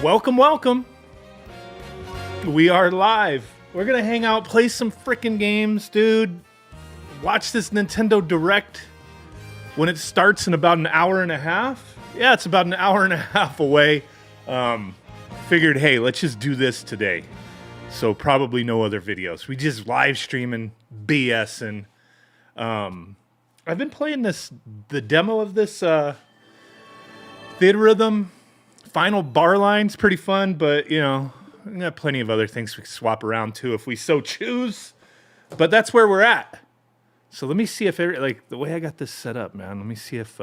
Welcome, welcome. We are live. We're gonna hang out, play some frickin' games, dude. Watch this Nintendo Direct when it starts in about an hour and a half. Yeah, it's about an hour and a half away. Figured, hey, let's just do this today. So probably no other videos. We just live streaming BS and I've been playing the demo of this Theater Rhythm Final Bar Line's pretty fun, but you know, we got plenty of other things we can swap around too if we so choose. But that's where we're at. So let me see if like the way I got this set up, man. Let me see if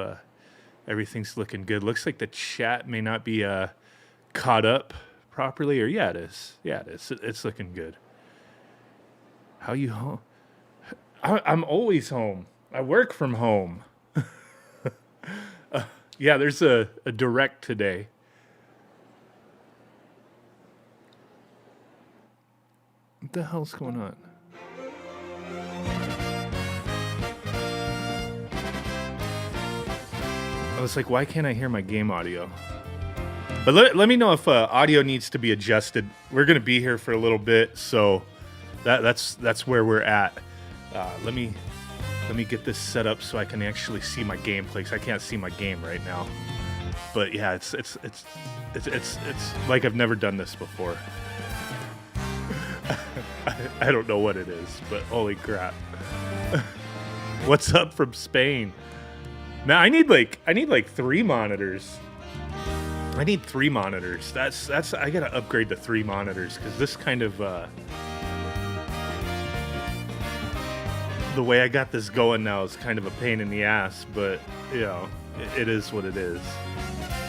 everything's looking good. Looks like the chat may not be caught up properly, or yeah, it is. Yeah, it is. It's looking good. How you home? I'm always home. I work from home. Yeah, there's a direct today. What the hell's going on? I was like, why can't I hear my game audio? But let me know if audio needs to be adjusted. We're gonna be here for a little bit, so that's where we're at. Let me get this set up so I can actually see my gameplay, because I can't see my game right now. But yeah, it's like I've never done this before. I don't know what it is, but holy crap. What's up from Spain? Now I need like 3 monitors. I need 3 monitors. That's I gotta upgrade to 3 monitors, because this kind of the way I got this going now is kind of a pain in the ass, but you know, it is what it is.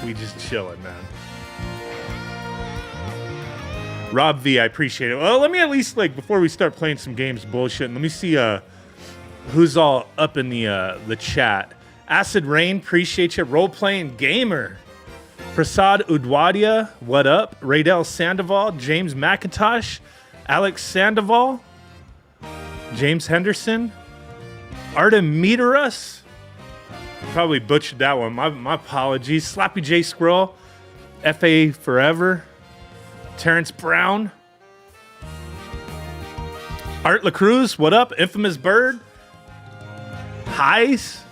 We just chilling, man. Rob V, I appreciate it. Well, let me at least, like, before we start playing some games bullshit, let me see who's all up in the chat. Acid Rain, appreciate you. Role Playing Gamer. Prasad Udwadia, what up? Raydell Sandoval, James McIntosh, Alex Sandoval, James Henderson, Artemidorus. Probably butchered that one. My apologies. Slappy J Squirrel, FA Forever, Terrence Brown, Art LaCruz, what up? Infamous Bird, Highs,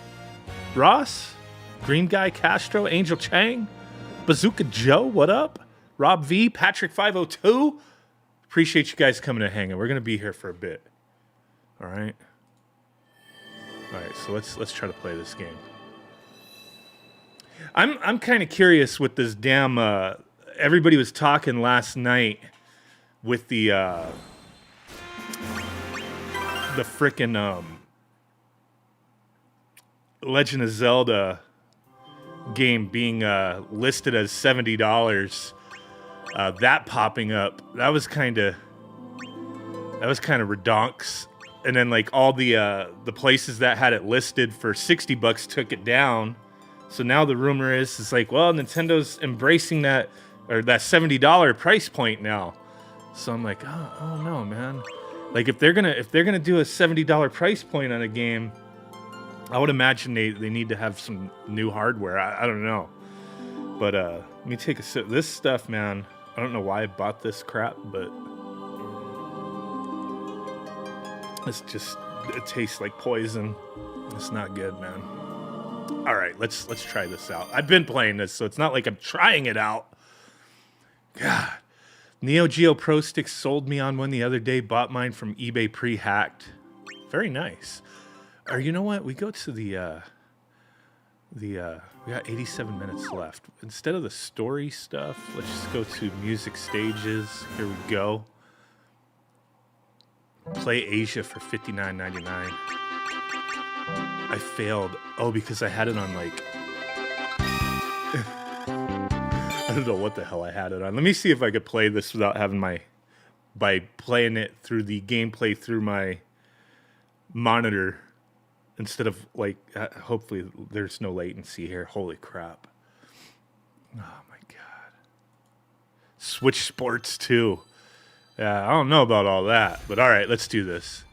Ross, Green Guy Castro, Angel Chang, Bazooka Joe, what up? Rob V, Patrick 502. Appreciate you guys coming and hanging. We're gonna be here for a bit. All right. So let's try to play this game. I'm kind of curious with this damn. Everybody was talking last night with the frickin' Legend of Zelda game being listed as $70. That popping up, that was kind of redonks. And then like all the places that had it listed for $60 took it down. So now the rumor is it's like, well, Nintendo's embracing that, or that $70 price point now. So I'm like, oh no, man. Like if they're gonna do a $70 price point on a game, I would imagine they need to have some new hardware. I don't know. But let me take a sip. This stuff, man, I don't know why I bought this crap, but it tastes like poison. It's not good, man. All right, let's try this out. I've been playing this, so it's not like I'm trying it out. God. Neo Geo Pro Sticks sold me on one the other day. Bought mine from eBay pre-hacked. Very nice. Or you know what? We go to we got 87 minutes left. Instead of the story stuff, let's just go to music stages. Here we go. Play Asia for $59.99. I failed. Oh, because I had it on like I don't know what the hell I had it on. Let me see if I could play this without having by playing it through the gameplay through my monitor instead of like, hopefully there's no latency here. Holy crap. Oh my God. Switch Sports 2. Yeah, I don't know about all that, but all right, let's do this.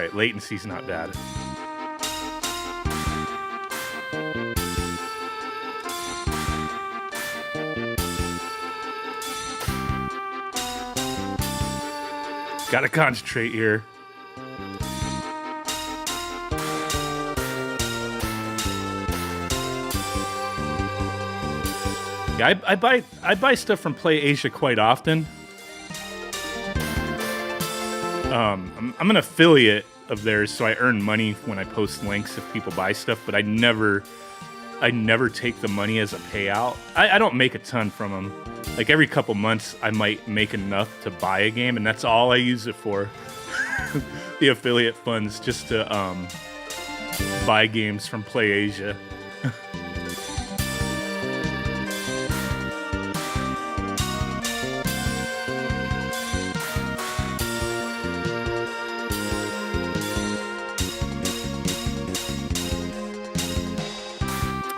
right, latency's not bad. Gotta concentrate here. Yeah, I buy stuff from PlayAsia quite often. I'm an affiliate of theirs, so I earn money when I post links if people buy stuff, but I never take the money as a payout. I don't make a ton from them. Like every couple months, I might make enough to buy a game, and that's all I use it for. The affiliate funds, just to buy games from PlayAsia.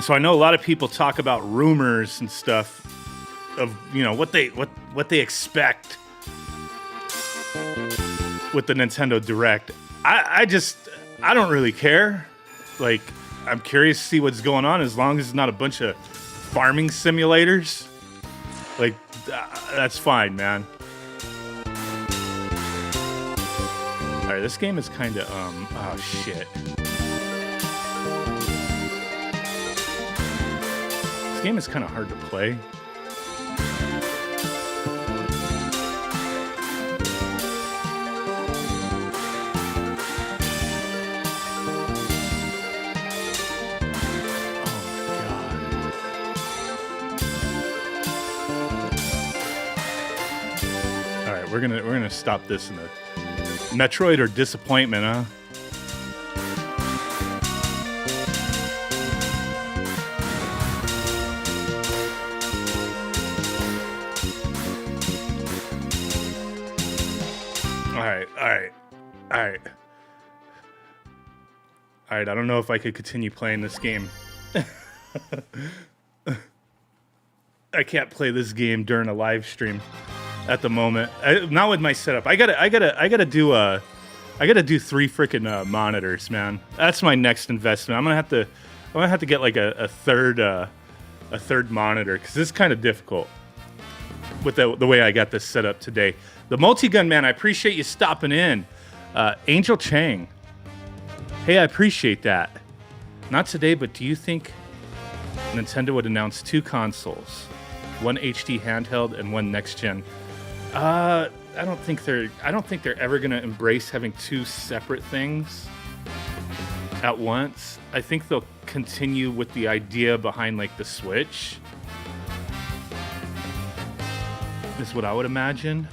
So I know a lot of people talk about rumors and stuff of, you know, what they expect with the Nintendo Direct. I don't really care. Like, I'm curious to see what's going on, as long as it's not a bunch of farming simulators. Like, that's fine, man. All right, this game is kind of oh shit. This game is kind of hard to play. We're gonna stop this in the Metroid or Disappointment, huh? All right. I don't know if I could continue playing this game. I can't play this game during a live stream at the moment. Not with my setup. I gotta do 3 freaking monitors, man. That's my next investment. I'm gonna have to get like a third monitor, because this is kind of difficult with the way I got this set up today. The multi-gun man, I appreciate you stopping in. Angel Chang, hey, I appreciate that. Not today, but do you think Nintendo would announce 2 consoles, one HD handheld and one next gen? I don't think they're ever gonna embrace having 2 separate things at once. I think they'll continue with the idea behind like the Switch, is what I would imagine.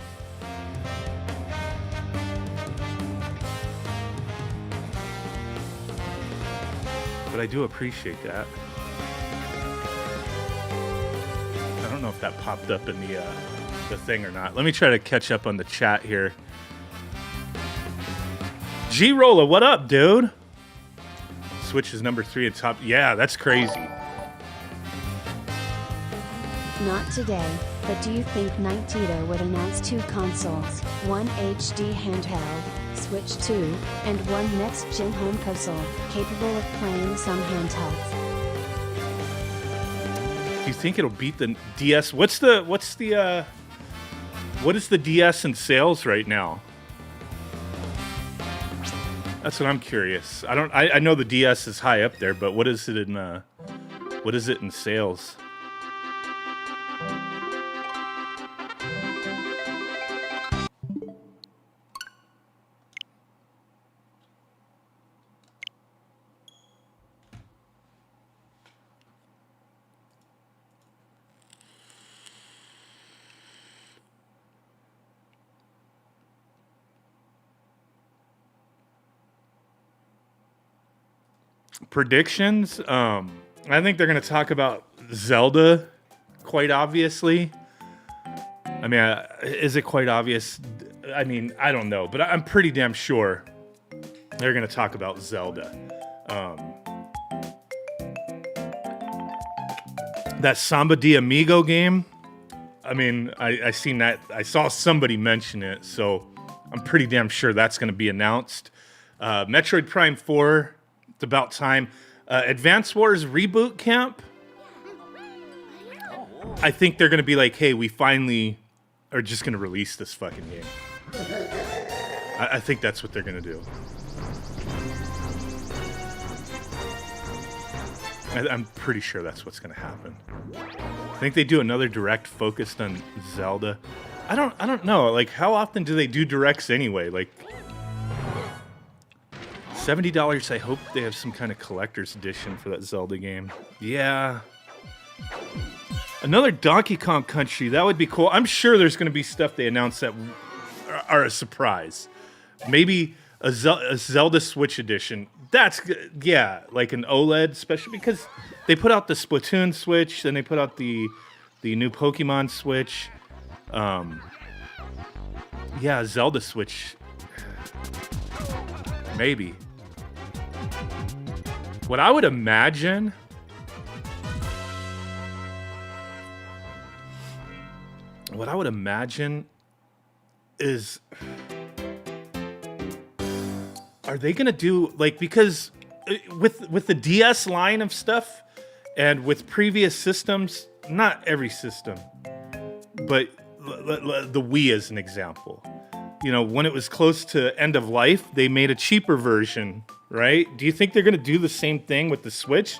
But I do appreciate that. I don't know if that popped up in the thing or not. Let me try to catch up on the chat here. G-Rolla, what up, dude? Switch is number 3 at top. Yeah, that's crazy. Not today, but do you think Nintendo would announce 2 consoles, one HD handheld, Switch 2, and one next-gen home console, capable of playing some handhelds? Do you think it'll beat the DS? What is the DS in sales right now? That's what I'm curious. I know the DS is high up there, but what is it in sales? Predictions? I think they're going to talk about Zelda, quite obviously. I mean, is it quite obvious? I mean, I don't know, but I'm pretty damn sure they're going to talk about Zelda. That Samba de Amigo game, I mean, I seen that. I saw somebody mention it, so I'm pretty damn sure that's going to be announced. Metroid Prime 4, it's about time. Advance Wars Reboot Camp. I think they're going to be like, hey, we finally are just going to release this fucking game. I think that's what they're going to do. I'm pretty sure that's what's going to happen. I think they do another direct focused on Zelda. I don't know. Like, how often do they do directs anyway? Like, $70. I hope they have some kind of collector's edition for that Zelda game. Yeah. Another Donkey Kong Country. That would be cool. I'm sure there's going to be stuff they announce that are a surprise. Maybe a Zelda Switch edition. That's, yeah, like an OLED, especially because they put out the Splatoon Switch, then they put out the new Pokemon Switch. Yeah, Zelda Switch. Maybe. What I would imagine is, are they gonna do, like, because with the DS line of stuff and with previous systems, not every system, but the Wii as an example, you know, when it was close to end of life, they made a cheaper version, right? Do you think they're gonna do the same thing with the Switch?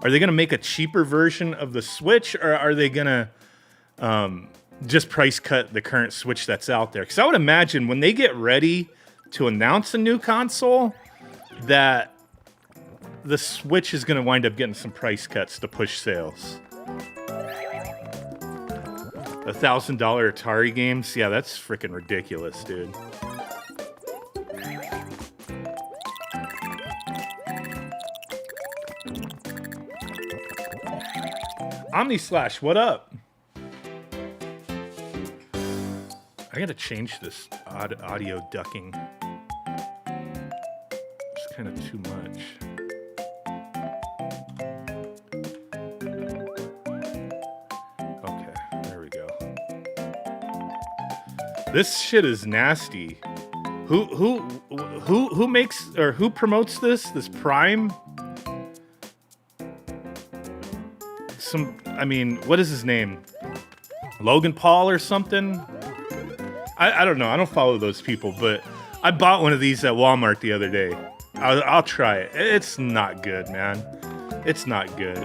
Are they gonna make a cheaper version of the Switch, or are they gonna just price cut the current Switch that's out there? Because I would imagine when they get ready to announce a new console, that the Switch is going to wind up getting some price cuts to push sales. $1,000 Atari games? Yeah, that's freaking ridiculous, dude. OmniSlash, what up? I gotta change this audio ducking. It's kind of too much. Okay, there we go. This shit is nasty. Who makes, or who promotes this? This Prime? I mean, what is his name? Logan Paul or something? I don't know. I don't follow those people, but I bought one of these at Walmart the other day. I'll try it. It's not good, man. It's not good.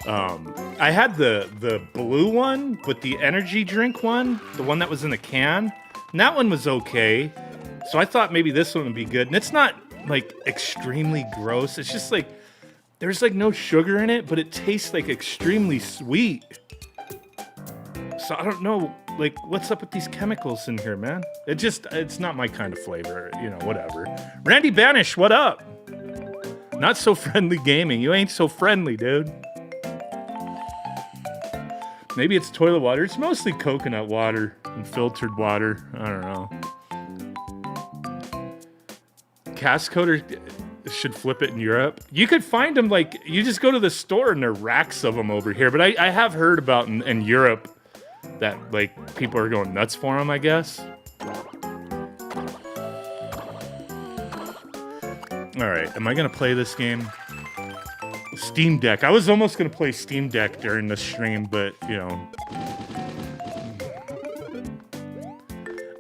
I had the blue one, but the energy drink one, the one that was in the can, and that one was okay. So I thought maybe this one would be good. And it's not like extremely gross. It's just like there's like no sugar in it, but it tastes like extremely sweet. So I don't know, like, what's up with these chemicals in here, man? It's not my kind of flavor, you know, whatever. Randy Banish, what up? Not so friendly gaming. You ain't so friendly, dude. Maybe it's toilet water. It's mostly coconut water and filtered water. I don't know. Cast Coder should flip it in Europe. You could find them, like, you just go to the store and there are racks of them over here. But I have heard about in Europe that, like, people are going nuts for them, I guess. All right, am I gonna play this game? Steam Deck. I was almost gonna play Steam Deck during the stream, but, you know,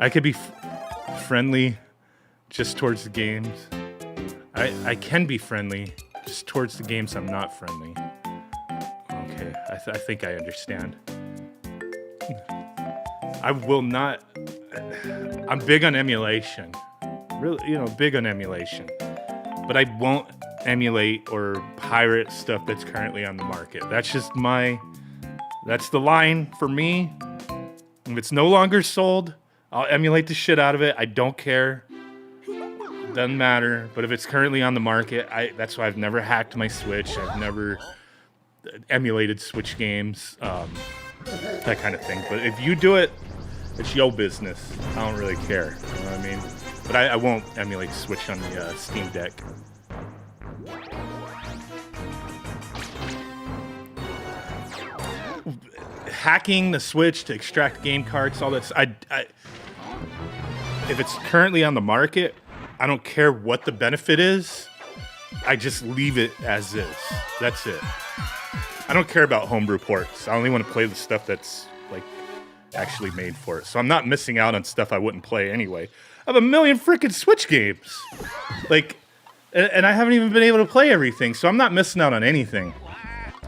I could be friendly just towards the games. I can be friendly just towards the games I'm not friendly. Okay, I think I understand. I will not. I'm big on emulation. Really, you know, big on emulation. But I won't emulate or pirate stuff that's currently on the market. That's just that's the line for me. If it's no longer sold, I'll emulate the shit out of it. I don't care. Doesn't matter. But if it's currently on the market, that's why I've never hacked my Switch. I've never emulated Switch games. That kind of thing. But if you do it, it's your business. I don't really care. You know what I mean? But I won't emulate Switch on the Steam Deck. Hacking the Switch to extract game cards, all that. If it's currently on the market, I don't care what the benefit is. I just leave it as is. That's it. I don't care about homebrew ports. I only want to play the stuff that's like actually made for it. So I'm not missing out on stuff I wouldn't play anyway. I have a million freaking Switch games. Like, and I haven't even been able to play everything, so I'm not missing out on anything.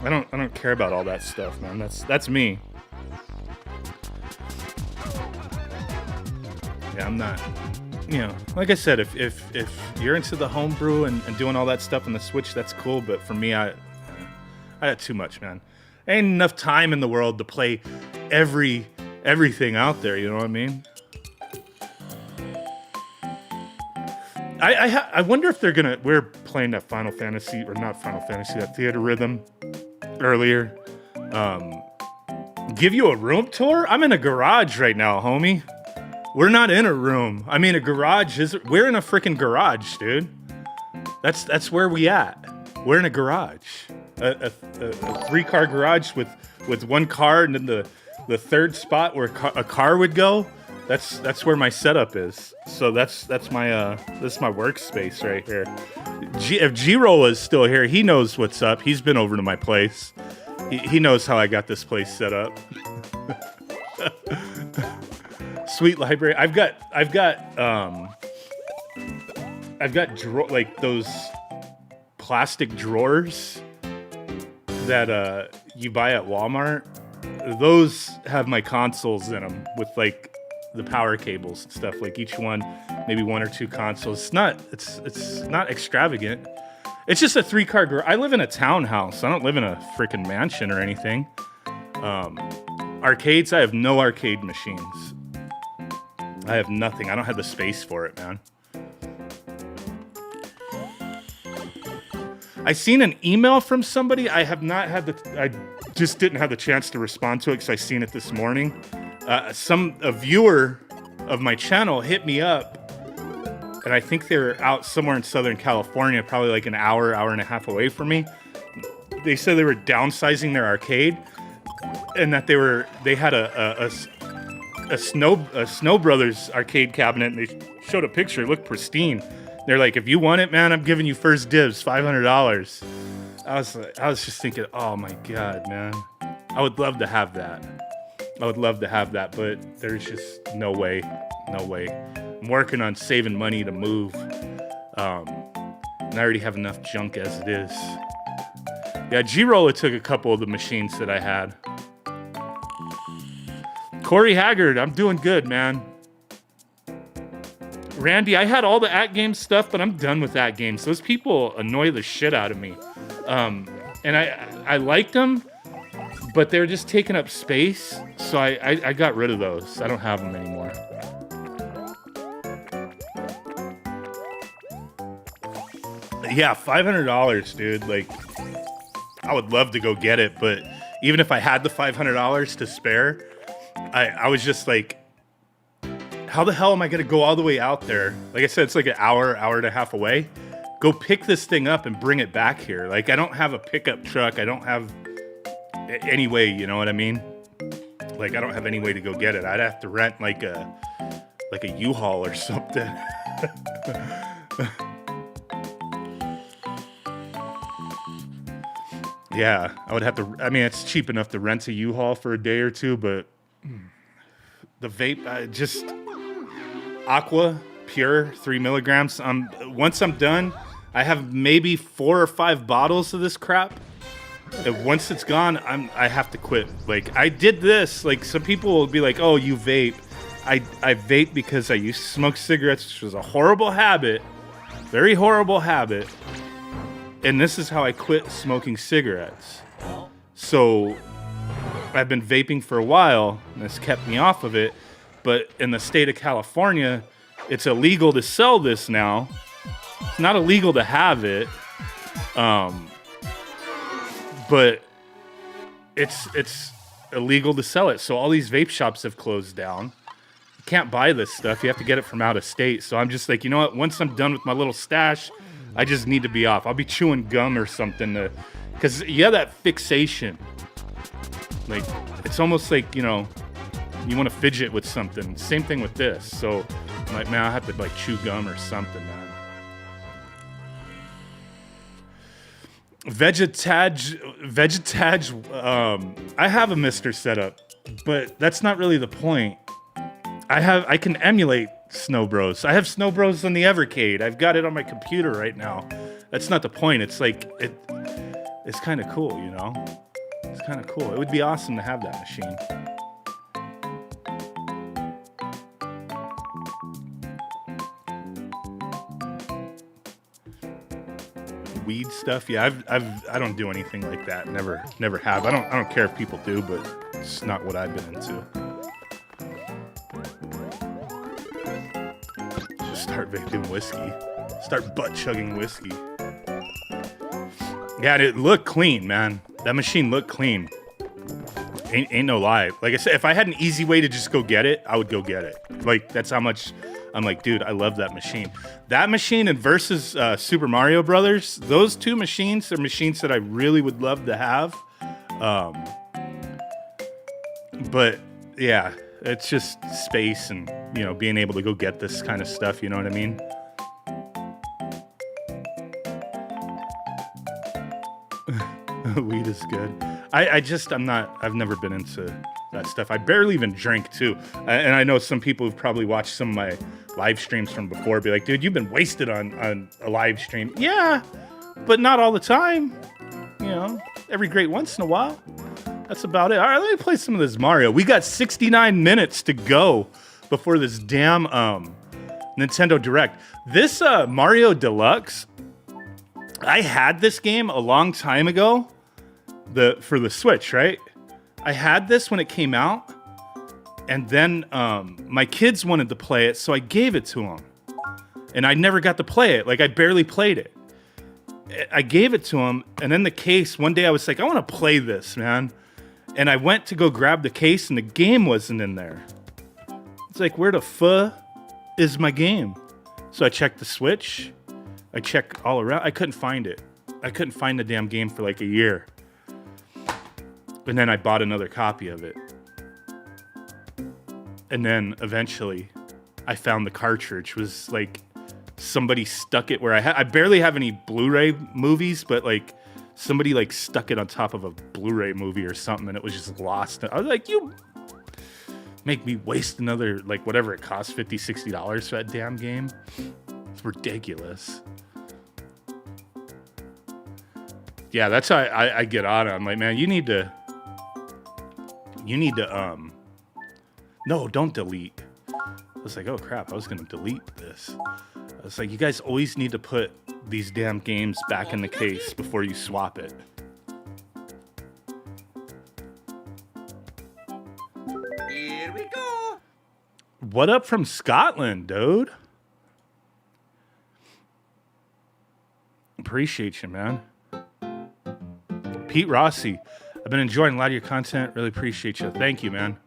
I don't care about all that stuff, man. That's me. Yeah, I'm not. You know, like I said, if you're into the homebrew and doing all that stuff on the Switch, that's cool. But for me, I got too much, man. Ain't enough time in the world to play everything out there. You know what I mean? I wonder if they're gonna. We're playing that Final Fantasy, or not Final Fantasy, that Theater Rhythm earlier. Give you a room tour? I'm in a garage right now, homie. We're not in a room. I mean, a garage is. We're in a freaking garage, dude. That's where we at. We're in a garage, a 3-car garage with one car, and then the third spot where a car would go. That's where my setup is. So that's my workspace right here. If G-Roll is still here, he knows what's up. He's been over to my place. He knows how I got this place set up. Sweet library. I've got like those plastic drawers that you buy at Walmart. Those have my consoles in them with like the power cables and stuff. Like each one, maybe 1 or 2 consoles. It's not extravagant. It's just a 3-car garage. I live in a townhouse. I don't live in a freaking mansion or anything. Arcades. I have no arcade machines. I have nothing. I don't have the space for it, man. I seen an email from somebody. I have not had I just didn't have the chance to respond to it because I seen it this morning. A viewer of my channel hit me up, and I think they were out somewhere in Southern California, probably like an hour and a half away from me. They said they were downsizing their arcade, and that they had a Snow Brothers arcade cabinet, and they showed a picture. It looked pristine. They're like, if you want it, man, I'm giving you first dibs, $500. I was just thinking, oh my God, man. I would love to have that. But there's just no way. I'm working on saving money to move. And I already have enough junk as it is. Yeah, G-Roller took a couple of the machines that I had. Corey Haggard, I'm doing good, man. Randy, I had all the at-games stuff, but I'm done with at-games. Those people annoy the shit out of me. And I liked them, but they're just taking up space, so I got rid of those. I don't have them anymore. Yeah, $500, dude. Like, I would love to go get it, but even if I had the $500 to spare, I was just like, how the hell am I going to go all the way out there? Like I said, it's like an hour and a half away. Go pick this thing up and bring it back here. Like, I don't have a pickup truck. I don't have any way, you know what I mean? Like, I don't have any way to go get it. I'd have to rent like a U-Haul or something. Yeah, I would have to. I mean, it's cheap enough to rent a U-Haul for a day or two, but the vape, just Aqua Pure 3 milligrams. Once I'm done, I have maybe 4 or 5 bottles of this crap. And once it's gone, I have to quit. Like, I did this. Like, some people will be like, "Oh, you vape." I vape because I used to smoke cigarettes, which was a horrible habit, very horrible habit. And this is how I quit smoking cigarettes. So I've been vaping for a while, and it's kept me off of it. But in the state of California, it's illegal to sell this now. It's not illegal to have it. But it's illegal to sell it. So all these vape shops have closed down. You can't buy this stuff. You have to get it from out of state. So I'm just like, you know what? Once I'm done with my little stash, I just need to be off. I'll be chewing gum or something because you have that fixation. Like, it's almost like, you know, You want to fidget with something. Same thing with this. So I'm like, man, I have to like chew gum or something, man. Vegetage, I have a Mr. setup, but that's not really the point. I can emulate Snow Bros. I have Snow Bros on the Evercade. I've got it on my computer right now. That's not the point. It's like, it's kind of cool, you know? It's kind of cool. It would be awesome to have that machine. Weed stuff, yeah. I don't do anything like that. Never have. I don't care if people do, but it's not what I've been into. Just start vaping whiskey. Start butt chugging whiskey. Yeah, it looked clean, man. That machine looked clean. Ain't no lie. Like I said, if I had an easy way to just go get it, I would go get it. Like, that's how much I'm like, dude, I love that machine. That machine and versus Super Mario Brothers, those two machines are machines that I really would love to have. But yeah, it's just space and, you know, being able to go get this kind of stuff, you know what I mean? Weed is good. I've never been into that stuff. I barely even drink too. And I know some people who've probably watched some of my live streams from before be like, dude, you've been wasted on a live stream. Yeah, but not all the time. You know, every great once in a while. That's about it. All right, let me play some of this Mario. We got 69 minutes to go before this damn Nintendo Direct. This Mario Deluxe, I had this game a long time ago. For the Switch, right? I had this when it came out, and then my kids wanted to play it, so I gave it to them. And I never got to play it. Like, I barely played it. I gave it to them, and then the case, one day I was like, I want to play this, man. And I went to go grab the case, and the game wasn't in there. It's like, where the fuck is my game? So I checked the Switch. I checked all around. I couldn't find it. I couldn't find the damn game for like a year. And then I bought another copy of it. And then eventually I found the cartridge. It was like somebody stuck it where I barely have any Blu-ray movies, but like somebody like stuck it on top of a Blu-ray movie or something, and it was just lost. I was like, you make me waste another, like, whatever it costs, $50, $60 for that damn game. It's ridiculous. Yeah, that's how I get on it. I'm like, man, you need to, no, don't delete. I was like, oh crap, I was gonna delete this. I was like, you guys always need to put these damn games back in the case before you swap it. Here we go. What up from Scotland, dude? Appreciate you, man. Pete Rossi, I've been enjoying a lot of your content. Really appreciate you. Thank you, man.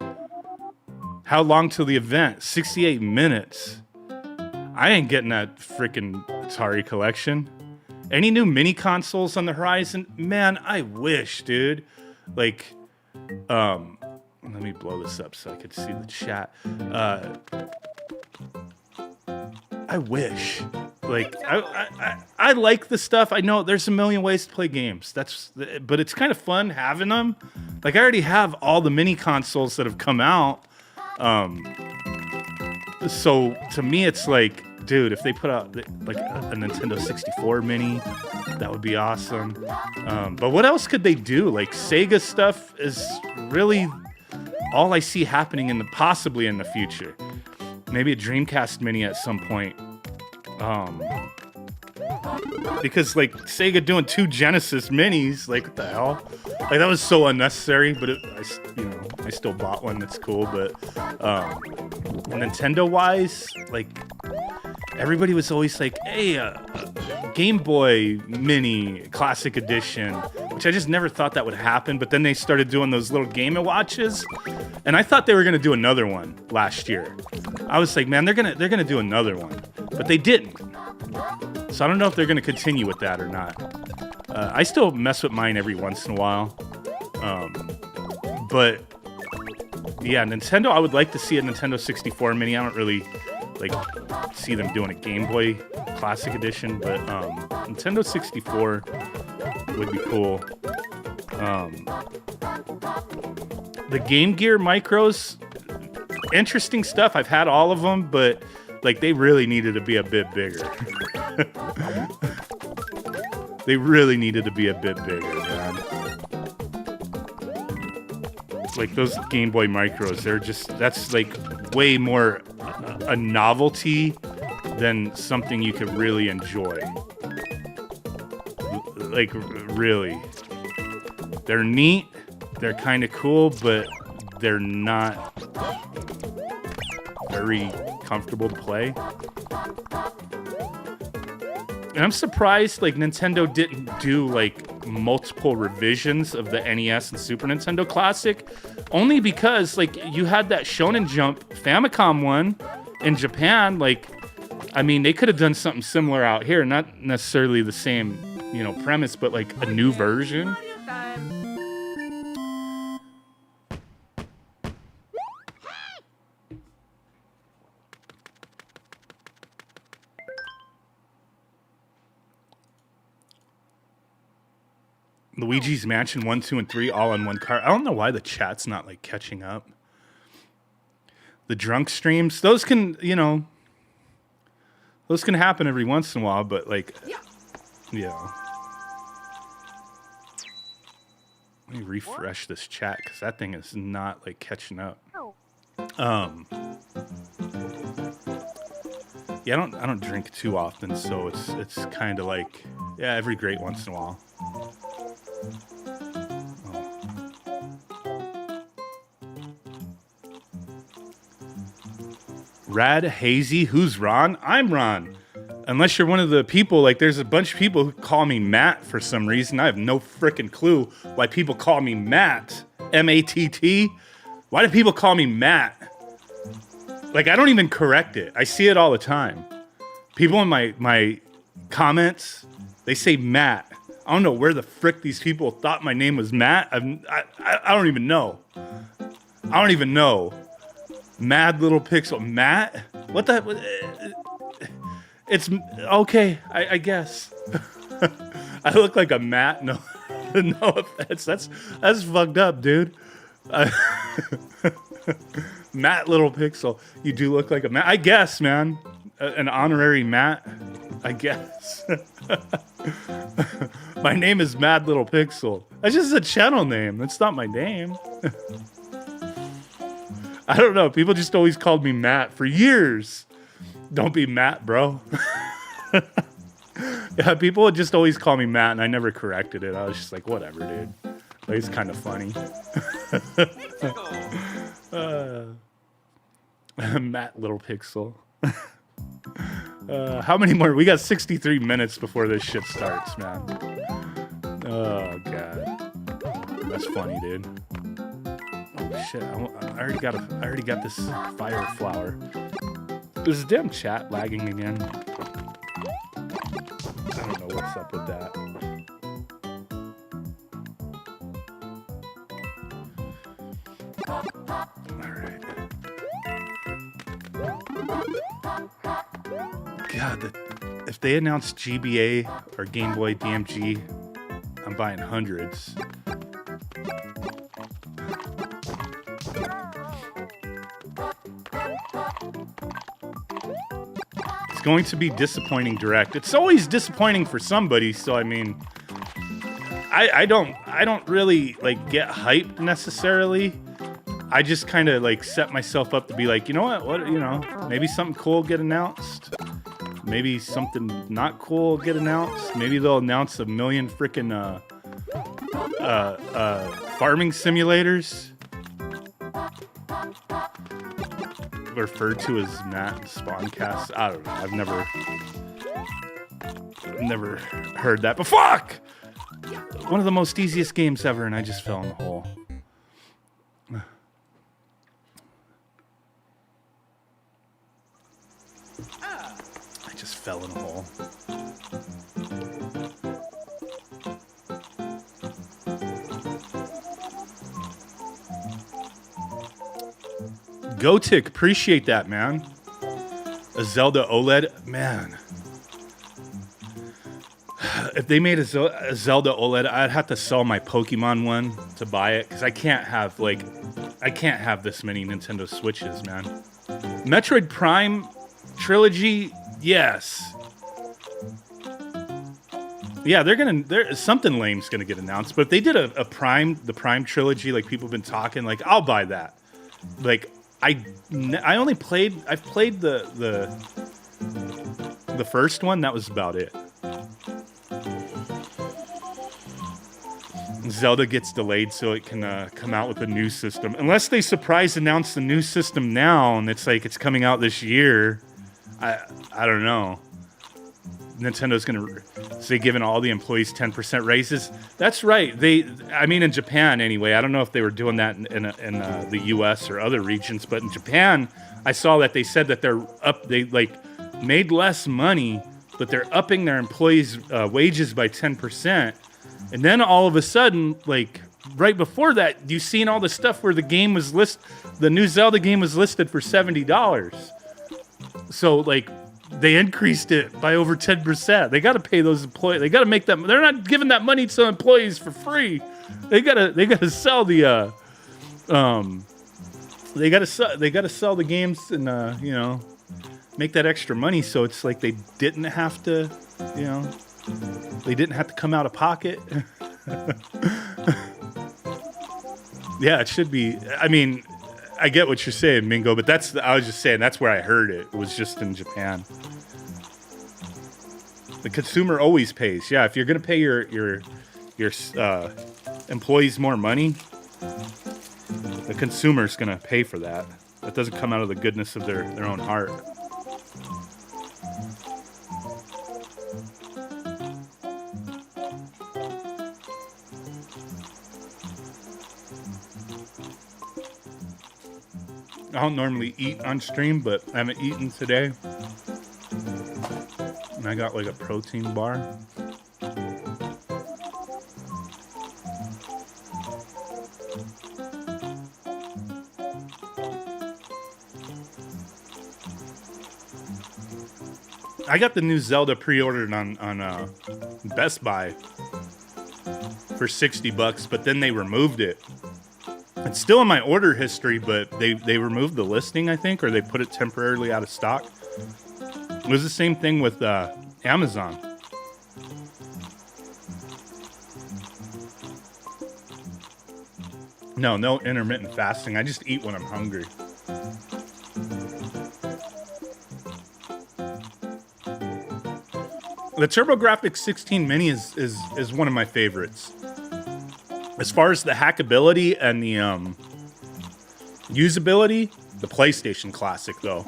How long till the event? 68 minutes. I ain't getting that freaking Atari collection. Any new mini consoles on the horizon? Man, I wish, dude. Like, let me blow this up so I could see the chat. I wish. Like, I like the stuff. I know there's a million ways to play games. But it's kind of fun having them. Like, I already have all the mini consoles that have come out. So to me, it's like, dude, if they put out like a Nintendo 64 mini, that would be awesome. But what else could they do? Like, Sega stuff is really all I see happening possibly in the future. Maybe a Dreamcast mini at some point. Because like Sega doing 2 Genesis minis, like what the hell? Like, that was so unnecessary, but I still bought one. That's cool. But Nintendo wise, like, everybody was always like, hey, Game Boy Mini Classic Edition, which I just never thought that would happen. But then they started doing those little Game & Watches, and I thought they were gonna do another one last year. I was like, man, they're gonna do another one, but they didn't. So I don't know if they're gonna continue with that or not. I still mess with mine every once in a while, but Yeah, Nintendo, I would like to see a Nintendo 64 Mini. I don't really like see them doing a Game Boy Classic Edition, but Nintendo 64 would be cool. The Game Gear micros, interesting stuff. I've had all of them, but like they really needed to be a bit bigger. They really needed to be a bit bigger, man. Like those Game Boy micros, that's like way more a novelty than something you could really enjoy. Like really. They're neat, they're kind of cool, but they're not very comfortable to play. And I'm surprised like Nintendo didn't do like multiple revisions of the NES and Super Nintendo Classic, only because like you had that Shonen Jump Famicom one in Japan. Like, I mean, they could have done something similar out here, not necessarily the same, you know, premise, but like a new version. Luigi's Mansion 1, 2, and 3 all on one card. I don't know why the chat's not like catching up. The drunk streams, those can, you know, those can happen every once in a while, but like, yeah. Let me refresh this chat because that thing is not like catching up. Yeah, I don't drink too often, so it's kind of like, yeah, every great once in a while. Rad Hazy, who's Ron? I'm Ron. Unless you're one of the people, like there's a bunch of people who call me Matt for some reason. I have no freaking clue why people call me Matt. M-A-T-T. Why do people call me Matt? Like I don't even correct it. I see it all the time. People in my comments, they say Matt. I don't know where the frick these people thought my name was Matt. I don't even know. I don't even know. Madlittlepixel. Matt? What the? It's okay, I guess. I look like a Matt. No, no offense. That's fucked up, dude. Madlittlepixel. You do look like a Matt. I guess, man. An honorary Matt. I guess. My name is Madlittlepixel. That's just a channel name. That's not my name. I don't know. People just always called me Matt for years. Don't be Matt, bro. Yeah, people would just always call me Matt, and I never corrected it. I was just like, whatever, dude. Like, it's kind of funny. Madlittlepixel. How many more? We got 63 minutes before this shit starts, man. Oh, God. That's funny, dude. Oh, shit. I already got this fire flower. Is the damn chat lagging again? I don't know what's up with that. Alright. God, if they announce GBA or Game Boy DMG, I'm buying hundreds. It's going to be disappointing direct. It's always disappointing for somebody, so I mean, I don't really like get hyped necessarily. I just kind of like set myself up to be like, you know what, you know, maybe something cool get announced. Maybe something not cool get announced. Maybe they'll announce a million freaking farming simulators. Referred to as Matt Spawncast. I don't know. I've never heard that. But fuck! One of the most easiest games ever, and I just fell in the hole. I just fell in a hole. Gotik, appreciate that, man. A Zelda OLED, man. If they made a Zelda OLED, I'd have to sell my Pokemon one to buy it because I can't have this many Nintendo Switches, man. Metroid Prime trilogy, yes. Yeah, something lame's gonna get announced. But if they did the Prime trilogy, like people have been talking, like I'll buy that. Like I've played the first one. That was about it. Zelda gets delayed so it can come out with a new system. Unless they surprise announce the new system now and it's like it's coming out this year. I don't know. Nintendo's gonna say giving all the employees 10% raises. That's right. In Japan anyway. I don't know if they were doing that in the U.S. or other regions, but in Japan, I saw that they said that they made less money, but they're upping their employees' wages by 10%. And then all of a sudden, like right before that, you seen all the stuff where the new Zelda game was listed for $70. So like they increased it by over 10%. They got to pay those employees. They got to make that. They're not giving that money to employees for free. They gotta sell the they gotta sell the games and make that extra money. So it's like they didn't have to they didn't have to come out of pocket. Yeah, it should be. I mean, I get what you're saying, Mingo, but I was just saying that's where I heard it. It was just in Japan. The consumer always pays. Yeah, if you're gonna pay your employees more money, the consumer's gonna pay for that. That doesn't come out of the goodness of their own heart. I don't normally eat on stream, but I haven't eaten today. And I got like a protein bar. I got the new Zelda pre-ordered on Best Buy for $60, but then they removed it. It's still in my order history, but they removed the listing, I think, or they put it temporarily out of stock. It was the same thing with Amazon. No intermittent fasting. I just eat when I'm hungry. The TurboGrafx 16 Mini is one of my favorites. As far as the hackability and the usability, the PlayStation Classic though.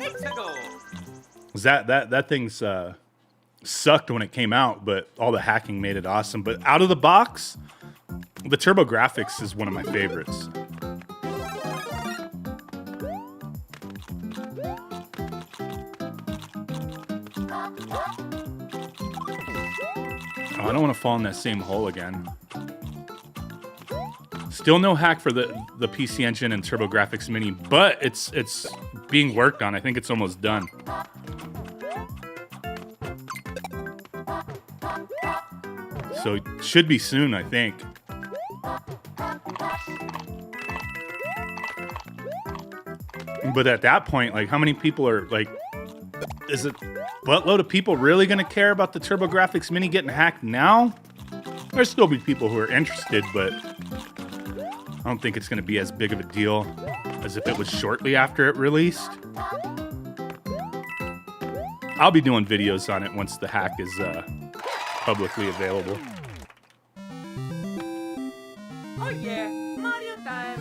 That thing's sucked when it came out, but all the hacking made it awesome. But out of the box, the TurboGrafx is one of my favorites. Oh, I don't want to fall in that same hole again. Still no hack for the PC Engine and TurboGrafx Mini, but it's being worked on. I think it's almost done. So it should be soon, I think. But at that point, like, how many people are like, is it buttload of people really going to care about the TurboGrafx Mini getting hacked now? There'll still be people who are interested, but I don't think it's going to be as big of a deal as if it was shortly after it released. I'll be doing videos on it once the hack is publicly available. Oh yeah, Mario time!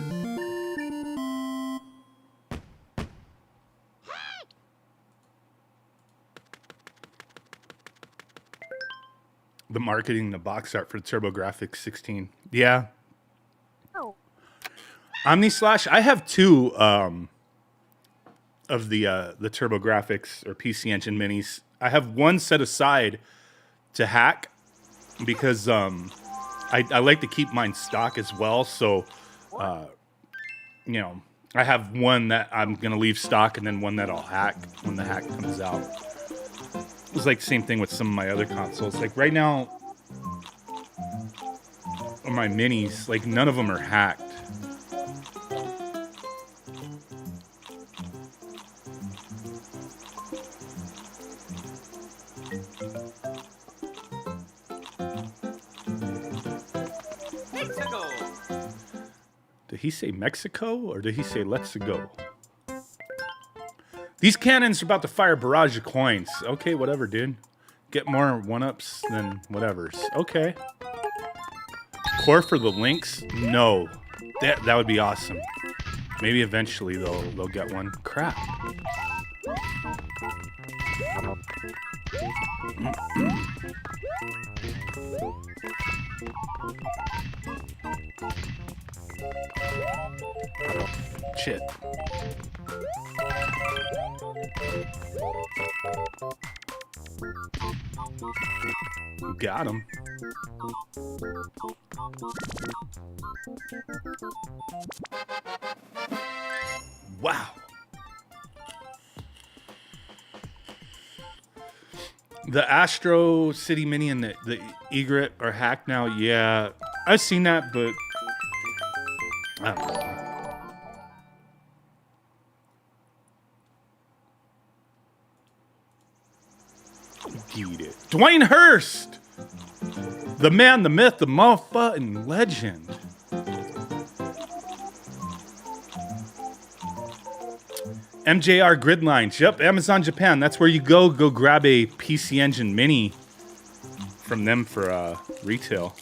The marketing, the box art for TurboGrafx 16. Yeah. Oh. OmniSlash, I have two of the TurboGrafx or PC Engine Minis. I have one set aside to hack because I like to keep mine stock as well. So, I have one that I'm gonna leave stock, and then one that I'll hack when the hack comes out. It was like the same thing with some of my other consoles. Like right now, on my minis, like none of them are hacked. Mexico. Did he say Mexico or did he say let's go? These cannons are about to fire a barrage of coins. Okay, whatever, dude. Get more one-ups than whatever's. Okay. Core for the links? No. That would be awesome. Maybe eventually they'll get one. Crap. Shit. Got him. Wow. The Astro City Mini and the Egret are hacked now. Yeah, I've seen that, but I don't know. Get it. Dwayne Hurst! The man, the myth, the motherfucking legend. MJR grid lines. Yep, Amazon Japan. That's where you go grab a PC Engine Mini from them for retail.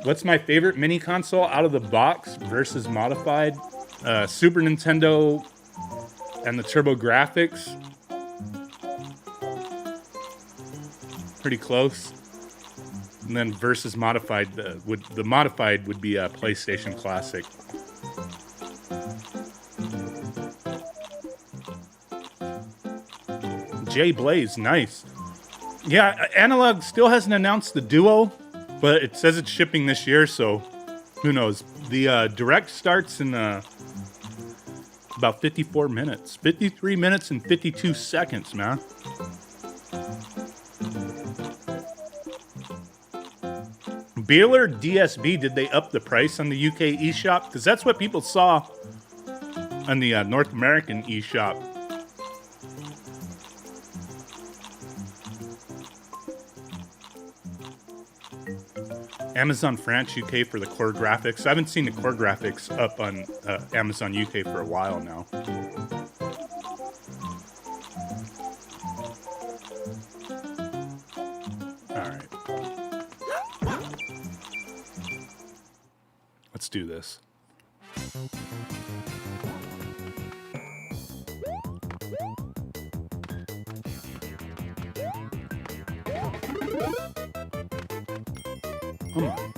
What's my favorite mini console out of the box versus modified? Super Nintendo and the Turbo Graphics. Pretty close. And then versus modified, the modified would be a PlayStation Classic. Jay Blaze, nice. Yeah, Analog still hasn't announced the Duo, but it says it's shipping this year, so who knows. The Direct starts in about 54 minutes. 53 minutes and 52 seconds, man. Baylor DSB, did they up the price on the UK eShop? Because that's what people saw on the North American eShop. Amazon France UK for the core graphics. I haven't seen the core graphics up on Amazon UK for a while now. Let's do this. Come on.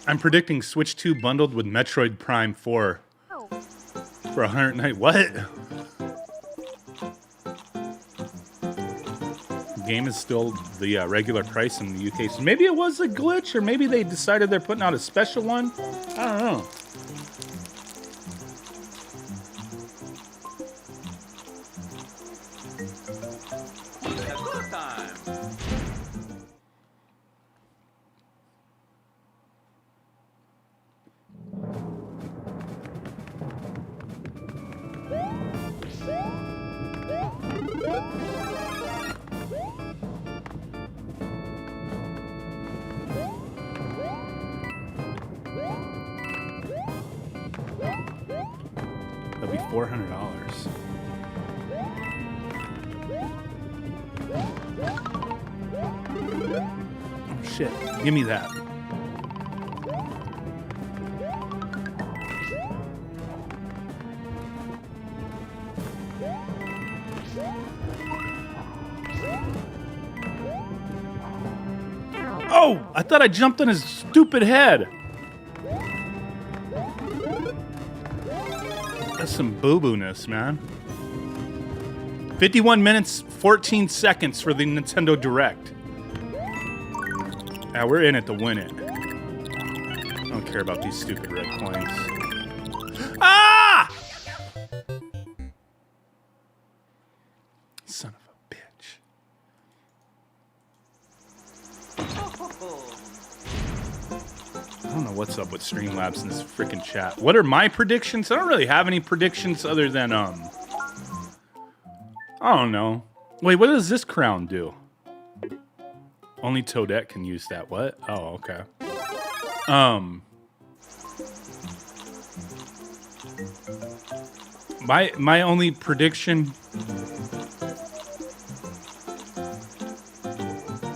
I'm predicting Switch 2 bundled with Metroid Prime 4 for 190. What? The game is still the regular price in the UK. So maybe it was a glitch, or maybe they decided they're putting out a special one. I don't know. That'd be $400. Oh shit, give me that. Oh, I thought I jumped on his stupid head. That's some boo-boo-ness, man. 51 minutes, 14 seconds for the Nintendo Direct. Yeah, we're in it to win it. I don't care about these stupid red coins. Ah! Son of a bitch. I don't know what's up with Streamlabs in this freaking chat. What are my predictions? I don't really have any predictions other than, I don't know. Wait, what does this crown do? Only Toadette can use that. What? Oh, okay. My only prediction...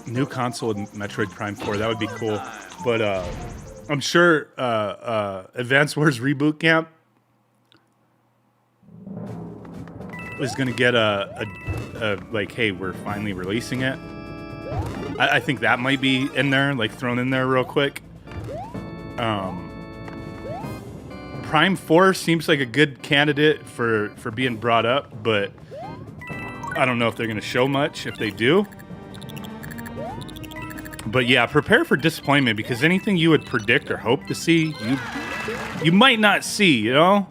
New console with Metroid Prime 4. That would be cool. But, I'm sure, Advance Wars Reboot Camp is gonna get a like, hey, we're finally releasing it. I think that might be in there, like thrown in there real quick. Prime 4 seems like a good candidate for being brought up, but I don't know if they're gonna show much if they do. But yeah, prepare for disappointment because anything you would predict or hope to see, you might not see, you know?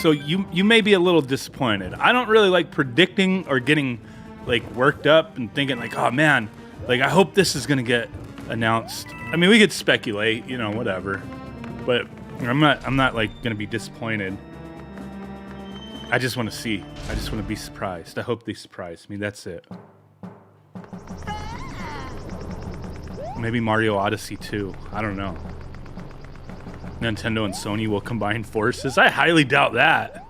So you may be a little disappointed. I don't really like predicting or getting like worked up and thinking like, oh man, like I hope this is gonna get announced. I mean, we could speculate, you know, whatever. But I'm not like gonna be disappointed. I just want to see. I just want to be surprised. I hope they surprise me. That's it. Maybe Mario Odyssey 2. I don't know. Nintendo and Sony will combine forces. I highly doubt that.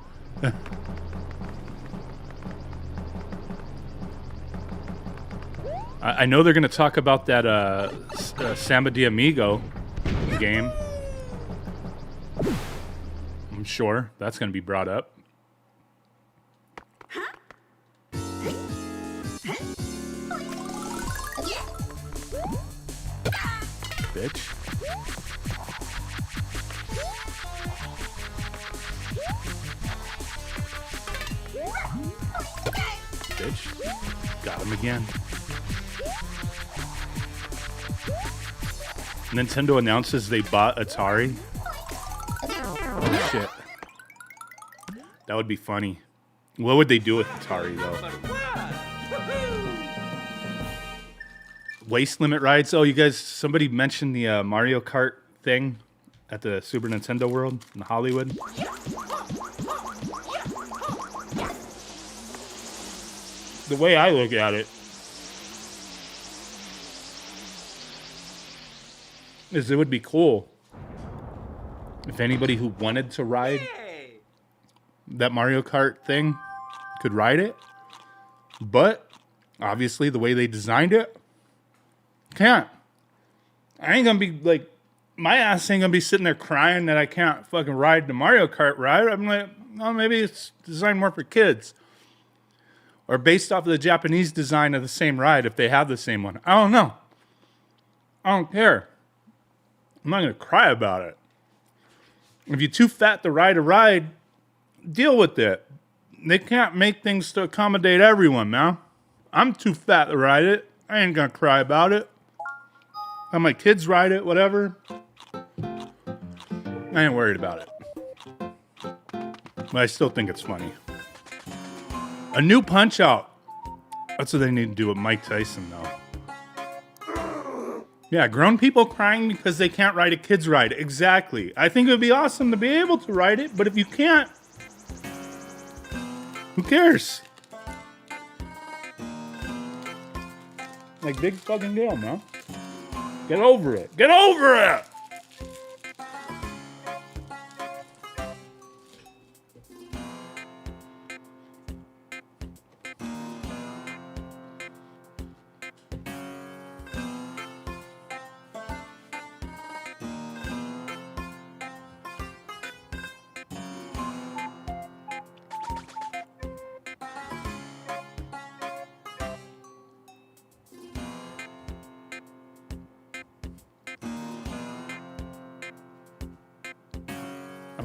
I know they're going to talk about that Samba de Amigo game. I'm sure that's going to be brought up. Bitch. Bitch. Got him again. Nintendo announces they bought Atari. Oh shit. That would be funny. What would they do with Atari though? Waste limit rides. Oh, you guys, somebody mentioned the Mario Kart thing at the Super Nintendo World in Hollywood. The way I look at it is it would be cool if anybody who wanted to ride that Mario Kart thing could ride it. But obviously the way they designed it, can't. I ain't gonna be like, my ass ain't gonna be sitting there crying that I can't fucking ride the Mario Kart ride. I'm like, oh, maybe it's designed more for kids. Or based off of the Japanese design of the same ride, if they have the same one. I don't know. I don't care. I'm not gonna cry about it. If you're too fat to ride a ride, deal with it. They can't make things to accommodate everyone, man. I'm too fat to ride it. I ain't gonna cry about it. Let my kids ride it, whatever. I ain't worried about it. But I still think it's funny. A new Punch-Out. That's what they need to do with Mike Tyson, though. Yeah, grown people crying because they can't ride a kid's ride. Exactly. I think it would be awesome to be able to ride it, but if you can't, who cares? Like, big fucking deal, man. Get over it. Get over it!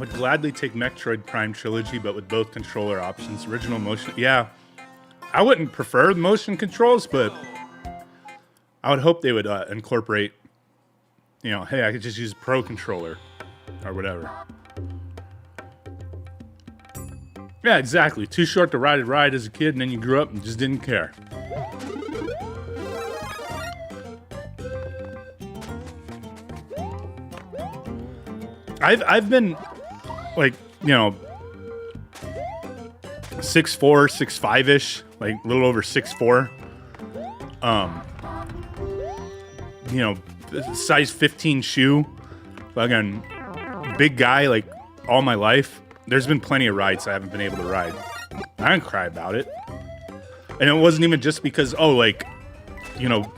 would gladly take Metroid Prime Trilogy, but with both controller options. Original motion. Yeah. I wouldn't prefer the motion controls, but I would hope they would incorporate, you know, hey, I could just use Pro Controller or whatever. Yeah, exactly. Too short to ride as a kid, and then you grew up and just didn't care. I've been, like, you know, 6'4", 6'5"-ish, like a little over 6'4". You know, size 15 shoe, fucking big guy, like all my life. There's been plenty of rides I haven't been able to ride. I didn't cry about it. And it wasn't even just because, oh, like, you know,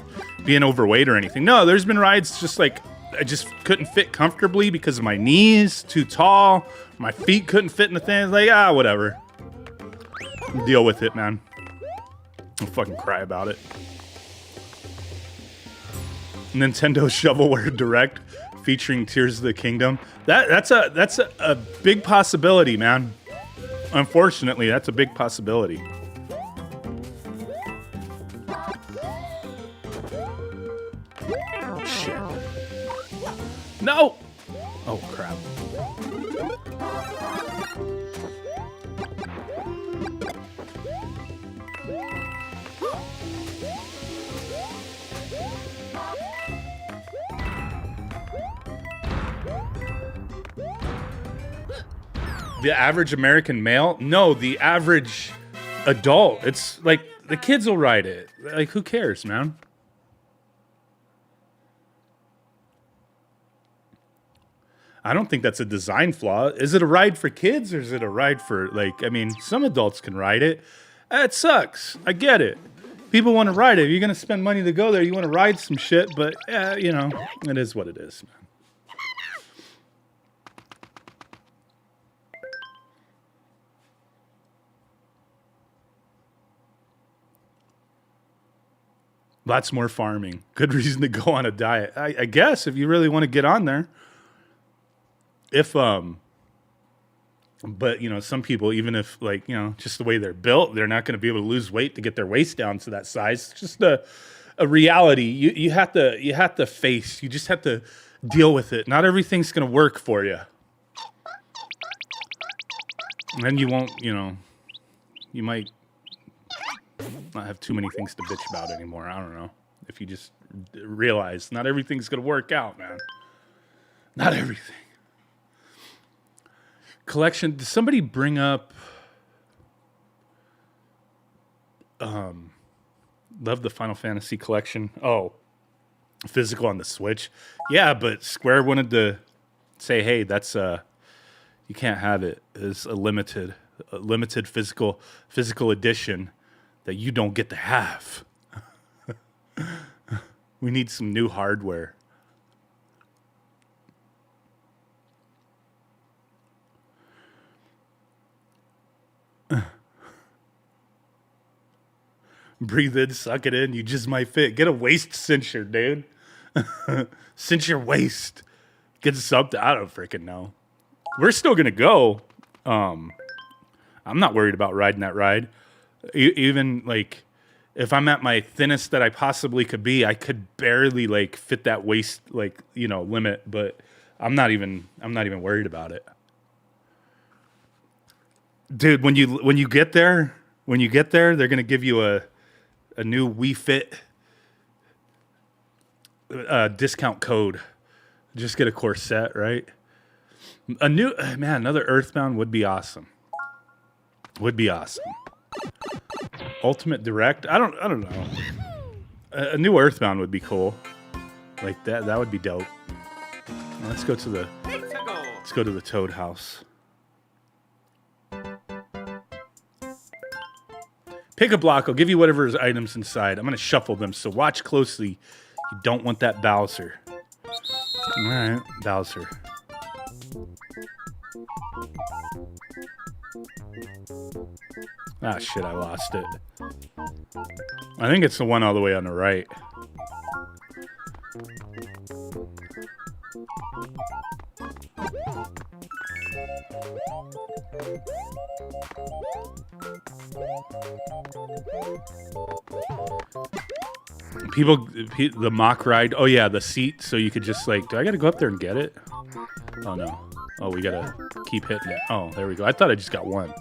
being overweight or anything. No, there's been rides just like, I just couldn't fit comfortably because of my knees, too tall. My feet couldn't fit in the thing. Like, whatever. Deal with it, man. Don't fucking cry about it. Nintendo Shovelware Direct featuring Tears of the Kingdom. That's a big possibility, man. Unfortunately, that's a big possibility. Shit. No! Oh, crap. The average American male? No, the average adult. It's like, the kids will ride it. Like, who cares, man? I don't think that's a design flaw. Is it a ride for kids or is it a ride for, like, I mean, some adults can ride it. It sucks. I get it. People want to ride it. You're going to spend money to go there. You want to ride some shit, but, you know, it is what it is, man. Lots more farming. Good reason to go on a diet. I guess if you really want to get on there. But, you know, some people, even if, like, you know, just the way they're built, they're not going to be able to lose weight to get their waist down to that size. It's just a reality. You have to face. You just have to deal with it. Not everything's going to work for you. And then you won't, you know, you might not have too many things to bitch about anymore. I don't know. If you just realize not everything's going to work out, man. Not everything. Collection. Did somebody bring up love the Final Fantasy collection? Oh, physical on the Switch. Yeah, but Square wanted to say, hey, that's you can't have it. It's a limited physical edition that you don't get to have. We need some new hardware. Breathe in, suck it in. You just might fit. Get a waist cincher, dude. Cinch your waist. Get something. I don't freaking know. We're still gonna go. I'm not worried about riding that ride. Even like, if I'm at my thinnest that I possibly could be, I could barely like fit that waist, like, you know, limit. But I'm not even worried about it, dude. When you get there, they're gonna give you a new Wii Fit discount code. Just get a corset, right? Another Earthbound would be awesome. Would be awesome. Ultimate Direct? I don't know. A new Earthbound would be cool. Like that would be dope. Let's go to the Toad House. Pick a block. I'll give you whatever items inside. I'm going to shuffle them, so watch closely. You don't want that Bowser. All right, Bowser. Ah, shit, I lost it. I think it's the one all the way on the right. The mock ride. Oh yeah, the seat. So you could just like, do I gotta go up there and get it? Oh no. Oh, we gotta keep hitting it. Oh, there we go. I thought I just got one.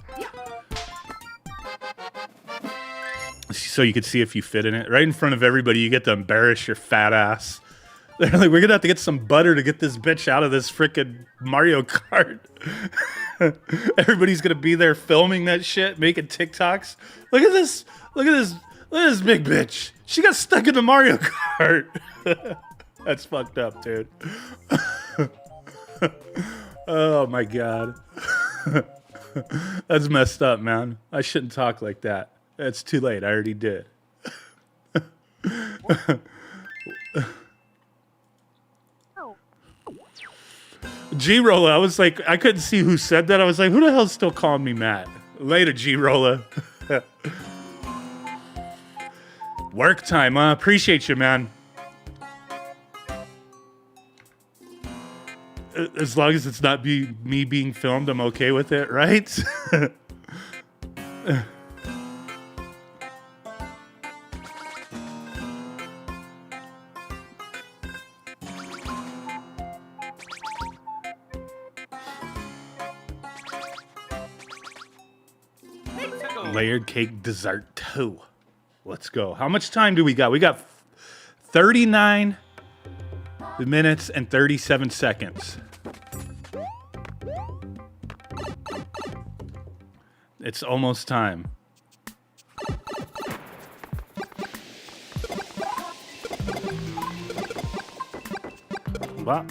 So you could see if you fit in it. Right in front of everybody, you get to embarrass your fat ass. They're like, we're gonna have to get some butter to get this bitch out of this frickin' Mario Kart. Everybody's gonna be there filming that shit, making TikToks. Look at this. Look at this. Look at this big bitch. She got stuck in the Mario Kart. That's fucked up, dude. Oh my god. That's messed up, man. I shouldn't talk like that. It's too late. I already did. G-Rolla, I was like, I couldn't see who said that. I was like, who the hell's still calling me Matt? Later, G-Rolla. Work time, appreciate you, man. As long as it's not me being filmed, I'm okay with it, right? Layered cake dessert 2. Let's go. How much time do we got? We got 39 minutes and 37 seconds. It's almost time. What?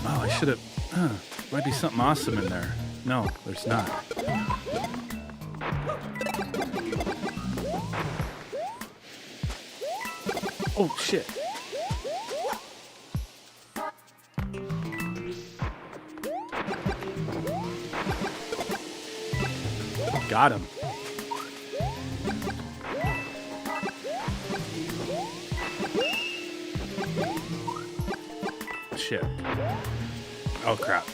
Oh, I should have. Might be something awesome in there. No, there's not. Oh, shit. Got him. Shit. Oh, crap.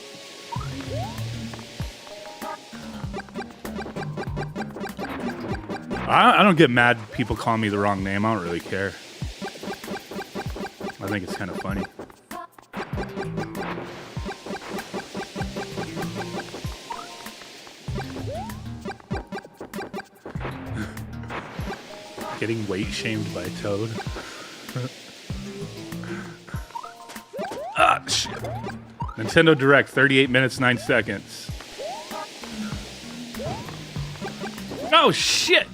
I don't get mad people call me the wrong name. I don't really care. I think it's kind of funny. Getting weight shamed by Toad. Ah, shit. Nintendo Direct, 38 minutes, 9 seconds. Oh, shit!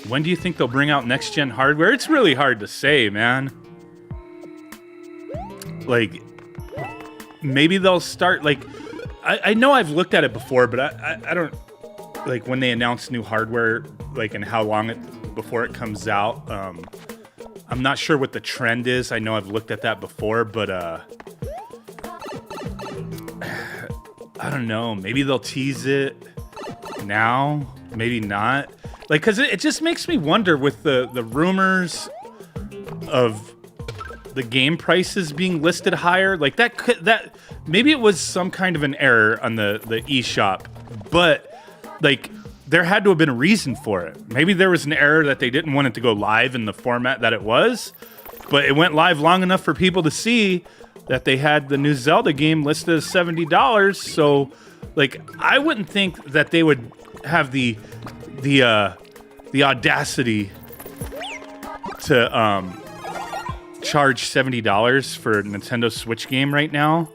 When do you think they'll bring out next-gen hardware? It's really hard to say, man. Like, maybe they'll start, like... I know I've looked at it before, but I don't... Like, when they announce new hardware, like, and how long before it comes out, I'm not sure what the trend is. I know I've looked at that before, but, I don't know. Maybe they'll tease it now. Maybe not. Like, because it just makes me wonder with the rumors of the game prices being listed higher. Like, that maybe it was some kind of an error on the eShop, but, like, there had to have been a reason for it. Maybe there was an error that they didn't want it to go live in the format that it was, but it went live long enough for people to see that they had the new Zelda game listed as $70. So, like, I wouldn't think that they would have the audacity to charge $70 for a Nintendo Switch game right now,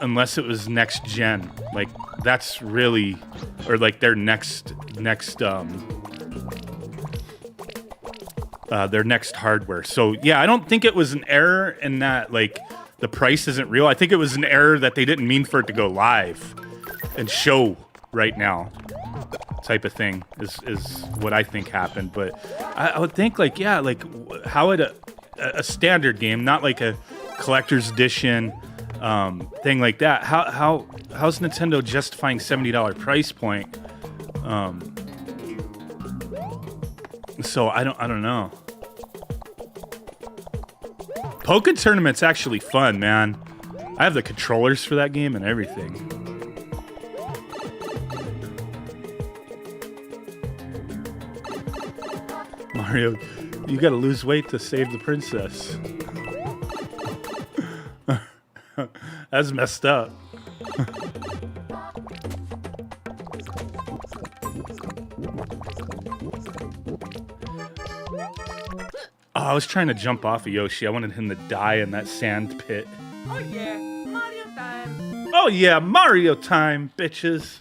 unless it was next gen. Like, that's really, or like their next hardware. So yeah, I don't think it was an error in that, like, the price isn't real. I think it was an error that they didn't mean for it to go live and show right now, type of thing is what I think happened. But I would think, like, yeah, like, how it a standard game, not like a collector's edition thing like that. How's Nintendo justifying $70 price point? So I don't know. Pokken Tournament's actually fun, man. I have the controllers for that game and everything. Mario, you gotta lose weight to save the princess. That's messed up. Oh, I was trying to jump off of Yoshi. I wanted him to die in that sand pit. Oh yeah, Mario time. Oh yeah, Mario time, bitches.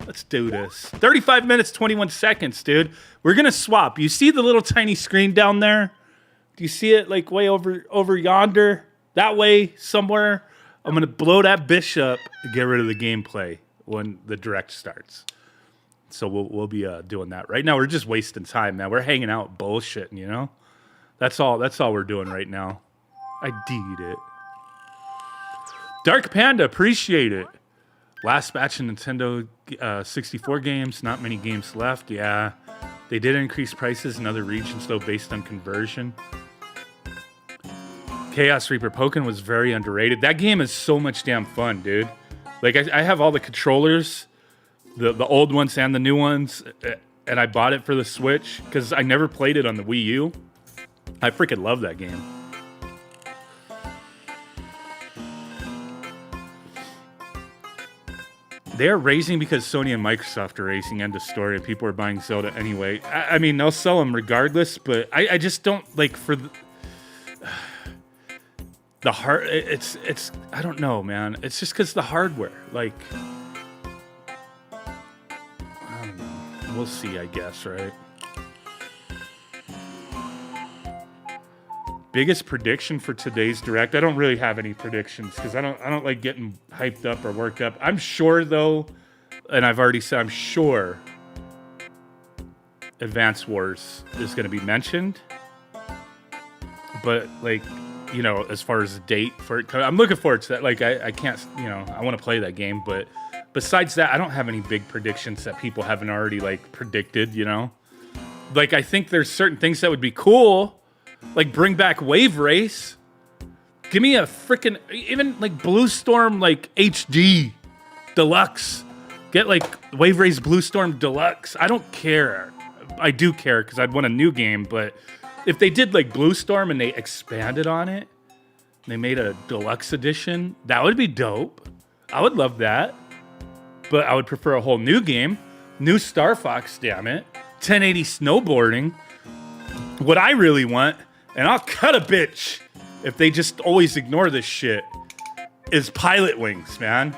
Let's do this. 35 minutes, 21 seconds, dude. We're gonna swap. You see the little tiny screen down there? Do you see it like way over yonder? That way, somewhere. I'm gonna blow that bitch up and get rid of the gameplay when the direct starts. So we'll be doing that. Right now, we're just wasting time, man. We're hanging out bullshitting, you know? That's all we're doing right now. I deed it. Dark Panda, appreciate it. Last batch of Nintendo 64 games, not many games left. Yeah, they did increase prices in other regions, though, based on conversion. Chaos Reaper Pokken was very underrated. That game is so much damn fun, dude. Like, I have all the controllers, the old ones and the new ones, and I bought it for the Switch because I never played it on the Wii U. I freaking love that game. They're raising because Sony and Microsoft are raising, end of story, and people are buying Zelda anyway. I mean, they'll sell them regardless, but I just don't, like, for the hard, it's, I don't know, man. It's just because the hardware, like, I don't know. We'll see, I guess, right? Biggest prediction for today's direct. I don't really have any predictions because I don't like getting hyped up or worked up. I'm sure though, and I've already said I'm sure Advance Wars is going to be mentioned. But like, you know, as far as the date for it, I'm looking forward to that. Like I can't, you know, I want to play that game, but besides that, I don't have any big predictions that people haven't already like predicted, you know? Like I think there's certain things that would be cool. Like, bring back Wave Race. Give me a freaking... Even, like, Blue Storm, like, HD Deluxe. Get, like, Wave Race Blue Storm Deluxe. I don't care. I do care, because I'd want a new game, but if they did, like, Blue Storm and they expanded on it, they made a Deluxe edition, that would be dope. I would love that. But I would prefer a whole new game. New Star Fox, damn it. 1080 snowboarding. What I really want... And I'll cut a bitch if they just always ignore this shit, is Pilot Wings, man.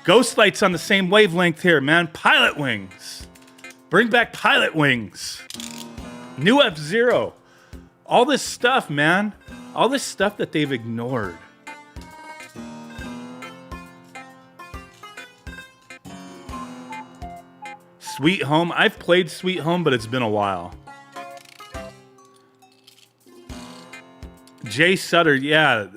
Ghost Light's on the same wavelength here, man. Pilot Wings. Bring back Pilot Wings. New F-Zero. All this stuff, man. All this stuff that they've ignored. Sweet Home. I've played Sweet Home, but it's been a while. Jay Sutter, yeah,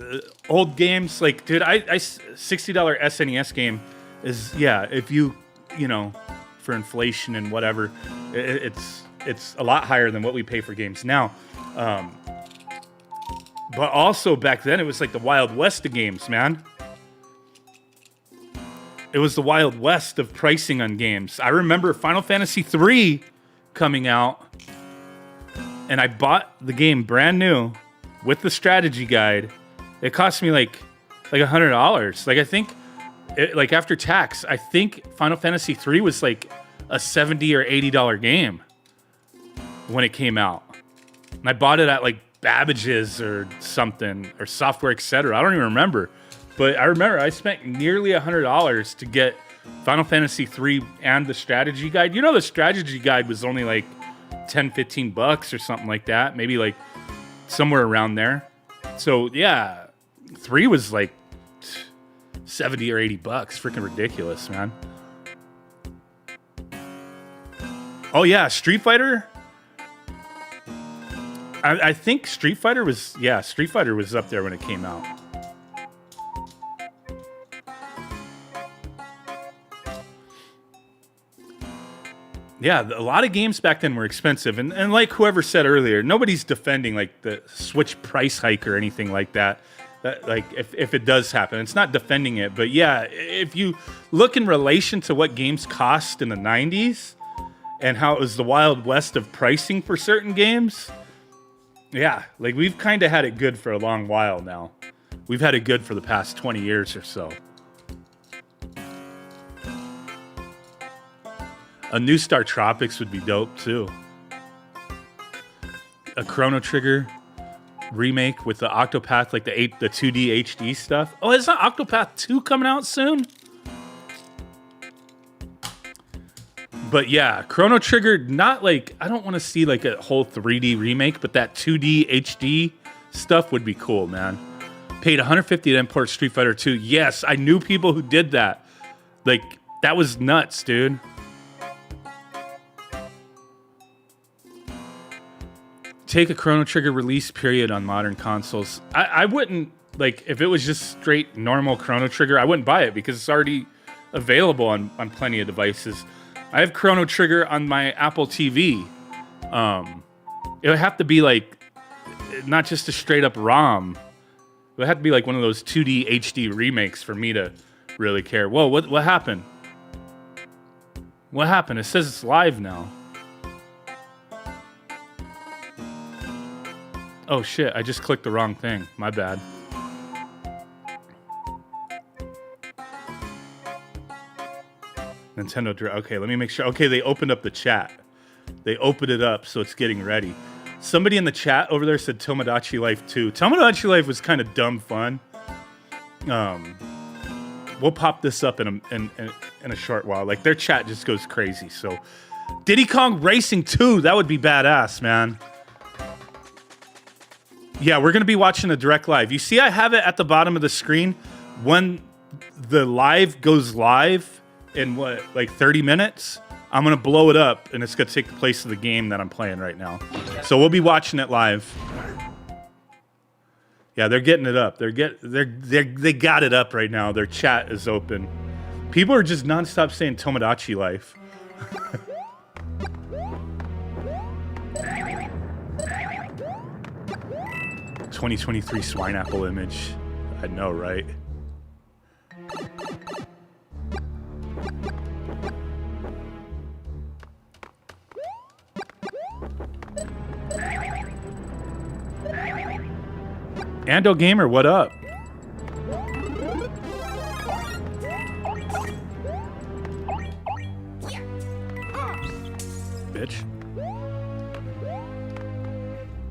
old games, like, dude, I $60 SNES game is, yeah, if you know, for inflation and whatever, it's a lot higher than what we pay for games now. But also back then, it was like the Wild West of games, man. It was the Wild West of pricing on games. I remember Final Fantasy III coming out, and I bought the game brand new with the strategy guide. It cost me like $100. Like I think, like after tax, I think Final Fantasy III was like a $70 or $80 game when it came out. And I bought it at like Babbage's or something, or Software Etc. I don't even remember. But I remember I spent nearly $100 to get Final Fantasy III and the strategy guide. You know, the strategy guide was only like 10, 15 bucks or something like that. Maybe like somewhere around there. So yeah, 3 was like 70 or 80 bucks. Freaking ridiculous, man. Oh yeah, Street Fighter. I think Street Fighter was up there when it came out. Yeah, a lot of games back then were expensive, and like whoever said earlier, nobody's defending like the Switch price hike or anything like that. Like if it does happen, it's not defending it, but yeah, if you look in relation to what games cost in the 90s and how it was the Wild West of pricing for certain games, yeah, like we've kind of had it good for a long while now. We've had it good for the past 20 years or so. A new Star Tropics would be dope too. A Chrono Trigger remake with the Octopath, like the 2D HD stuff. Oh, is not Octopath 2 coming out soon? But yeah, Chrono Trigger, not like, I don't want to see like a whole 3D remake, but that 2D HD stuff would be cool, man. Paid $150 to import Street Fighter 2. Yes, I knew people who did that. Like, that was nuts, dude. Take a Chrono Trigger release period on modern consoles. I wouldn't, like, if it was just straight normal Chrono Trigger, I wouldn't buy it because it's already available on plenty of devices. I have Chrono Trigger on my Apple TV. It would have to be like, not just a straight up ROM. It would have to be like one of those 2D HD remakes for me to really care. Whoa, what happened? What happened? It says it's live now. Oh shit, I just clicked the wrong thing. My bad. Nintendo Direct. Okay, let me make sure. Okay, they opened up the chat. They opened it up, so it's getting ready. Somebody in the chat over there said Tomodachi Life 2. Tomodachi Life was kind of dumb fun. We'll pop this up in a short while. Like, their chat just goes crazy. So, Diddy Kong Racing 2, that would be badass, man. Yeah, we're going to be watching the direct live. You see I have it at the bottom of the screen. When the live goes live in, what, like 30 minutes, I'm going to blow it up, and it's going to take the place of the game that I'm playing right now. So we'll be watching it live. Yeah, they're getting it up. They got it up right now. Their chat is open. People are just nonstop saying Tomodachi Life. 2023 swine apple image. I know, right? Ando Gamer, what up? Bitch.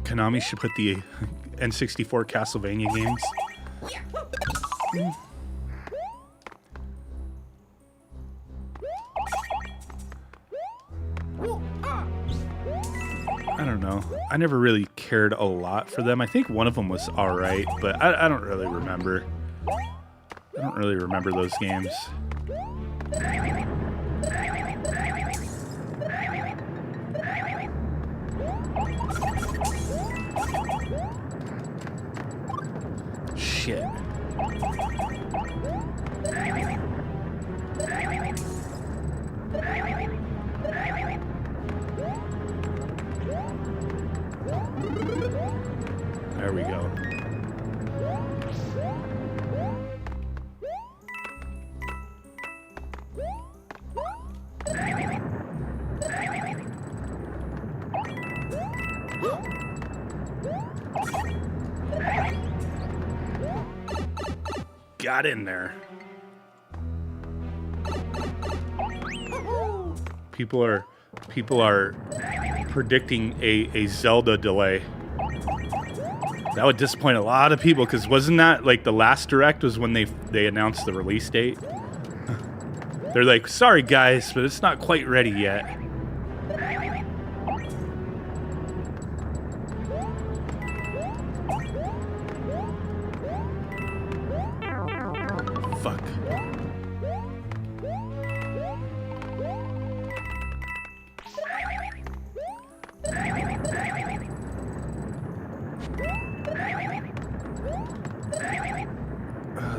Konami should put the N64 Castlevania games. I don't know. I never really cared a lot for them. I think one of them was alright, but I don't really remember. I don't really remember those games. Shit. There we go. Got in there. People are predicting a Zelda delay. That would disappoint a lot of people, because wasn't that like the last direct was when they announced the release date? They're like, sorry guys, but it's not quite ready yet. Fuck.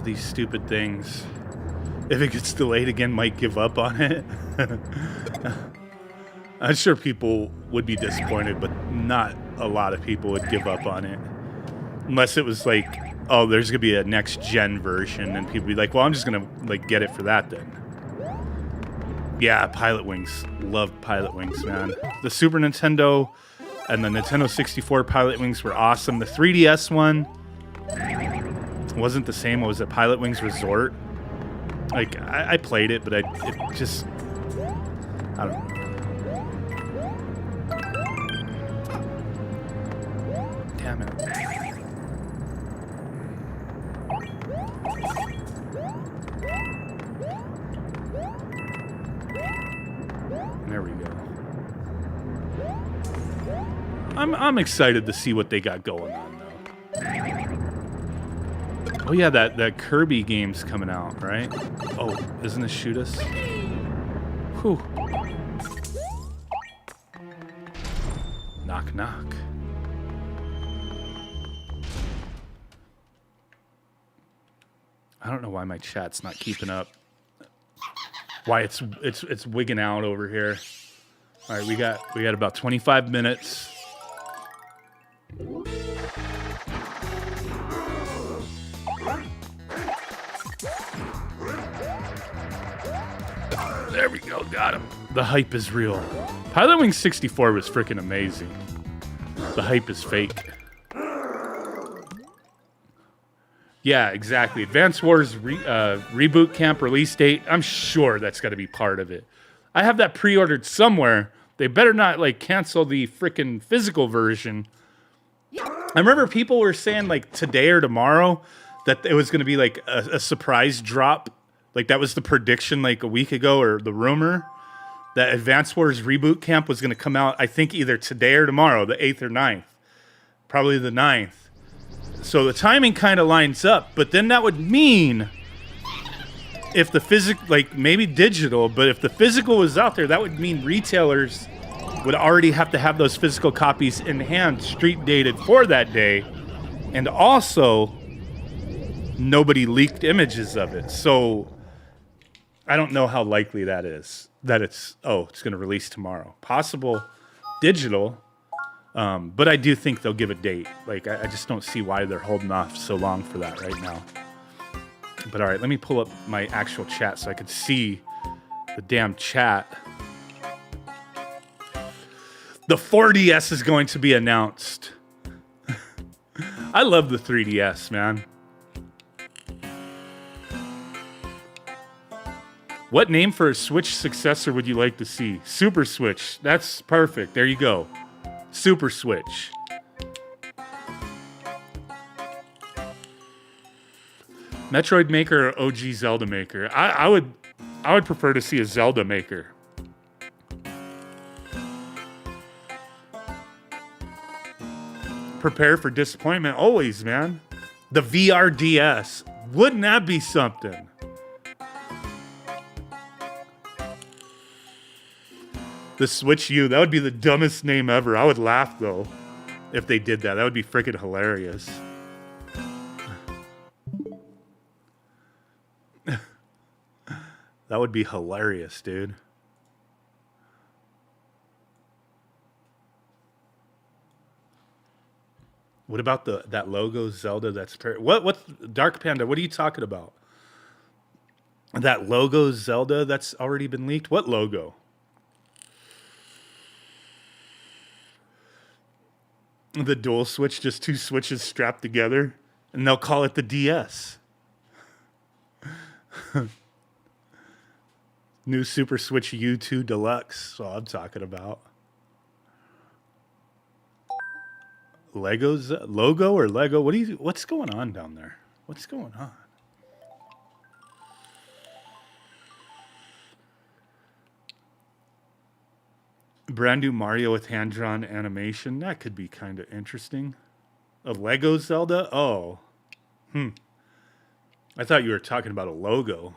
these stupid things. If it gets delayed again, might give up on it. I'm sure people would be disappointed, but not a lot of people would give up on it. Unless it was like, oh, there's gonna be a next gen version, and people be like, well, I'm just gonna like get it for that then. Yeah, Pilot Wings. Loved Pilot Wings, man. The Super Nintendo and the Nintendo 64 Pilot Wings were awesome. The 3DS one wasn't the same. It was at Pilot Wings Resort. Like, I played it, but it just... I don't know. Damn it. There we go. I'm excited to see what they got going on, though. Oh yeah, that Kirby game's coming out, right? Oh, isn't it Shoot Us? Whew. Knock, knock. I don't know why my chat's not keeping up. Why it's wigging out over here. All right, we got about 25 minutes. There we go, got him. The hype is real. Pilot Wings 64 was freaking amazing. The hype is fake. Yeah, exactly. Advance Wars reboot camp release date. I'm sure that's got to be part of it. I have that pre-ordered somewhere. They better not like cancel the freaking physical version. I remember people were saying like today or tomorrow that it was going to be like a surprise drop. Like that was the prediction like a week ago, or the rumor that Advance Wars reboot camp was going to come out. I think either today or tomorrow, the 8th or 9th. Probably the 9th. So the timing kind of lines up, but then that would mean if the physical, like maybe digital, but if the physical was out there, that would mean retailers would already have to have those physical copies in hand, street dated for that day, and also nobody leaked images of it. So I don't know how likely that is, that it's going to release tomorrow. Possible digital. But I do think they'll give a date. Like, I just don't see why they're holding off so long for that right now. But all right, let me pull up my actual chat so I could see the damn chat. The 4DS is going to be announced. I love the 3DS, man. What name for a Switch successor would you like to see? Super Switch. That's perfect. There you go. Super Switch. Metroid maker or OG Zelda maker? I would prefer to see a Zelda maker. Prepare for disappointment always, man. The VRDS. Wouldn't that be something? The Switch U, that would be the dumbest name ever. I would laugh, though, if they did that. That would be freaking hilarious. That would be hilarious, dude. What about that logo Zelda? That's what Dark Panda? What are you talking about? That logo Zelda that's already been leaked? What logo? The dual switch, just two switches strapped together, and they'll call it the DS. New Super Switch U2 Deluxe. That's all I'm talking about. Legos logo or Lego? What's going on down there? What's going on? Brand new Mario with hand-drawn animation. That could be kind of interesting. A Lego Zelda? Oh. I thought you were talking about a logo.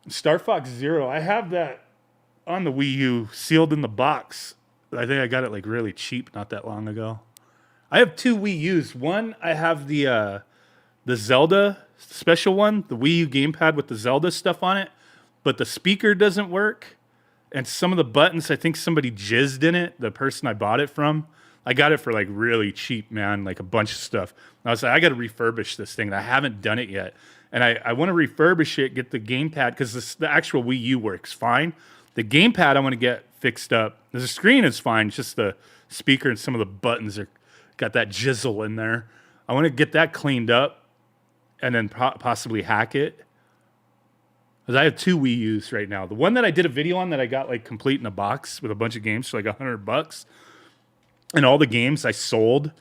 Star Fox Zero. I have that on the Wii U, sealed in the box. I think I got it like really cheap not that long ago. I have 2 Wii U's. One, I have the Zelda special one, the Wii U gamepad with the Zelda stuff on it, but the speaker doesn't work. And some of the buttons, I think somebody jizzed in it, the person I bought it from. I got it for like really cheap, man, like a bunch of stuff. I was like, I got to refurbish this thing. And I haven't done it yet. And I want to refurbish it, get the gamepad, because the actual Wii U works fine. The gamepad I want to get fixed up. The screen is fine, it's just the speaker and some of the buttons are got that jizzle in there. I want to get that cleaned up and then possibly hack it. Because I have 2 Wii U's right now. The one that I did a video on that I got like complete in a box with a bunch of games for like $100. And all the games I sold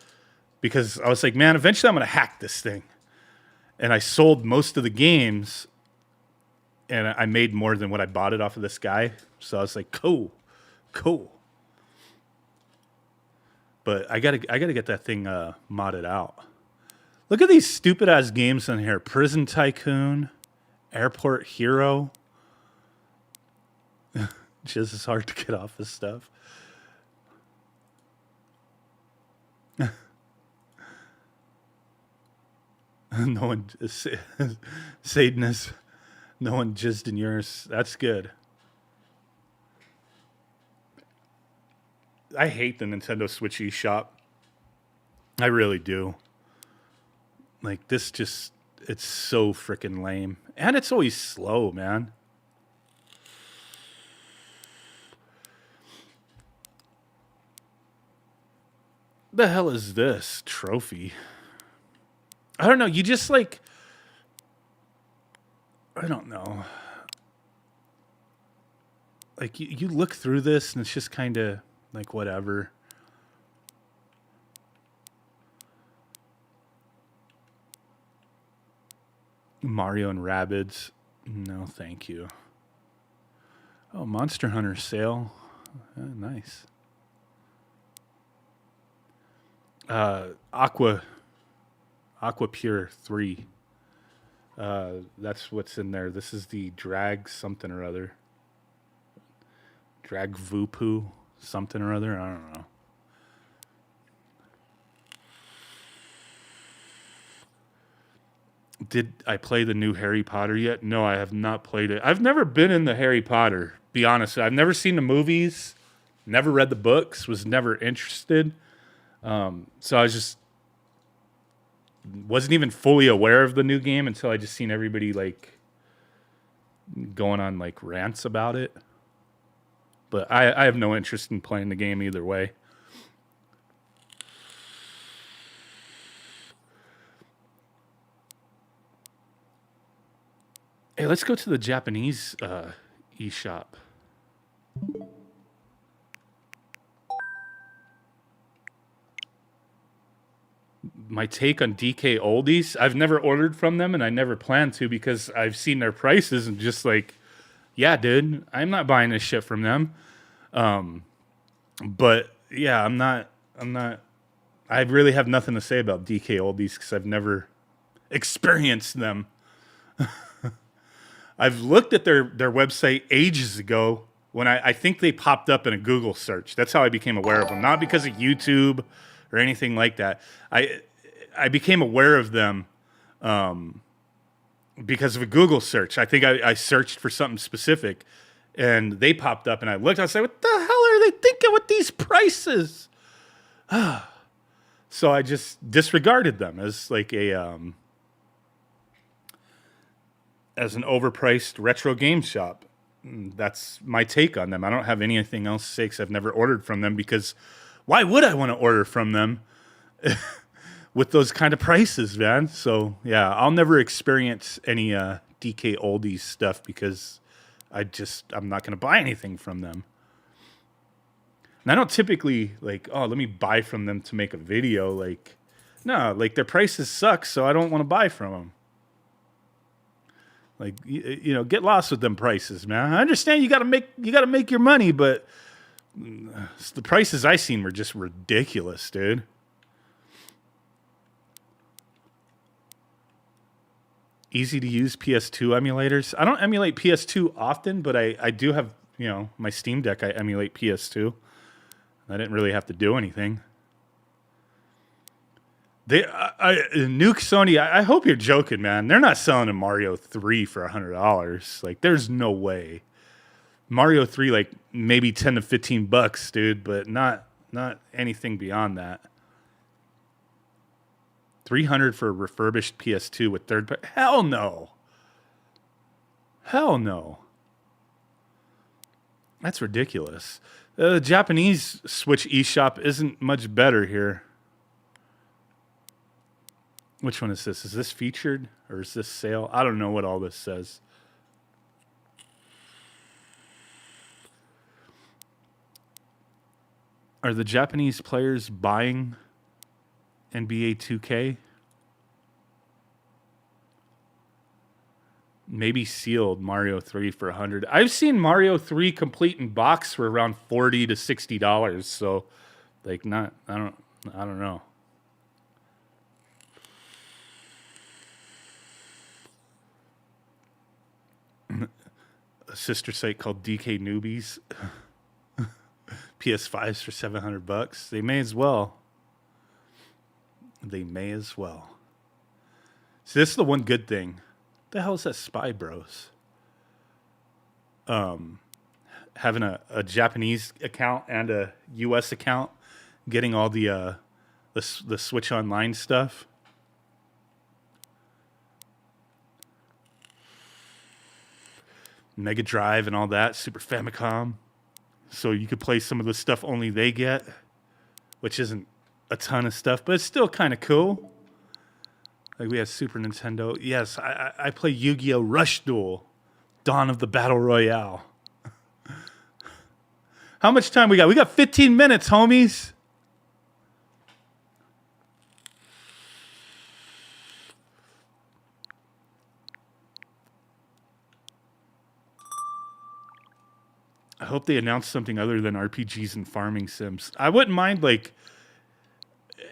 because I was like, man, eventually I'm going to hack this thing. And I sold most of the games and I made more than what I bought it off of this guy. So I was like, cool. But I gotta get that thing modded out. Look at these stupid ass games in here: Prison Tycoon, Airport Hero. Just as hard to get off this stuff. No one, Satanist. No one jizzed in yours. That's good. I hate the Nintendo Switch eShop. I really do. Like, this just, it's so freaking lame. And it's always slow, man. The hell is this trophy? I don't know. You just like, I don't know. Like, you look through this and it's just kind of like whatever. Mario and Rabbids. No, thank you. Oh, Monster Hunter sale. Nice. Aqua Pure 3. That's what's in there. This is the Drag something or other. Drag Voopoo something or other. I don't know. Did I play the new Harry Potter yet? No, I have not played it. I've never been in the Harry Potter, be honest. I've never seen the movies, never read the books, was never interested. So I just wasn't even fully aware of the new game until I just seen everybody like going on like rants about it. But I have no interest in playing the game either way. Hey, let's go to the Japanese eShop. My take on DK Oldies, I've never ordered from them and I never plan to because I've seen their prices and just like, yeah, dude, I'm not buying this shit from them. But yeah, I'm not, I really have nothing to say about DK Oldies because I've never experienced them. I've looked at their website ages ago when I think they popped up in a Google search. That's how I became aware of them. Not because of YouTube or anything like that. I became aware of them because of a Google search. I think I searched for something specific and they popped up and I looked. I was like, what the hell are they thinking with these prices? So I just disregarded them as like as an overpriced retro game shop. That's my take on them. I don't have anything else to say because I've never ordered from them because why would I want to order from them with those kind of prices, man? So yeah, I'll never experience any DK Oldies stuff because I'm not going to buy anything from them. And I don't typically like, oh, let me buy from them to make a video. Like, no, like their prices suck, so I don't want to buy from them. Like, you know, get lost with them prices, man. I understand you got to make your money, but the prices I seen were just ridiculous, dude. Easy to use PS2 emulators. I don't emulate PS2 often, but I do have, you know, my Steam Deck. I emulate PS2. I didn't really have to do anything. Nuke Sony. I hope you're joking, man. They're not selling a Mario 3 for $100. Like, there's no way. Mario 3, like maybe $10 to $15, dude, but not anything beyond that. 300 for a refurbished PS2 with third party. Hell no. Hell no. That's ridiculous. The Japanese Switch eShop isn't much better here. Which one is this? Is this featured or is this sale? I don't know what all this says. Are the Japanese players buying NBA 2K? Maybe sealed Mario 3 for $100. I've seen Mario 3 complete in box for around $40 to $60. So, like, I don't know. A sister site called DK Newbies. PS5s for $700. They may as well. They may as well. So this is the one good thing. What the hell is that, Spy Bros? Having a Japanese account and a US account, getting all the Switch Online stuff. Mega Drive and all that, Super Famicom. So you could play some of the stuff only they get, which isn't a ton of stuff, but it's still kind of cool. Like we have Super Nintendo. Yes, I play Yu-Gi-Oh! Rush Duel, Dawn of the Battle Royale. How much time we got? We got 15 minutes, homies. I hope they announce something other than RPGs and farming sims. I wouldn't mind, like,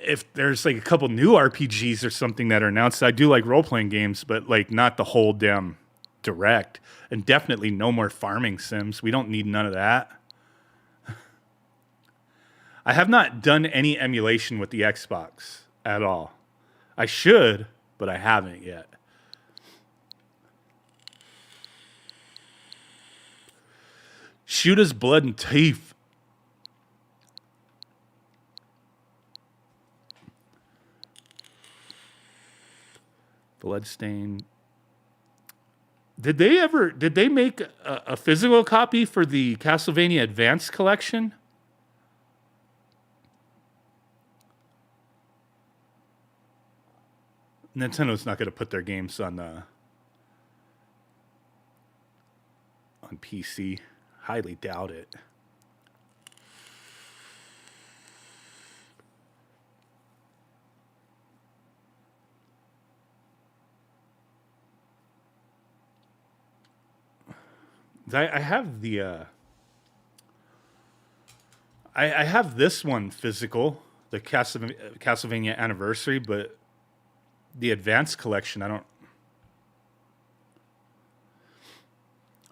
if there's like a couple new RPGs or something that are announced. I do like role-playing games, but like not the whole damn direct. And definitely no more farming sims. We don't need none of that. I have not done any emulation with the Xbox at all. I should, but I haven't yet. Shoot us blood and teeth. Bloodstain. Did they make a physical copy for the Castlevania Advance collection? Nintendo's not going to put their games on PC. Highly doubt it. I have the I have this one physical, the Castlevania Anniversary, but the Advanced Collection, I don't.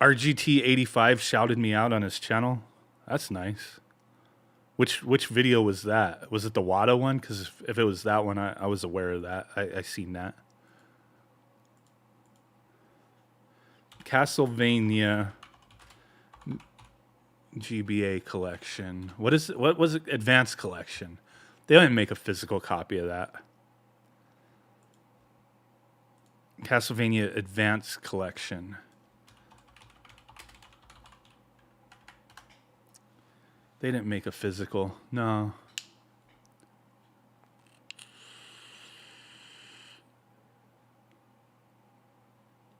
RGT85 shouted me out on his channel. That's nice. Which video was that? Was it the Wada one? Because if it was that one, I was aware of that. I seen that. Castlevania GBA collection. What was it? Advanced collection. They didn't make a physical copy of that. Castlevania Advanced collection. They didn't make a physical. No.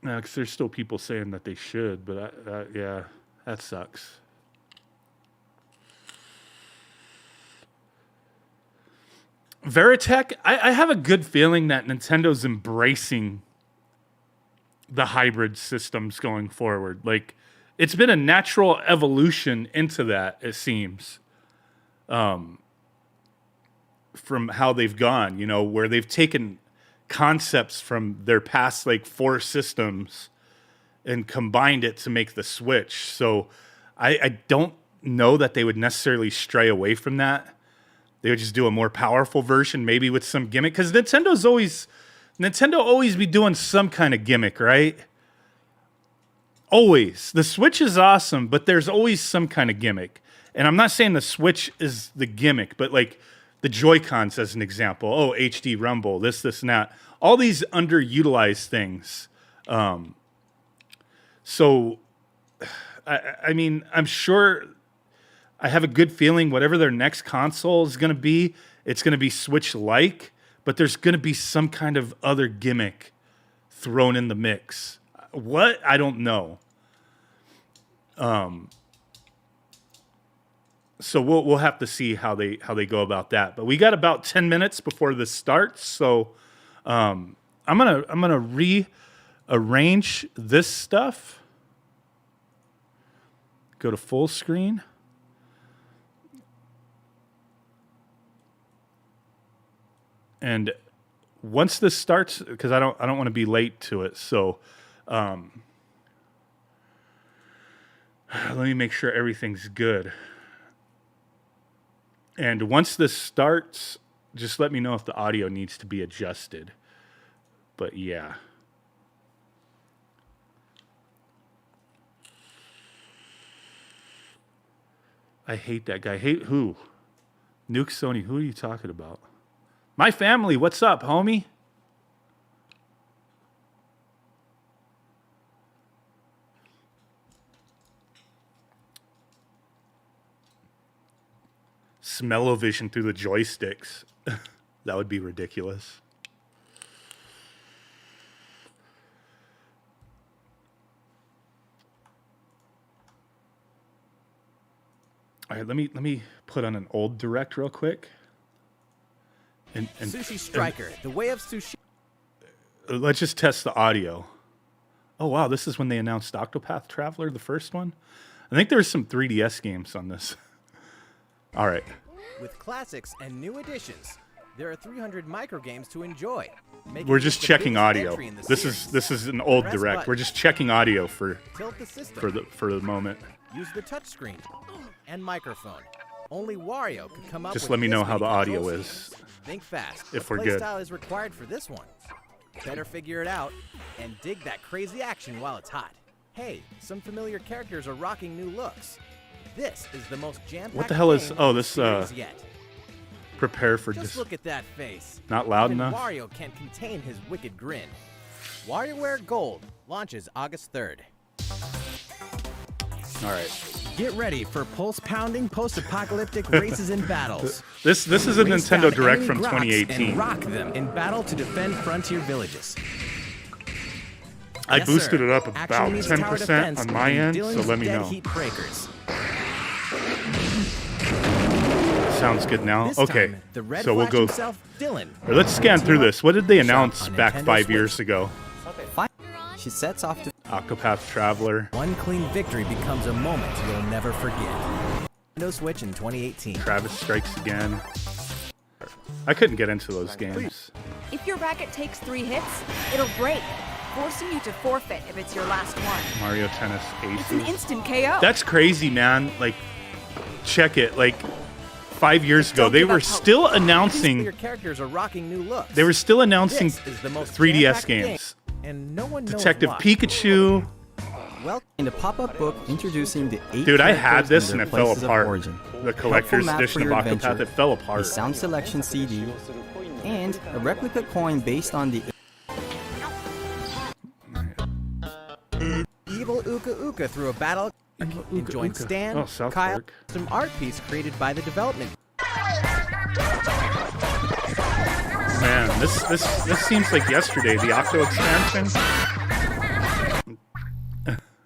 No, because there's still people saying that they should, but yeah, that sucks. Veritech, I have a good feeling that Nintendo's embracing the hybrid systems going forward. Like, it's been a natural evolution into that, it seems, from how they've gone, you know, where they've taken concepts from their past, like, 4 systems and combined it to make the Switch. So I don't know that they would necessarily stray away from that. they would just do a more powerful version, maybe with some gimmick. Because Nintendo always be doing some kind of gimmick, right? Always. The Switch is awesome, but there's always some kind of gimmick. And I'm not saying the Switch is the gimmick, but like the Joy-Cons as an example. Oh, HD Rumble, this, and that. All these underutilized things. So, I mean, I'm sure I have a good feeling whatever their next console is going to be, it's going to be Switch-like, but there's going to be some kind of other gimmick thrown in the mix. What? I don't know. So we'll have to see how they go about that. But we got about 10 minutes before this starts, so I'm gonna rearrange this stuff. Go to full screen. And once this starts, because I don't want to be late to it, so let me make sure everything's good. And once this starts, just let me know if the audio needs to be adjusted. But yeah. I hate that guy. Hate who? Nuke Sony. Who are you talking about? My family. What's up, homie? Smell-o-vision through the joysticks. That would be ridiculous. All right, let me put on an old direct real quick. And Sushi Striker, the way of sushi. Let's just test the audio. Oh wow, this is when they announced Octopath Traveler, the first one. I think there's some 3DS games on this. All right. With classics and new additions, there are 300 micro games to enjoy. We're just checking audio. This is an old direct. We're just checking audio for the moment. Use the touchscreen and microphone. Only Wario could come up just with let me know this how the many audio controls. is. Think fast. If What we're good. playstyle is required for this one? Better figure it out and dig that crazy action while it's hot. Hey, some familiar characters are rocking new looks. This is the most jam-packed What the hell is? game Oh, in the this series yet. prepare for Just look at that face. Not loud Even enough? Wario can't contain his wicked grin. WarioWare Gold launches August 3rd. All right. Get ready for pulse-pounding post-apocalyptic races and battles. This is a Race Nintendo down Direct enemy from grots 2018. And rock them in battle to defend frontier villages. I Yes, boosted sir. it up Action about meets tower 10% defense on my in end, so Dylan's let me Dead know. Heat Breakers. Sounds good now. This Okay, time, the Red so we'll Flash go. himself, Dylan. Or let's scan through this. What did they announce on back Nintendo 5 Switch. years ago? She sets off to Octopath Traveler, One clean victory becomes a moment you'll never forget. Nintendo Switch in 2018. Travis Strikes Again. I couldn't get into those games. If your racket takes 3 hits, it'll break, forcing you to forfeit if it's your last one. Mario Tennis It's an Aces. instant KO. That's crazy, man. Like, check it. Like, 5 years ago, Don't they give were up hope. still Your announcing. characters are rocking new looks. They were still announcing This is the most 3DS jam-packed games. game, and no one knows Detective why. Pikachu. Welcome. in the pop-up book introducing the 8 Dude, I had characters this and and their it fell places of apart. origin, The collector's map edition for of your Octopath, adventure, it fell a apart. sound selection CD, and a replica coin based on the Evil Uka Uka through a battle and join Uka. Stan, Oh, South Kyle, Park. some art piece created by the development. Man, this seems like yesterday. The Octo expansion.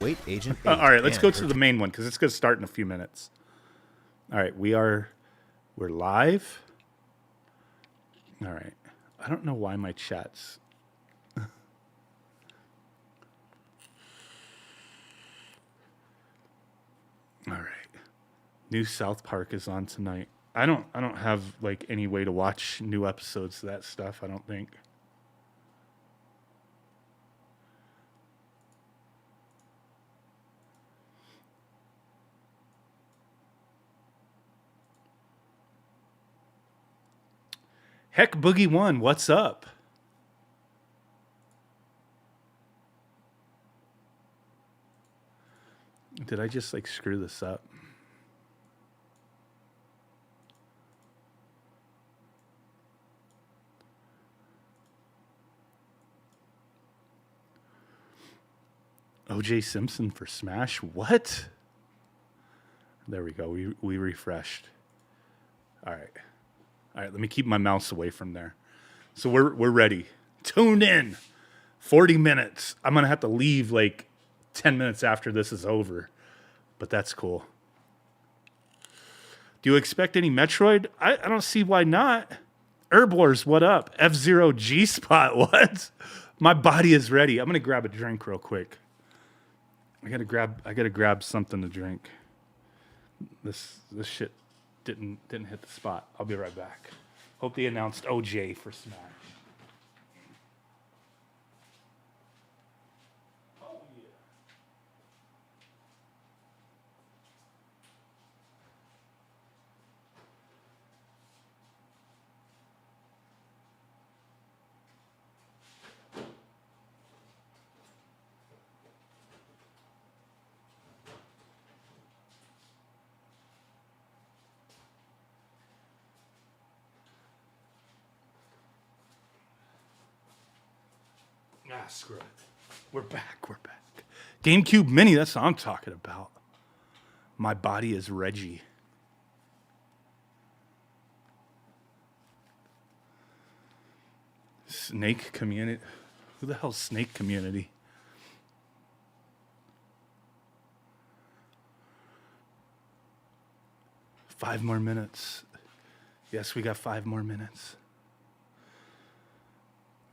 Wait, Agent. All right, let's go to the main one because it's going to start in a few minutes. All right, we're live. All right, I don't know why my chat's. All right, new South Park is on tonight. I don't have like any way to watch new episodes of that stuff. I don't think. Heck Boogie 1, what's up? Did I just like screw this up? OJ Simpson for Smash? What? There we go. We refreshed. All right. All right, let me keep my mouse away from there. So we're ready. Tune in. 40 minutes. I'm going to have to leave like 10 minutes after this is over. But that's cool. Do you expect any Metroid? I don't see why not. Herblors, what up? F-Zero G-Spot, what? My body is ready. I'm going to grab a drink real quick. I gotta grab something to drink. This shit didn't hit the spot. I'll be right back. Hope they announced OJ for Smash. Oh yeah. Ah, screw it. We're back. GameCube Mini, that's what I'm talking about. My body is Reggie. Snake Community. Who the hell's Snake Community? Five more minutes. Yes, we got 5 more minutes.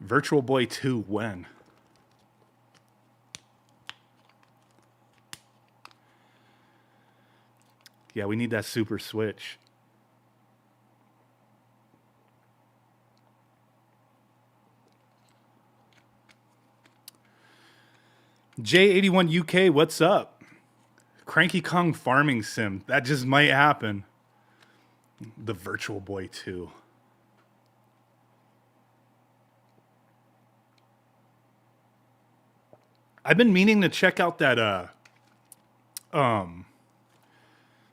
Virtual Boy 2, when? Yeah, we need that Super Switch. J81UK, what's up? Cranky Kong Farming Sim. That just might happen. The Virtual Boy 2. I've been meaning to check out that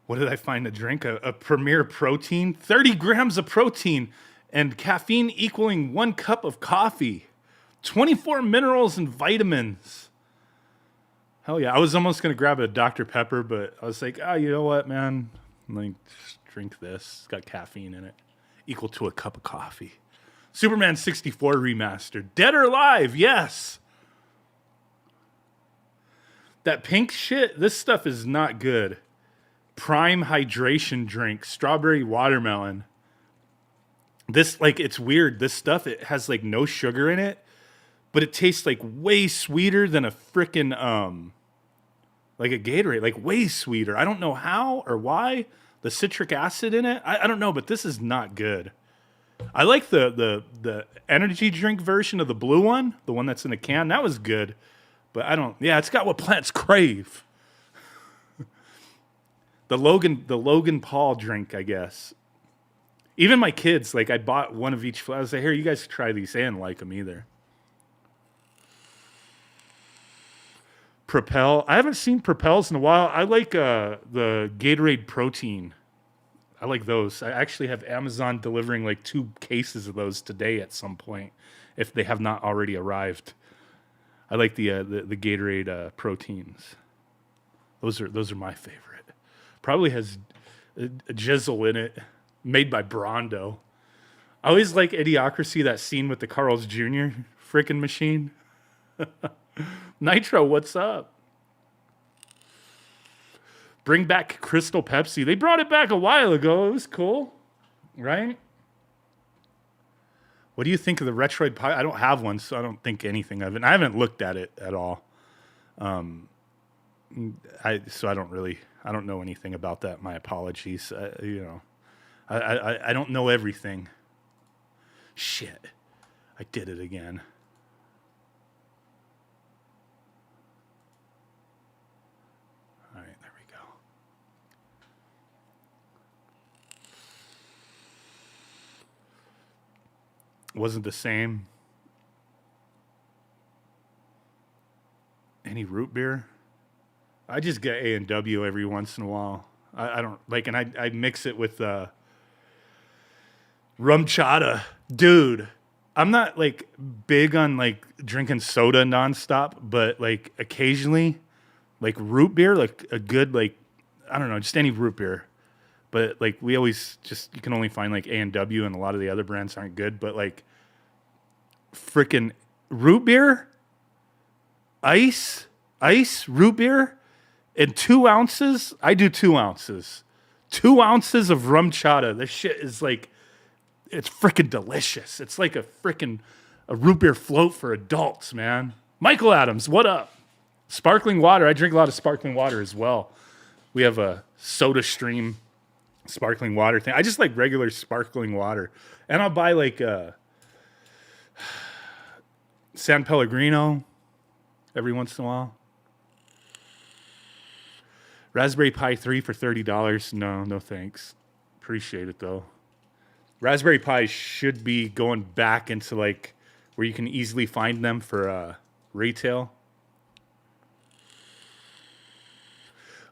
what did I find to drink? A Premier Protein. 30 grams of protein and caffeine equaling 1 cup of coffee. 24 minerals and vitamins. Hell yeah. I was almost going to grab a Dr. Pepper, but I was like, you know what, man? Like, just drink this. It's got caffeine in it. Equal to a cup of coffee. Superman 64 remastered. Dead or Alive, yes. That pink shit, this stuff is not good. Prime hydration drink, strawberry watermelon. This, like, it's weird. This stuff, it has, like, no sugar in it, but it tastes, like, way sweeter than a frickin', like a Gatorade. Like, way sweeter. I don't know how or why. The citric acid in it, I don't know, but this is not good. I like the energy drink version of the blue one, the one that's in a can. That was good. But I don't, yeah, it's got what plants crave. The Logan Paul drink, I guess. Even my kids, like, I bought one of each. I was like, here, you guys try these. They didn't like them either. Propel. I haven't seen Propels in a while. I like the Gatorade Protein. I like those. I actually have Amazon delivering like 2 cases of those today at some point, if they have not already arrived. I like the Gatorade proteins. Those are my favorite. Probably has a jizzle in it, made by Brondo. I always like Idiocracy, that scene with the Carl's Jr. freaking machine. Nitro, what's up? Bring back Crystal Pepsi. They brought it back a while ago. It was cool, right? What do you think of the Retroid Pi? I don't have one, so I don't think anything of it. And I haven't looked at it at all. I don't know anything about that. My apologies. I don't know everything. Shit. I did it again. All right, there we go. Wasn't the same. Any root beer? I just get A&W every once in a while. I don't like, and I mix it with rum chata. Dude, I'm not like big on like drinking soda nonstop, but like occasionally, like root beer, like a good, like, I don't know, just any root beer. But like we always just, you can only find like A&W, and a lot of the other brands aren't good, but like freaking root beer, ice, root beer, and 2 ounces. I do 2 ounces. 2 ounces of rum chata. This shit is like, it's freaking delicious. It's like a root beer float for adults, man. Michael Adams, what up? Sparkling water. I drink a lot of sparkling water as well. We have a Soda Stream sparkling water thing. I just like regular sparkling water. And I'll buy like San Pellegrino every once in a while. Raspberry Pi 3 for $30. No thanks. Appreciate it though. Raspberry Pi should be going back into like where you can easily find them for retail.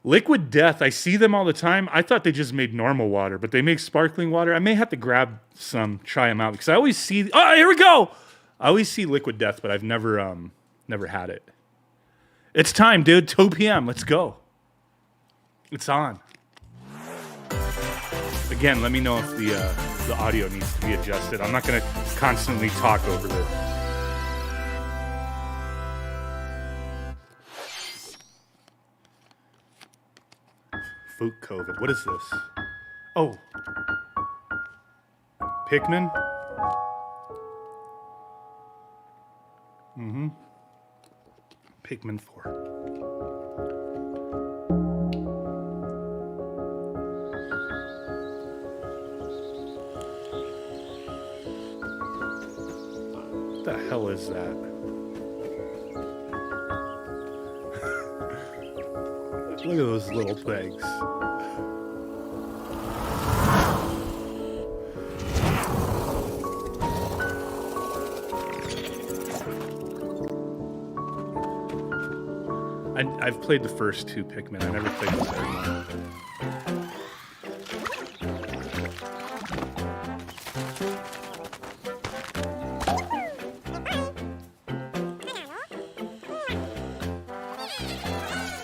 Liquid Death, I see them all the time. I thought they just made normal water, but they make sparkling water. I may have to grab some, try them out, because I always see. Oh, here we go. I always see Liquid Death, but I've never had it. It's time, dude. 2 p.m. Let's go. It's on. Again, let me know if the audio needs to be adjusted. I'm not going to constantly talk over this. Food COVID. What is this? Oh. Pikmin? Mm-hmm. Pikmin 4. What the hell is that? Look at those little things. I've played the first 2 Pikmin. I never played the third one.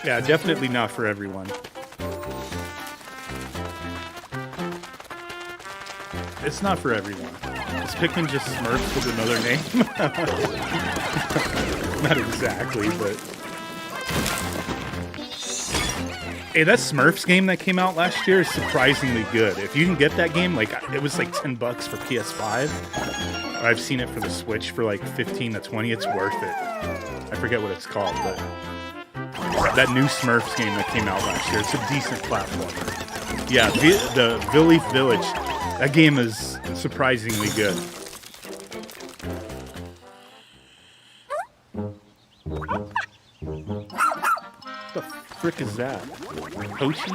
Yeah, definitely not for everyone. It's not for everyone. Is Pikmin just Smurfs with another name? Not exactly, but... Hey, that Smurfs game that came out last year is surprisingly good. If you can get that game, like, it was like $10 for PS5. I've seen it for the Switch for like 15 to 20. It's worth it. I forget what it's called, but that new Smurfs game that came out last year, it's a decent platform. Yeah, the Village Village, that game is surprisingly good. What the frick is that? Hoshi?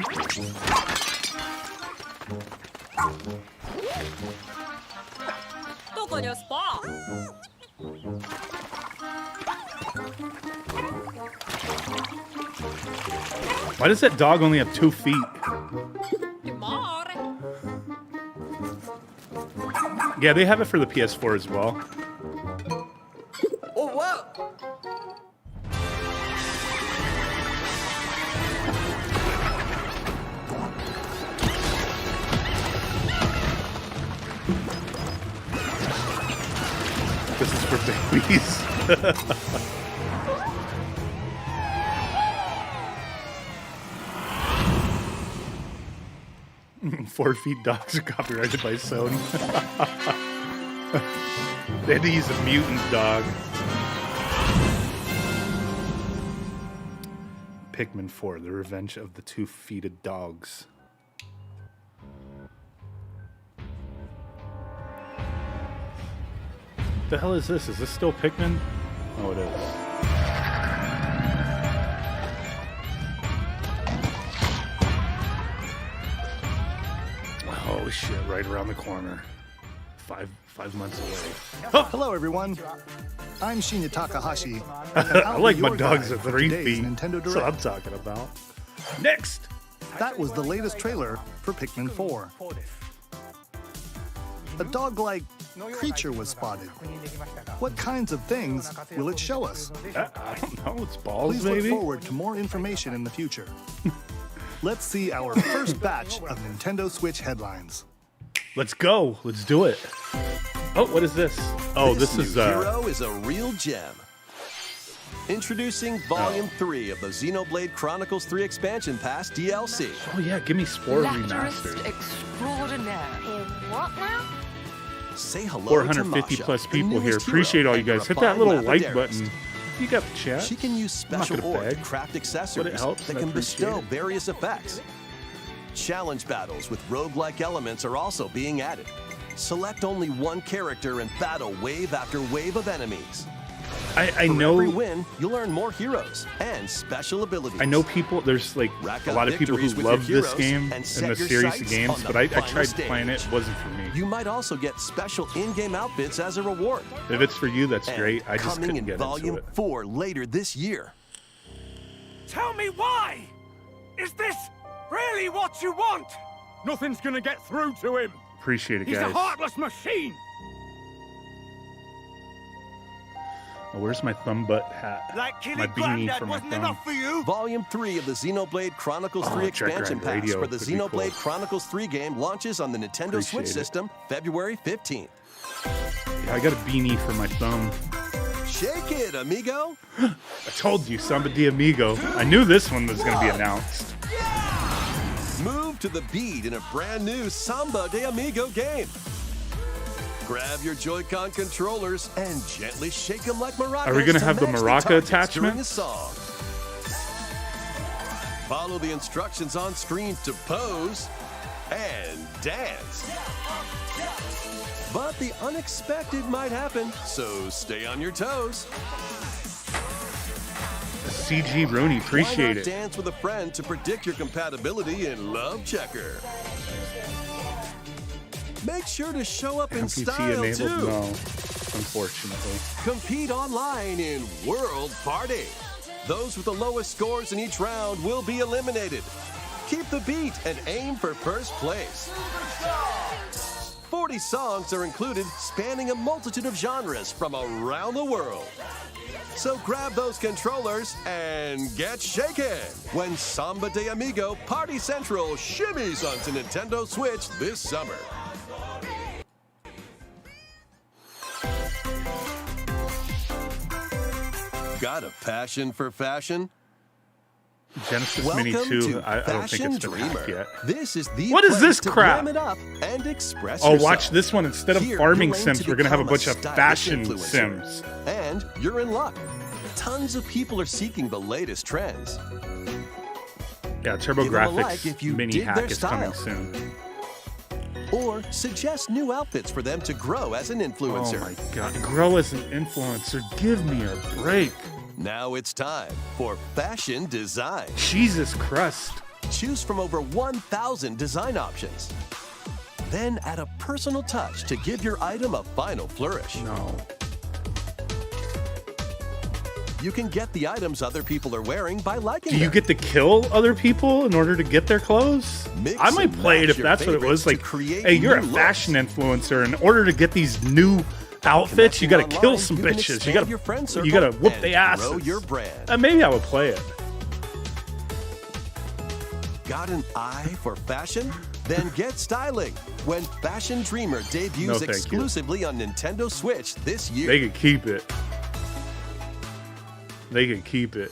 Why does that dog only have 2 feet? Yeah, they have it for the PS4 as well. Oh, wow! This is for babies. 4 feet dogs are copyrighted by Sony. They had to use a mutant dog. Pikmin 4, The Revenge of the Two-Feeted Dogs. The hell is this? Is this still Pikmin? Oh, it is. Oh shit, right around the corner. five months away. Hello, everyone. I'm Shinya Takahashi. I like my dogs at 3 feet. That's what I'm talking about. Next! That was the latest trailer for Pikmin 4. A dog-like creature was spotted. What kinds of things will it show us? I don't know. It's balls, Please maybe? look forward to more information in the future. Let's see our first batch of Nintendo Switch headlines. Let's go. Let's do it. Oh, what is this? Oh, this new is hero is a real gem. Introducing Volume 3 of the Xenoblade Chronicles 3 Expansion Pass DLC. Oh yeah, give me Spore Remastered. In what now? Say hello 450 to Masha, plus the people here. newest Appreciate hero all you and guys. Hit that refined little like Lapidaris. button. You got the chat. She can use I'm not special gonna ore to beg, craft but accessories it helps, that and I can appreciate bestow it. various effects. Challenge battles with roguelike elements are also being added. Select only one character and battle wave after wave of enemies. I For every know. win, you'll earn more heroes and special abilities. I know people. There's like Rack a up lot of people who victories with your love this heroes game and and set the your series of sights games, on but the I final tried stage. playing it. It wasn't for me. You might also get special in-game outfits as a reward. If it's for you, that's And great. I just coming couldn't in get Volume into it. 4 later this year. Tell me why! Is this really what you want? Nothing's gonna get through to him. Appreciate it, He's a guys. heartless machine. Oh, where's my thumb butt hat? Like My killing beanie Granddad for my wasn't thumb. enough for you. Volume 3 of the Xenoblade Chronicles 3 Oh, Expansion Checkground Pass Radio for the would be Xenoblade cool. Chronicles 3 game launches on the Nintendo Switch Appreciate it. system February 15th. Yeah, I got a beanie for my thumb. Shake it, amigo! I told you, Samba de Amigo. I knew this one was going to be announced. Move to the beat in a brand new Samba de Amigo game. Grab your Joy-Con controllers and gently shake them like maracas. Are we gonna to have the match maraca targets attachment? during a song. Follow the instructions on screen to pose and dance. But the unexpected might happen, so stay on your toes. CG Rooney, Why appreciate not it. dance with a friend to predict your compatibility in Love Checker? Make sure to show up in MPT style enabled? too. No, unfortunately. Compete online in World Party. Those with the lowest scores in each round will be eliminated. Keep the beat and aim for first place. 40 songs are included, spanning a multitude of genres from around the world. So grab those controllers and get shaken when Samba de Amigo Party Central shimmies onto Nintendo Switch this summer. Got a passion for fashion? Genesis Welcome Mini 2, to I don't think Fashion it's been hacked Dreamer. yet. This is the What is place this to crap? glam it up and express Oh, yourself. watch this one. Instead of Here, farming you'll aim sims, to we're going to have a become bunch of stylish fashion influencer. sims. And you're in luck. Tons of people are seeking the latest trends. Yeah, Give them a TurboGrafx like if you mini dig hack their is coming style. soon. Or suggest new outfits for them to grow as an influencer. Oh my god. Grow as an influencer. Give me a break. Now it's time for fashion design. Jesus Christ. Choose from over 1,000 design options. Then add a personal touch to give your item a final flourish. No. You can get the items other people are wearing by liking Do you them. get to kill other people in order to get their clothes? Mix I might and play it match if your that's what it was. favorites to Like, create hey, you're a new fashion influencer. In order to get these new outfits, you got to Connecting kill online, some you can bitches. You expand got your friend to, circle you got to whoop and the asses. grow your brand. Maybe I would play it. Got an eye for fashion? Then get styling when Fashion Dreamer debuts No, thank you. exclusively on Nintendo Switch this year. They could keep it. They could keep it.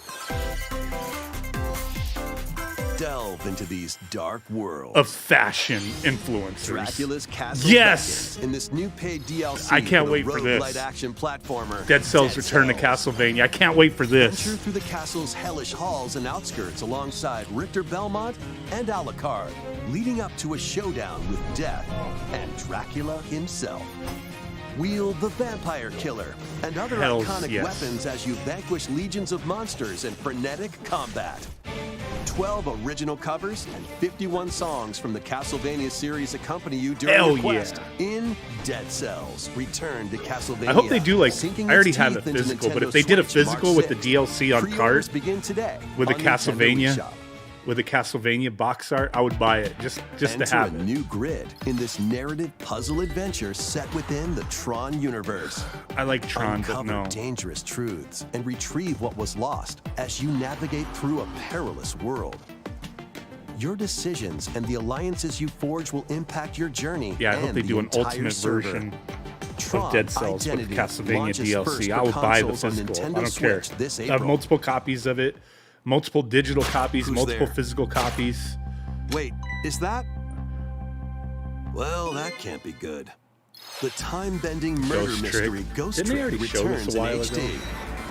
Delve into these dark worlds. Of fashion influencers. Dracula's Castle Yes! Beckons in this new paid DLC. I can't the wait for this. roguelite action platformer. Dead Cells Return to Cells. Castlevania. I can't wait for this. Enter through the castle's hellish halls and outskirts alongside Richter Belmont and Alucard, leading up to a showdown with Death and Dracula himself. Wield the Vampire Killer and other Hells iconic yes. weapons as you vanquish legions of monsters in frenetic combat. 12 original covers and 51 songs from the Castlevania series accompany you during Hell your quest. yeah. In Dead Cells, Return to Castlevania. I hope they do like. Sinking I already its have it teeth into physical, but Nintendo if they did a Switch physical March with the 6th. DLC on Pre-orders cart begin today with a on Nintendo Castlevania, eShop. with a Castlevania box art, I would buy it just to Enter have a it. new grid in this narrative puzzle adventure set within the Tron universe. I like Tron, but Uncover no. dangerous truths and retrieve what was lost as you navigate through a perilous world. Your decisions and the alliances you forge will impact your journey. Yeah, I hope and they the do an entire ultimate server. version Tron of Dead Cells with Identity Castlevania launches first DLC. for I would buy the consoles on physical. I Nintendo don't care. Switch this I have April. multiple copies of it, multiple digital copies, Who's multiple there? physical copies. Wait, is that? Well, that can't be good. The time-bending murder Ghost Trick. mystery Ghost Didn't they Trick already show this returns a in while HD. ago?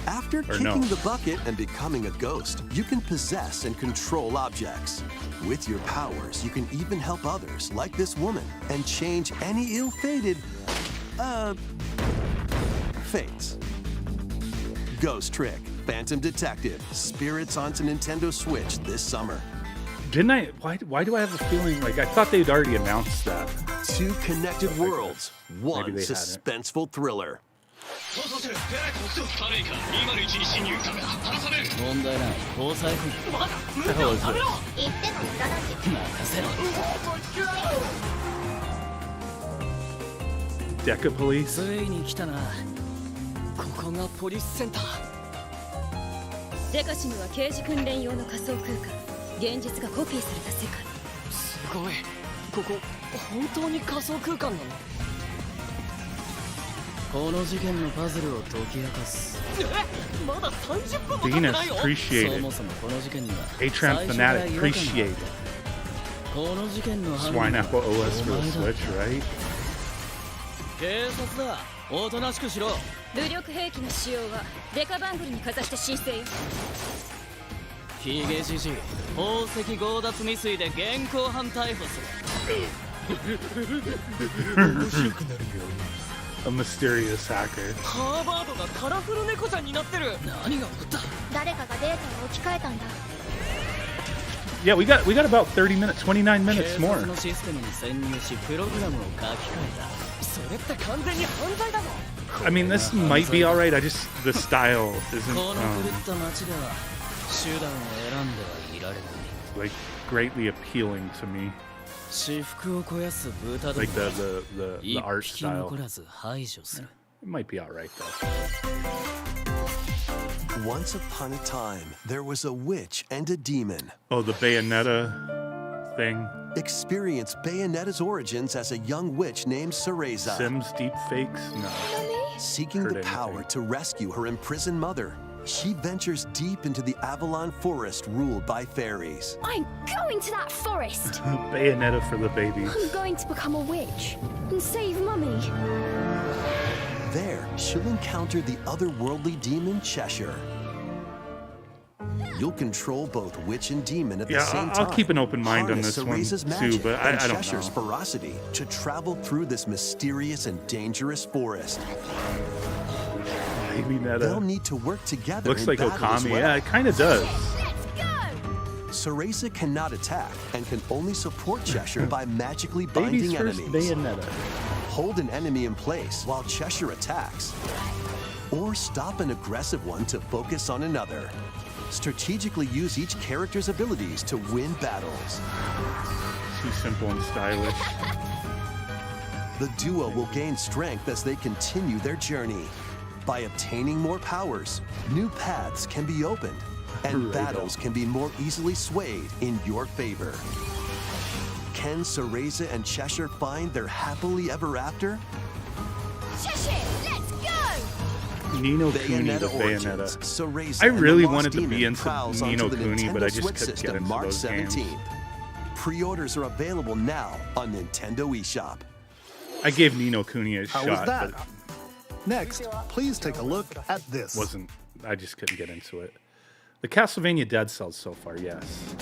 After Or kicking no? the bucket and becoming a ghost, you can possess and control objects. With your powers, you can even help others, like this woman, and change any ill-fated, fates. Ghost Trick, Phantom Detective, Spirits onto Nintendo Switch this summer. Didn't I? Why do I have a feeling like I thought they'd already announced that? 2 connected worlds, one Maybe they hadn't. suspenseful thriller. 問題ない防災訓練まだ無理だ言っても無駄だし任せろ Deca Police? ついに来たなここがポリスセンターデカシムは刑事訓練用の仮想空間現実がコピーされた世界すごいここ本当に仮想空間なのこの事件のパズルを解き明かすまだ30分も経ってないよ Venus そも appreciated. そもこの事件には Atran 最初から Fanatic 違和感があった appreciated. この事件の犯人 Swine は Apple OS お for 前 the だ Switch, right? 警察だおとなしくしろ武力兵器の使用はデカバングルにかざして申請よヒゲじじい宝石強奪未遂で現行犯逮捕する A mysterious hacker. ハーバードがカラフル猫ちゃんになってる何が起こった誰かがデータを置き換えたんだ Yeah, we got about 30 minutes, 29 minutes 警察 more. のシステムに潜入しプログラムを書き換えたそれって完全に犯罪だぞ I mean, this might be alright. I just the style isn't この狂った街では手段を選んではいられない like greatly appealing to me. 私服を肥やす豚ども Like the 一 art 匹 style. 残らず排除する It might be alright though. Once upon a time, there was a witch and a demon. Oh, the Bayonetta thing. Experience Bayonetta's origins as a young witch named Cereza, Sims deepfakes? No. seeking Heard the power anything. to rescue her imprisoned mother. She ventures deep into the Avalon Forest ruled by fairies. I'm going to that forest Bayonetta for the babies. I'm going to become a witch and save Mummy There, she'll encounter the otherworldly demon Cheshire. You'll control both witch and demon at Yeah, the same time. I'll keep an open mind on Harness this one Cereza's too, magic but and I don't Cheshire's know. ferocity to travel through this mysterious and dangerous forest. Maybe They'll Netta. need to work together. Looks in like battle as Okami. well. Yeah, it kind of does. Let's go Cereza cannot attack and can only support Cheshire by magically Baby's binding first enemies. Bayonetta. Hold an enemy in place while Cheshire attacks. Or stop an aggressive one to focus on another. Strategically use each character's abilities to win battles. Too simple and stylish. The duo will gain strength as they continue their journey. By obtaining more powers, new paths can be opened, and Right battles can be more easily swayed in your favor. Can Cereza and Cheshire find their happily ever after? Cheshire, let's go Nino Kuni the Bayonetta Origins, Bayonetta. Cereza I and the really Lost wanted to Demon be into prowls Ni no onto the Kuni, but Nintendo I just Switch couldn't get system into March those games. 17th. Pre-orders are available now on Nintendo eShop. I gave Nino Kuni a How shot, was that? but Next, please take a look at this. wasn't. I just couldn't get into it. The Castlevania Dead Cells so far, yes.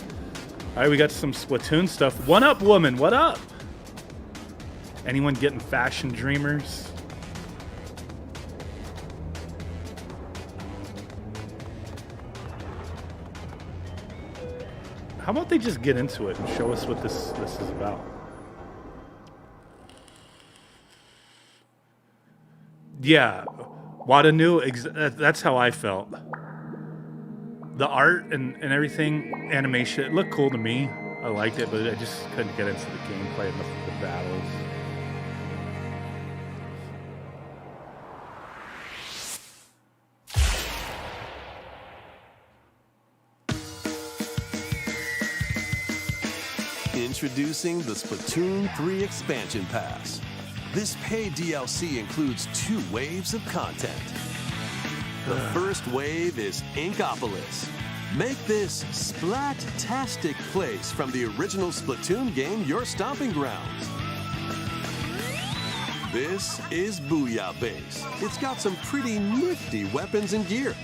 All right, we got some Splatoon stuff. One up, woman. What up? Anyone getting Fashion Dreamers? How about they just get into it and show us what this is about? Yeah, Wada knew. That's how I felt. The art and everything, animation, it looked cool to me. I liked it, but I just couldn't get into the gameplay and the battles. Introducing the Splatoon 3 Expansion Pass. This paid DLC includes 2 waves of content. The first wave is Inkopolis. Make this splat-tastic place from the original Splatoon game your stomping grounds. This is Booyah Base. It's got some pretty nifty weapons and gear.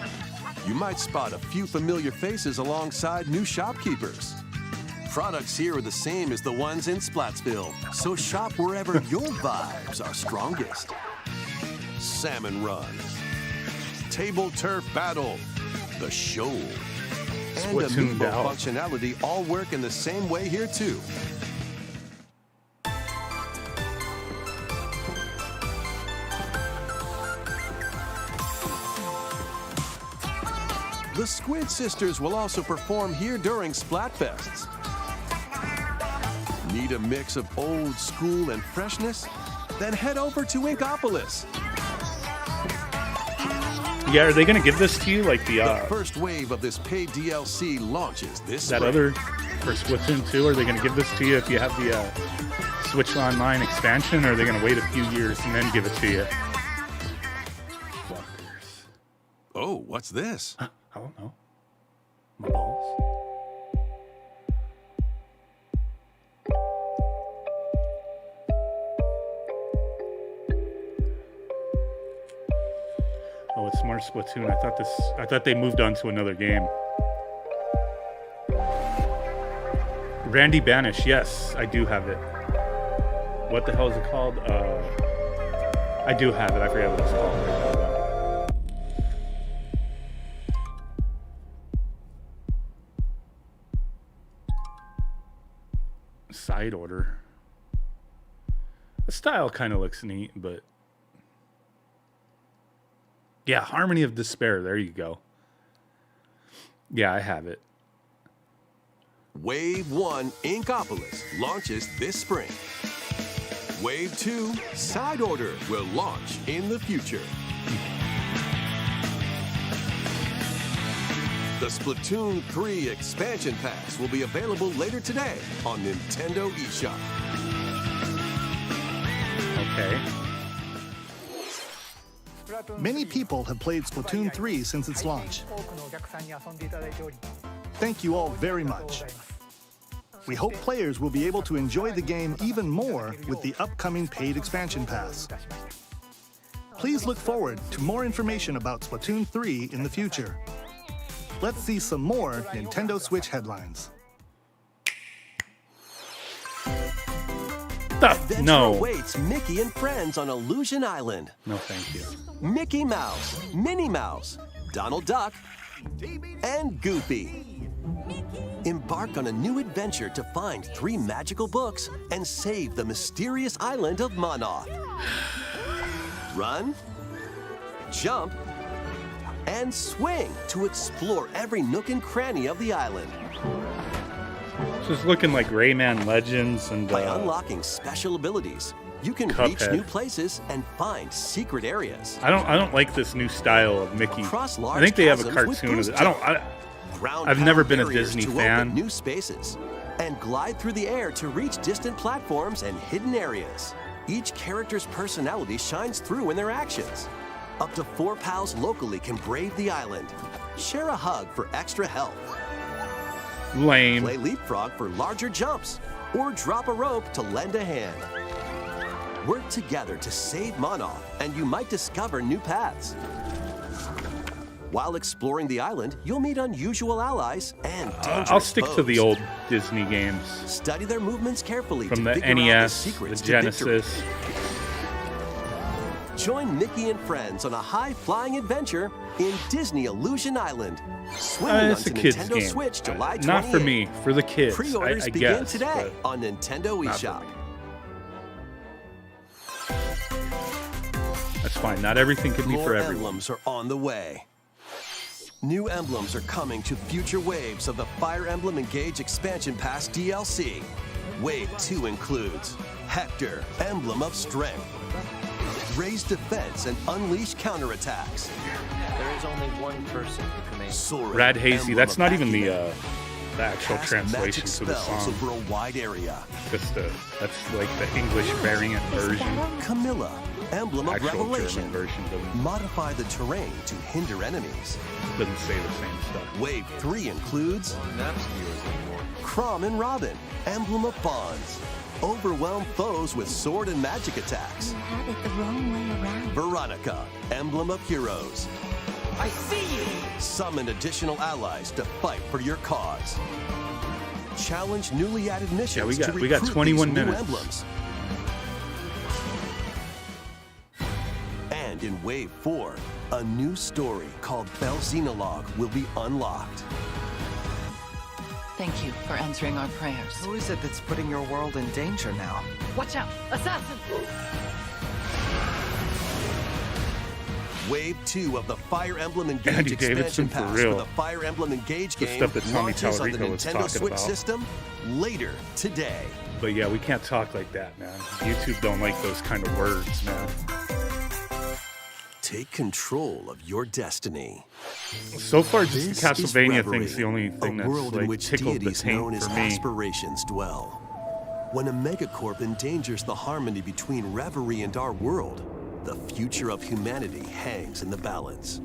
You might spot a few familiar faces alongside new shopkeepers. Products here are the same as the ones in Splatsville, so shop wherever your vibes are strongest. Salmon Run, Table Turf Battle, The Shoal, and Amiibo functionality all work in the same way here too. The Squid Sisters will also perform here during Splatfests. Need a mix of old school and freshness? Then head over to Inkopolis. Yeah, are they going to give this to you like the first wave of this paid DLC launches this that spring. other for Splatoon 2? Are they going to give this to you if you have the Switch Online expansion, or are they going to wait a few years and then give it to you? Fuckers. Oh, what's this? I don't know. My balls. Oh, it's Smart Splatoon. I thought they moved on to another game. Randy Banish, yes, I do have it. What the hell is it called? I do have it. I forget what it's called. Side order. The style kind of looks neat, but yeah, Harmony of Despair. There you go. Yeah, I have it. Wave 1 Inkopolis launches this spring. Wave 2 Side Order will launch in the future. The Splatoon 3 Expansion Pass will be available later today on Nintendo eShop. Okay. Many people have played Splatoon 3 since its launch. Thank you all very much. We hope players will be able to enjoy the game even more with the upcoming paid expansion pass. Please look forward to more information about Splatoon 3 in the future. Let's see some more Nintendo Switch headlines. Adventure No. awaits Mickey and friends on Illusion Island. No, thank you. Mickey Mouse, Minnie Mouse, Donald Duck, and Goofy. Embark on a new adventure to find 3 magical books and save the mysterious island of Monoth. Run, jump, and swing to explore every nook and cranny of the island. So it's looking like Rayman Legends and By unlocking special abilities, you can reach Cuphead. new places and find secret areas. I don't like this new style of Mickey. Cross large I think they have a chasms with cartoon of it. boost I've never been a barriers Disney to fan. open new spaces and glide through the air to reach distant platforms and hidden areas. Each character's personality shines through in their actions. Up to 4 pals locally can brave the island. Share a hug for extra health. Lame. Play leapfrog for larger jumps, or drop a rope to lend a hand. Work together to save Monoth, and you might discover new paths. While exploring the island, you'll meet unusual allies and dangerous I'll stick to the foes. old Disney games. Study their movements carefully From to the figure out NES, the secrets the to victory. Genesis. Join Mickey and friends on a high-flying adventure in Disney Illusion Island. Swimming It's a onto kid's Nintendo game. Switch July 28th. Not for me, for the kids. Pre-orders I begin guess, today but on Nintendo not for eShop. me. That's fine. Not everything can be More for everyone. emblems are on the way. New emblems are coming to future waves of the Fire Emblem Engage Expansion Pass DLC. Wave 2 includes Hector, Emblem of Strength, Raise Defense and Unleash Counterattacks, There is only one person who can make Sora, Rad Hazy. Emblem That's of not even Acumen. the actual Cast translation magic to the spells song. over a wide area. Just that's like the English variant version. Camilla, Emblem of Actual Revelation. German version doesn't, Modify the terrain to hinder enemies. doesn't say the same stuff. Wave 3 includes Chrom and Robin, Emblem of Bonds. Overwhelm foes with sword and magic attacks. You have it the wrong way around. Veronica, Emblem of Heroes. I see you! Summon additional allies to fight for your cause. Challenge newly added missions Yeah, to we got recruit 21 these new minutes. emblems. And in Wave 4, a new story called Bell Xenologue will be unlocked. Thank you for answering our prayers. Who is it that's putting your world in danger now? Watch out! Assassin! Wave 2 of the Fire Emblem Engage Andy expansion Davidson for pass real. for the Fire Emblem Engage The game stuff that Tommy launches on the Tallarico was Nintendo talking Switch about. system later today. But yeah, we can't talk like that, man. YouTube don't like those kind of words, man. Take control of your destiny. So far, just This the is Castlevania Reverie, thing's the only thing a that's world in like which tickled the deities known taint as for me. aspirations dwell. When a megacorp endangers the harmony between Reverie and our world, the future of humanity hangs in the balance.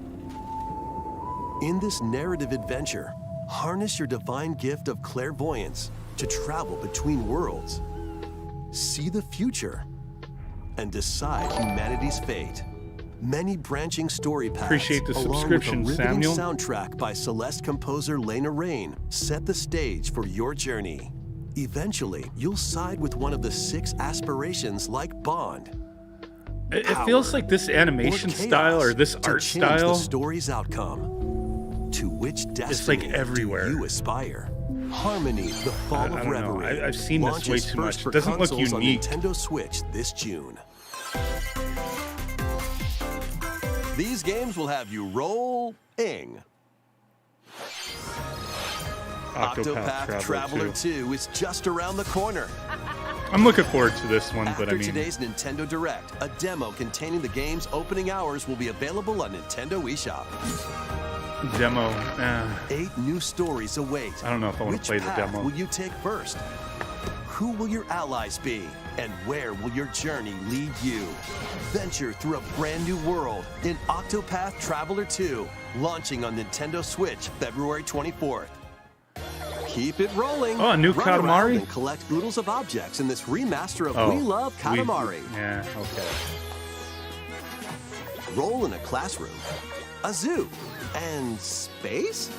In this narrative adventure, harness your divine gift of clairvoyance to travel between worlds, see the future, and decide humanity's fate. Many branching story paths, Appreciate the along subscription, with a riveting Samuel. soundtrack by Celeste composer Lena Rain, set the stage for your journey. Eventually, you'll side with one of the 6 aspirations like Bond. It feels like this animation style or this to art change the style story's outcome. To which destiny like everywhere. do you aspire? Harmony, the Fall I of don't know. Reverie. I've seen this way launches too first much. for It doesn't look consoles unique. on Nintendo Switch this June. These games will have you rolling. Octopath Traveler 2 is just around the corner. I'm looking forward to this one, After but I mean, today's Nintendo Direct, a demo containing the game's opening hours will be available on Nintendo eShop. demo. 8 new stories await. I don't know if I want to play the Which path demo. will you take first? Who will your allies be? And where will your journey lead you? Venture through a brand new world in Octopath Traveler 2, launching on Nintendo Switch February 24th. Keep it rolling. Oh, a new Run around Katamari? and collect oodles of objects in this remaster of Oh, We Love Katamari. Yeah, okay. Roll in a classroom, a zoo, and space?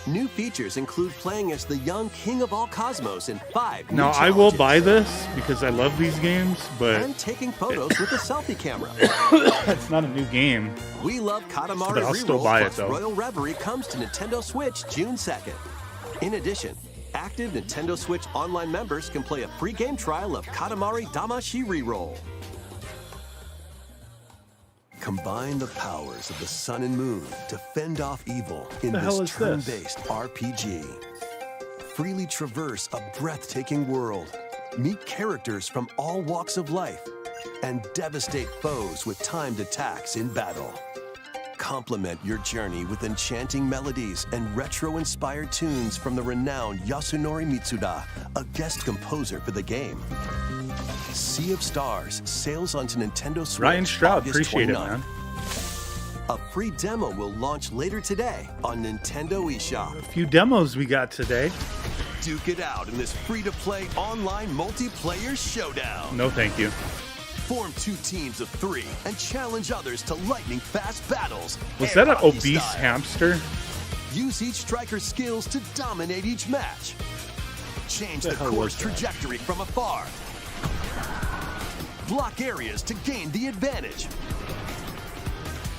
New features include playing as the young king of all cosmos in 5 new Now, I will challenges. buy this because I love these games, but And taking photos with a selfie camera. it's not a new game. We Love Katamari But I'll still Reroll buy it, plus though. Royal Reverie comes to Nintendo Switch June 2nd. In addition, active Nintendo Switch Online members can play a free game trial of Katamari Damacy Reroll. Combine the powers of the sun and moon to fend off evil in The hell this is this? turn-based RPG. Freely traverse a breathtaking world, meet characters from all walks of life, and devastate foes with timed attacks in battle. Complement your journey with enchanting melodies and retro-inspired tunes from the renowned Yasunori Mitsuda, a guest composer for the game. Sea of Stars sails onto Nintendo Switch Ryan Stroud, August appreciate it, 29th. man. A free demo will launch later today on Nintendo eShop. A few demos we got today. Duke it out in this free-to-play online multiplayer showdown. No, thank you. Form 2 teams of 3 and challenge others to lightning-fast battles. Was air that an hockey obese style. hamster? Use each striker's skills to dominate each match. Change the hell course was that? trajectory from afar. block areas to gain the advantage.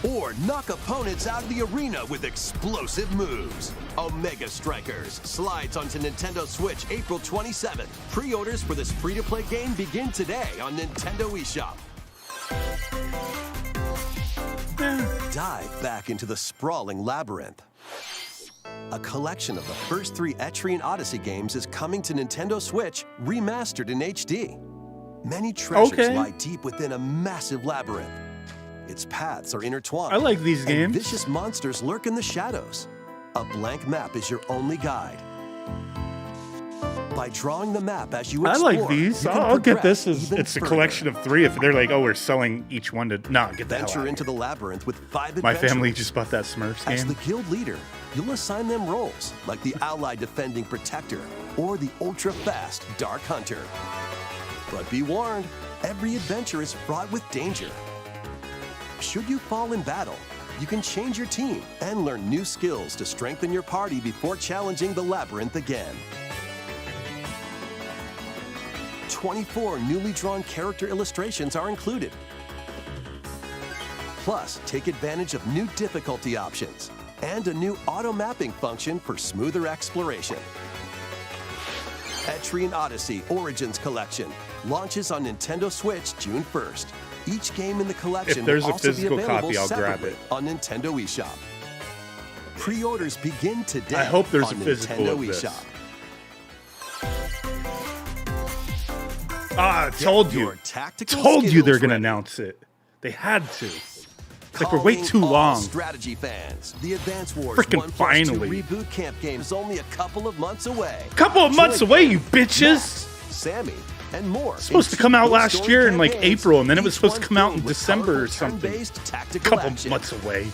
Or knock opponents out of the arena with explosive moves. Omega Strikers slides onto Nintendo Switch April 27th. Pre-orders for this free-to-play game begin today on Nintendo eShop. Dive back into the sprawling labyrinth. A collection of the first 3 Etrian Odyssey games is coming to Nintendo Switch, remastered in HD. Many treasures lie deep within a massive labyrinth. Its paths are intertwined. I like these games. Vicious monsters lurk in the shadows. A blank map is your only guide. By drawing the map as you explore, I like these. I'll get this. It's a collection of 3. If they're like, oh, we're selling each one to get the hell out Venture of into here. the labyrinth with 5 My adventurers. family just bought that Smurfs As game. the guild leader, you'll assign them roles like the ally defending protector or the ultra-fast dark hunter. But be warned, every adventure is fraught with danger. Should you fall in battle, you can change your team and learn new skills to strengthen your party before challenging the labyrinth again. 24 newly drawn character illustrations are included. Plus, take advantage of new difficulty options and a new auto-mapping function for smoother exploration. Etrian Odyssey Origins Collection launches on Nintendo Switch June 1st. Each game in the collection If there's will a also be physical available copy, I'll grab separately it. on Nintendo eShop. Pre-orders begin today. I hope there's on a physical Nintendo of this. eShop. I told you. Tactical Told you they're skills going to ready. announce it. They had to. It's like we're way too Calling all long. Strategy fans, the Advance Wars Frickin' 1+2 finally. Reboot Camp game is only a couple of months away. Couple of months Join away, you Max, bitches. Sammy, and more. It's supposed to come out last year in like April, and then it was supposed to come out in filled with December or colorful something. turn-based tactical Couple action. months away.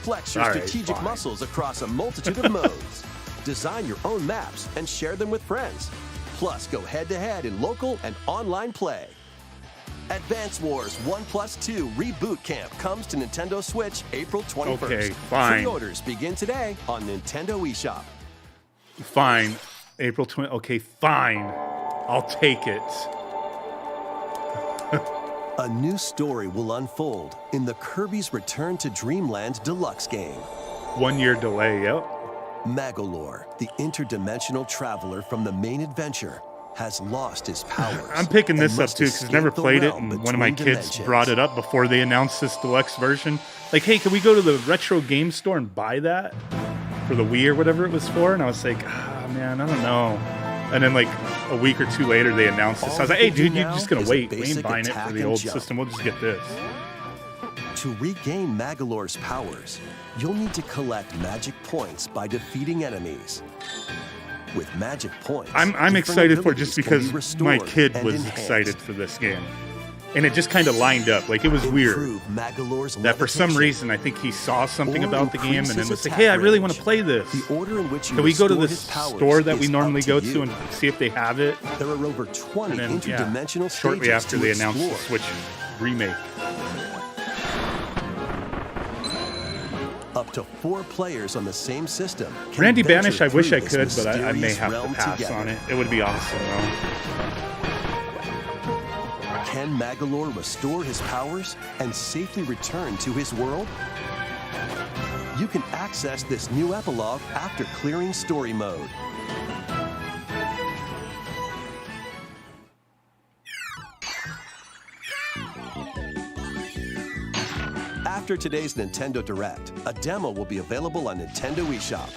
Flex your All right, strategic fine. muscles across a multitude of modes. Design your own maps and share them with friends. Plus, go head-to-head in local and online play. Advance Wars 1+2 Reboot Camp comes to Nintendo Switch April 21st. Okay, fine. Pre-orders begin today on Nintendo eShop. Fine. April 20. Okay, fine. I'll take it. A new story will unfold in the Kirby's Return to Dreamland Deluxe game. 1 year delay, yep. Magolor, the interdimensional traveler from the main adventure, has lost his powers. I'm picking and this up must too because I escape never the played it, realm and one of my between kids dimensions. brought it up before they announced this deluxe version. Like, hey, can we go to the retro game store and buy that for the Wii or whatever it was for? And I was like, man, I don't know. And then like a week or 2 later, they announced this. I was like, hey, dude, you're just gonna Now is a wait. We ain't basic buying it attack for the and old jump. system. We'll just get this. To regain Magolor's powers, you'll need to collect magic points by defeating enemies. With magic points, I'm different excited for it just abilities can because be my restored kid and was enhanced. excited for this game. And it just kind of lined up. Like, it was weird. Improve Magolor's That for some levitation, reason, I think he saw something or about the game and increase then his was like, attack hey, I really want to range. play this. The order in which you Can we go to restore the his powers store that we is normally up go you. to and see if they have it? There are over 20 And then, yeah, interdimensional shortly stages after to they announced the explore. Switch remake. Up to 4 players on the same system. can Randy venture Banish, I wish through I this could, but I may mysterious have to realm pass together. on it. It would be awesome, though. Can Magolor restore his powers and safely return to his world? You can access this new epilogue after clearing story mode. After today's Nintendo Direct, a demo will be available on Nintendo eShop.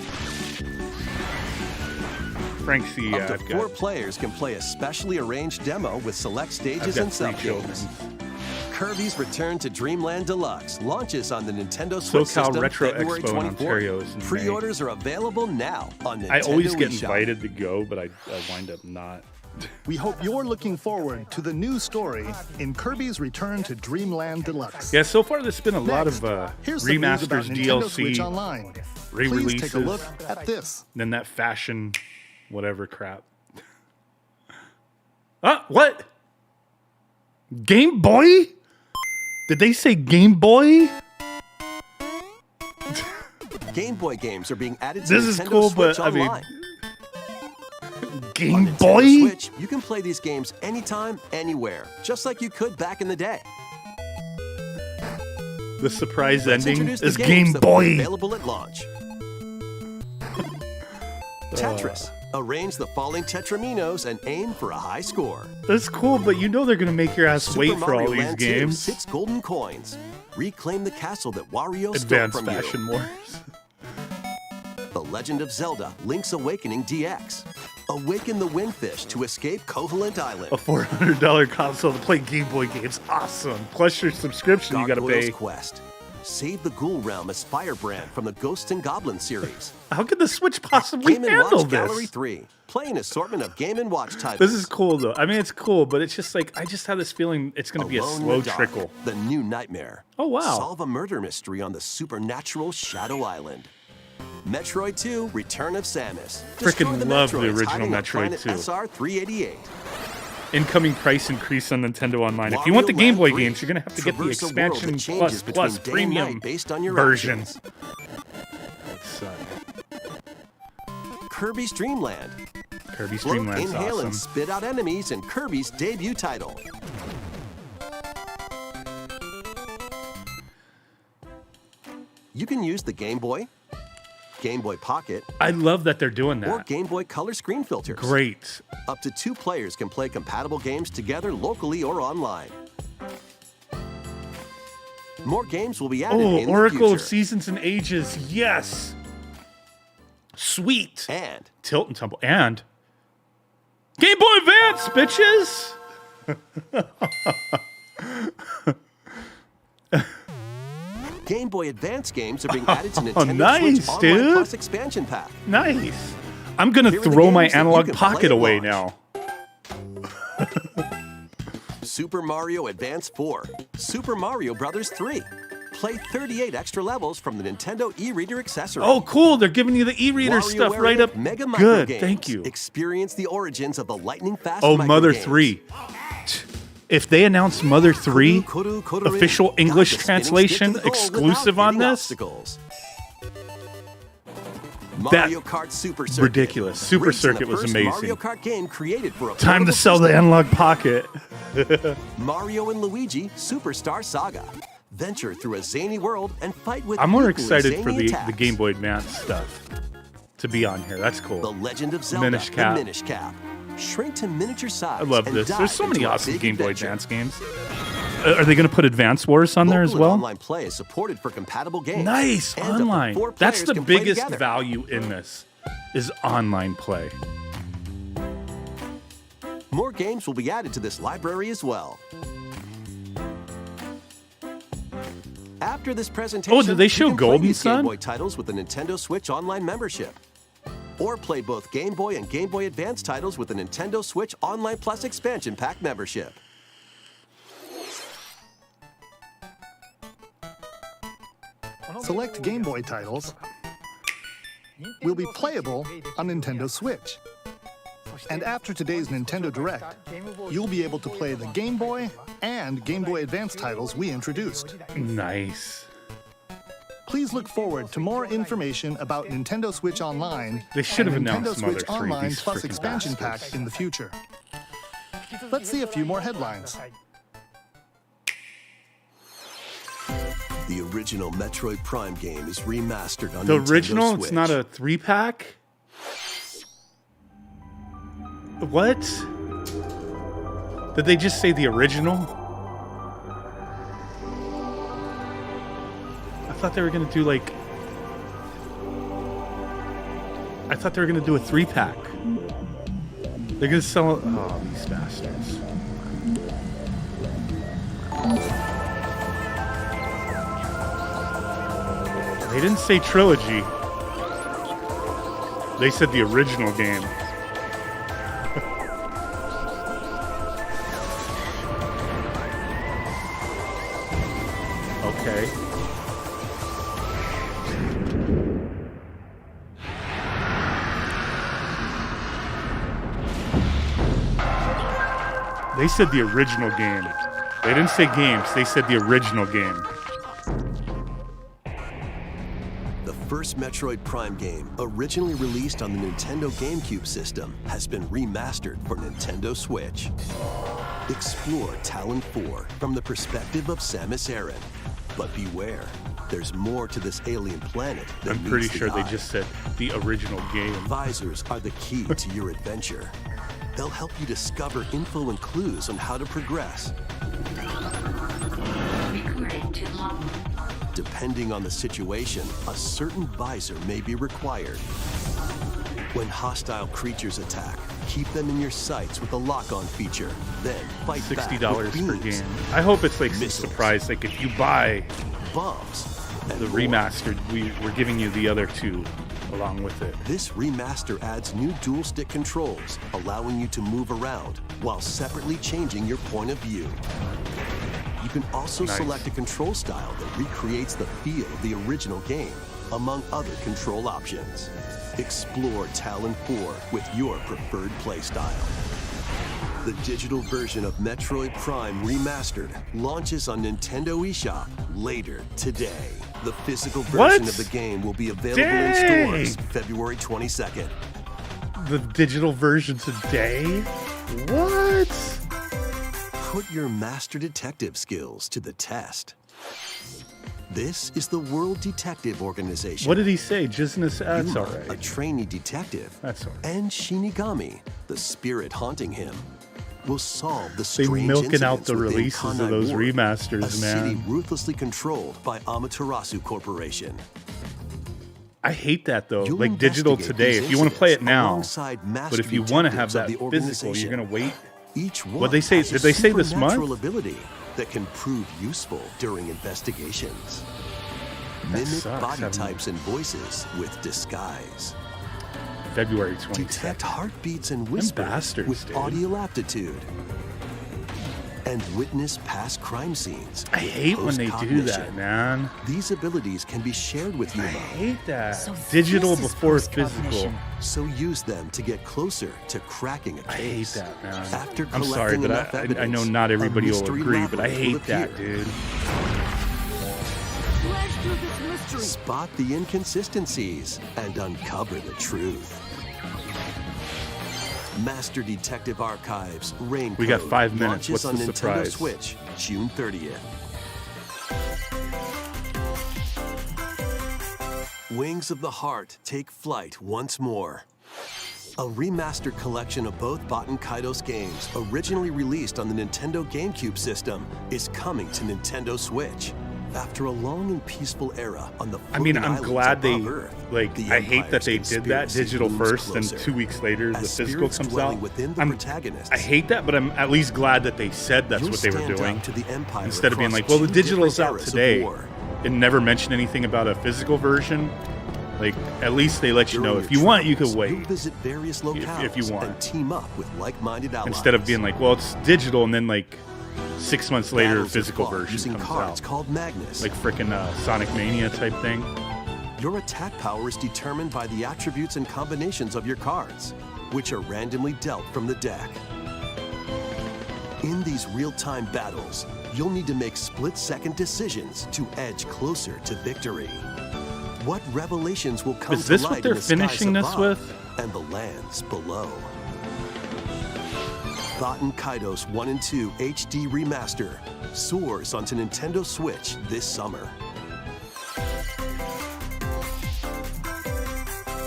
Frank C. Up to I've 4 got players can play a specially arranged demo with select stages and 3 children. sub-games. Kirby's Return to Dreamland Deluxe launches on the Nintendo Switch SoCal system Retro February Expo in 24th. Ontario is in May. Pre-orders are available now on Nintendo I always get eShop. invited to go, but I wind up not. We hope you're looking forward to the new story in Kirby's Return to Dreamland Deluxe. Yeah, so far there's been a lot Next, of here's some news about remasters, Nintendo Switch DLC, Online. re-releases. Please take a look at this. Then that fashion, whatever crap. What? Game Boy? Did they say Game Boy? Game Boy games are being added to This is Nintendo cool, Switch but I mean, Online. Game On Nintendo Boy? Switch, you can play these games anytime, anywhere, just like you could back in the day. The surprise Let's ending introduce the is games Game that will be Boy. available at launch. Tetris. Arrange the falling tetraminos and aim for a high score. That's cool, but you know they're gonna make your ass Super wait for all Mario these Land 2, games. 6 golden coins. Reclaim the castle that Wario stole Advanced from Fashion you. Wars. The Legend of Zelda: Link's Awakening DX. Awaken the Windfish to escape Koholint Island. A $400 console to play Game Boy games. Awesome. Plus your subscription you gotta Gargoyle's pay. Quest. Save the Ghoul Realm as Firebrand from the Ghosts and Goblins series. How could the Switch possibly Game & handle Watch Gallery this? 3. Play an assortment of Game & Watch titles. This is cool though. I mean, it's cool, but it's just like I just have this feeling it's gonna be a Alone in slow the Dark, trickle. The New Nightmare. Oh wow. Solve a murder mystery on the supernatural Shadow Island. Metroid 2: Return of Samus. Frickin' Destroy love the Metroids original hiding on Metroid planet 2. SR-388. Incoming price increase on Nintendo Online. If you want the Wario Game Boy Land 3. games, you're gonna have to get the Traverse a world that expansion changes plus between day and premium night based on your version. actions. It's, Kirby's Dream Land. Kirby's Float, Dream Land's inhale, awesome. and spit out enemies in Kirby's debut title. You can use the Game Boy, Game Boy Pocket, I love that they're doing or that. Game Boy Color screen filters. Great. Up to 2 players can play compatible games together locally or online. More games will be added Oh, in the Oracle future. of Seasons and Ages. Yes. Sweet. And Tilt and Tumble. And Game Boy Advance, bitches. Game Boy Advance games are being added to Oh, Nintendo nice, Switch Online dude. Plus expansion pack. Nice. I'm gonna Here are the throw my games that you analog can play pocket at away launch. now. Super Mario Advance 4, Super Mario Brothers 3. Play 38 extra levels from the Nintendo e-reader accessory. Oh, cool. They're giving you the e-reader stuff WarioWare right up. Mega Micro Good. Games. Thank you. Experience the origins of the lightning fast Oh, micro Mother games. 3. If they announce Mother 3, Kuru, kuru, kuru, official guide English the spinning translation stick to the goal exclusive without on hitting this, obstacles. That- Mario Kart Super Circuit. ridiculous. Super Race in the Circuit was first amazing. Mario Kart game created for a Time to portable sell the system. analog pocket. Mario and Luigi Superstar Saga. Venture through a zany world and fight with I'm more equally excited for zany the attacks. Game Boy Advance stuff to be on here. That's The cool. Legend of Zelda, Minish Cap. the Minish Cap. Shrink to miniature size. I love and this. dive There's so many into a awesome big Game Boy adventure. Advance games. Are they going to put Advance Wars on there as Local and well? Online play is supported for compatible games. Nice. And up to Online. 4 That's players the can play biggest together. value in this is online play. More games will be added to this library as well. After this presentation, Oh, did they show you can play Golden these Sun? Game Boy titles with the Nintendo Switch Online membership. Or play both Game Boy and Game Boy Advance titles with the Nintendo Switch Online Plus expansion pack membership. Select Game Boy titles will be playable on Nintendo Switch. And after today's Nintendo Direct, you'll be able to play the Game Boy and Game Boy Advance titles we introduced. Nice. Please look forward to more information about Nintendo Switch Online They should have and Nintendo announced Switch Mother 3, Online these Plus frickin' expansion bastards. pack in the future. Let's see a few more headlines. The original Metroid Prime game is remastered on The Nintendo original? Switch. It's not a 3-pack? What? Did they just say the original? I thought they were gonna do like... I thought they were gonna do a 3-pack. They're gonna sell it... Oh, these bastards. They didn't say trilogy. They said the original game. Okay. They said the original game. They didn't say games, they said the original game. The first Metroid Prime game, originally released on the Nintendo GameCube system, has been remastered for Nintendo Switch. Explore Talon 4 from the perspective of Samus Aran. But beware, there's more to this alien planet than I'm pretty meets the sure they eye. just said the original game. Visors are the key to your adventure. They'll help you discover info and clues on how to progress. Depending on the situation, a certain visor may be required. When hostile creatures attack, keep them in your sights with a lock-on feature. Then fight back $60 with per beams, game. I hope it's like some missiles, surprise. Like if you buy bombs, and the more. remastered, we're giving you the other two along with it. This remaster adds new dual-stick controls, allowing you to move around while separately changing your point of view. You can also Nice. select a control style that recreates the feel of the original game, among other control options. Explore Talon 4 with your preferred playstyle. The digital version of Metroid Prime Remastered launches on Nintendo eShop later today. The physical version of the game will be available in stores February 22nd. The digital version today? What? Put your master detective skills to the test. This is the World Detective Organization. What did he say? Jizness? That's Yuma, all right. a trainee detective, That's all right. and Shinigami, the spirit haunting him, will solve the They strange milking out the incidents within releases Kanai of those Ward, remasters, a city man. ruthlessly controlled by Amaterasu Corporation. I hate that though. You'll Like digital investigate today, these if you want to play it incidents now, alongside master but if you want to have detectives that of the physical, you're organization. gonna wait. Each one What they say? has a Did they say this supernatural month? ability that can prove useful during investigations. That Mimic sucks, body having- types and voices with disguise. February 22nd. Detect heartbeats and whispers bastards, with dude. audio aptitude. And witness past crime scenes. I with hate when they do post-cognition. that, man. These abilities can be shared with I Yuma. hate that. So Digital this is before post-cognition. physical. So use them to get closer to cracking a I hate case. that, man. After I'm sorry, collecting but enough I know evidence, not a everybody will mystery agree, but I labyrinth will hate that, appear. dude. Spot the inconsistencies and uncover the truth. Master Detective Archives Rain We got Code 5 minutes. launches What's on the Nintendo surprise? Switch June 30th. Wings of the Heart take flight once more. A remastered collection of both Baten Kaitos games, originally released on the Nintendo GameCube system, is coming to Nintendo Switch. After a long and peaceful era on the I mean, floating I'm islands glad they above Earth, like. the I hate that they Empire's did that conspiracy digital looms first, and closer. 2 weeks later the As physical spirits comes dwelling out. within the protagonists, I hate that, but I'm at least glad that they said that's you'll what they were stand doing up to the Empire instead of being across like, "Well, the two digital's different out eras of today," war. and never mention anything about a physical version. Like, at least they let you know During if your you want, you travels, could wait. You'll visit various locales if you want. and team up with like-minded allies. Instead of being like, well, it's digital, and then like 6 months later, a Battles are physical fought version using comes cards out, called Magnus. like freaking Sonic Mania type thing. Your attack power is determined by the attributes and combinations of your cards, which are randomly dealt from the deck. In these real-time battles, you'll need to make split-second decisions to edge closer to victory. What revelations will come Is this to what light they're in the skies finishing this above with? and the lands below? Baten Kaitos 1 and 2 HD Remaster soars onto Nintendo Switch this summer.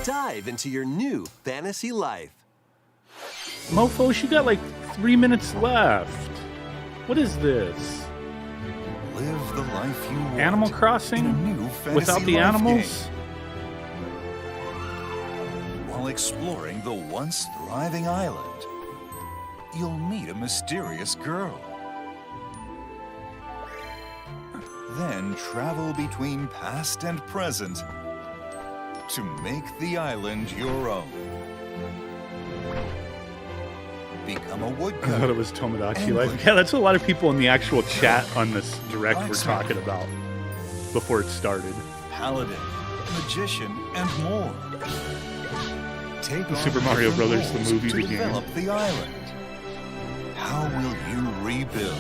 Dive into your new fantasy life. Mofo, you got like 3 minutes left. What is this? Live the life you want. Animal in a Crossing new fantasy without the life animals? game. While exploring the once thriving island, you'll meet a mysterious girl. Then travel between past and present to make the island your own. Become a I thought woodcutter. it was Tomodachi And Life. like- Yeah, that's what a lot of people in the actual chat on this direct were Blacksmith. talking about before it started. Paladin, magician, and more. Take on Super Mario different Brothers, the roles movie, to the game. develop the island. How will you rebuild?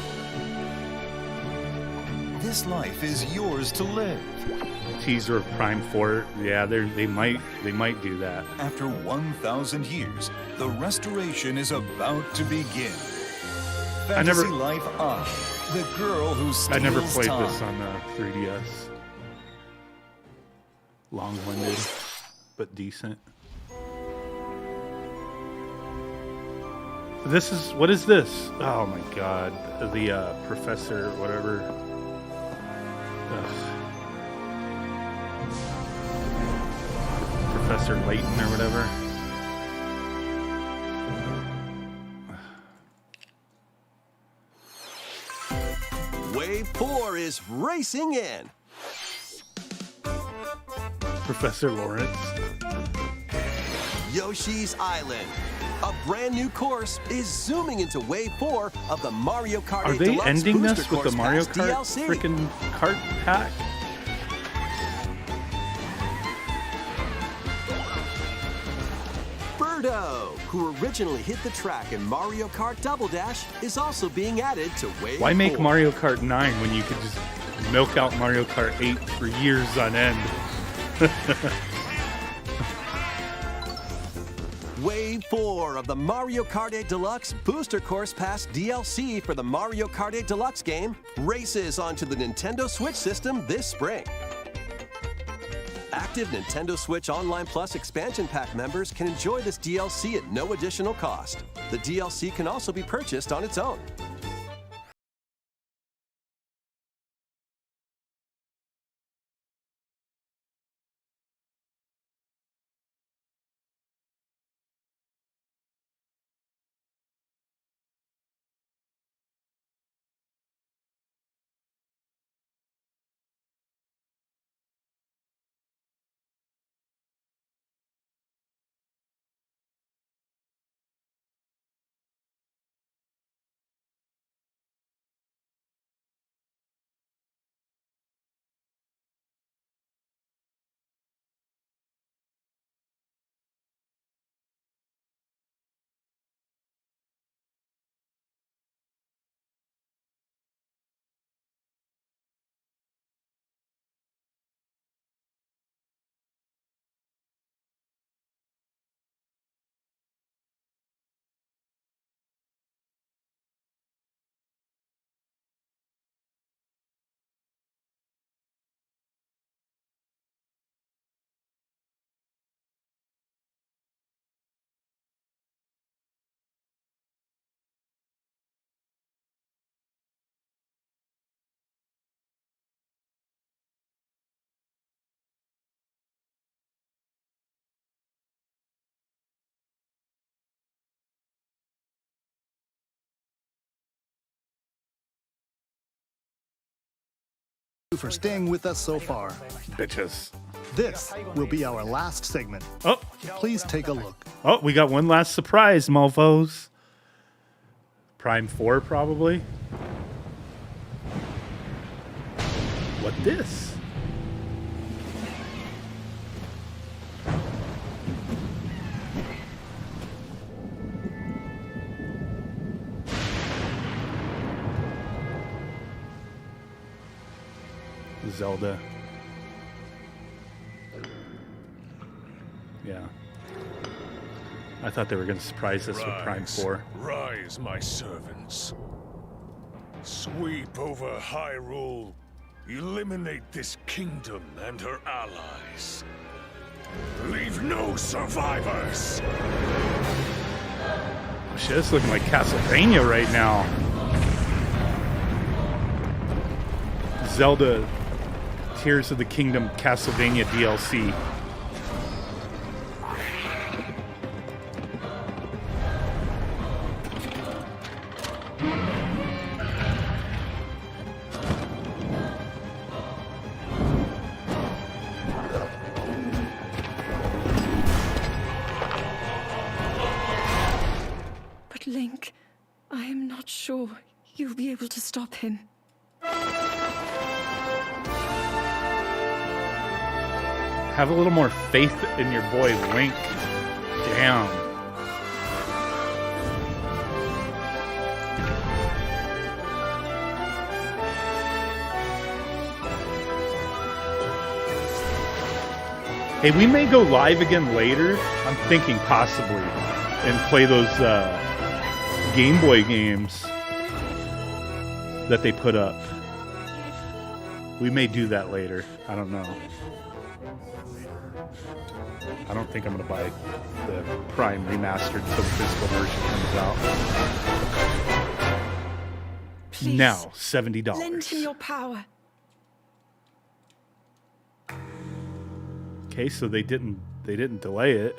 This life is yours to live. Teaser of Prime 4. Yeah, they might do that. After 1,000 years, the restoration is about to begin. Fantasy Life I, the girl who steals I never played time. this on 3DS. Long-winded, but decent. What is this? Oh my god. The professor, whatever. Ugh. Professor Layton or whatever. Wave 4 is racing in. Professor Lawrence. Yoshi's Island. A brand new course is zooming into Wave 4 of the Mario Kart 8 Are they Deluxe ending Booster this with Course the Mario Pass Kart DLC. freaking cart pack? Birdo, who originally hit the track in Mario Kart Double Dash, is also being added to Wave 4. Why make Mario Kart 9 when you could just milk out Mario Kart 8 for years on end? Wave 4 of the Mario Kart 8 Deluxe Booster Course Pass DLC for the Mario Kart 8 Deluxe game races onto the Nintendo Switch system this spring. Active Nintendo Switch Online Plus expansion pack members can enjoy this DLC at no additional cost. The DLC can also be purchased on its own. For staying with us so far. Bitches. This will be our last segment. Oh. Please take a look. Oh, we got one last surprise, mofos. Prime 4, probably. What this? Zelda. Yeah. I thought they were going to surprise us with Prime 4. Rise, my servants. Sweep over Hyrule. Eliminate this kingdom and her allies. Leave no survivors. Oh, shit, it's looking like Castlevania right now. Zelda Tears of the Kingdom Castlevania DLC. But Link, I am not sure you'll be able to stop him. Have a little more faith in your boy Link. Damn. Hey, we may go live again later. I'm thinking possibly, and play those Game Boy games that they put up. We may do that later. I don't know. I don't think I'm going to buy the Prime Remastered until the physical version comes out. Please, now, $70. Lend him your power. Okay, so they didn't delay it.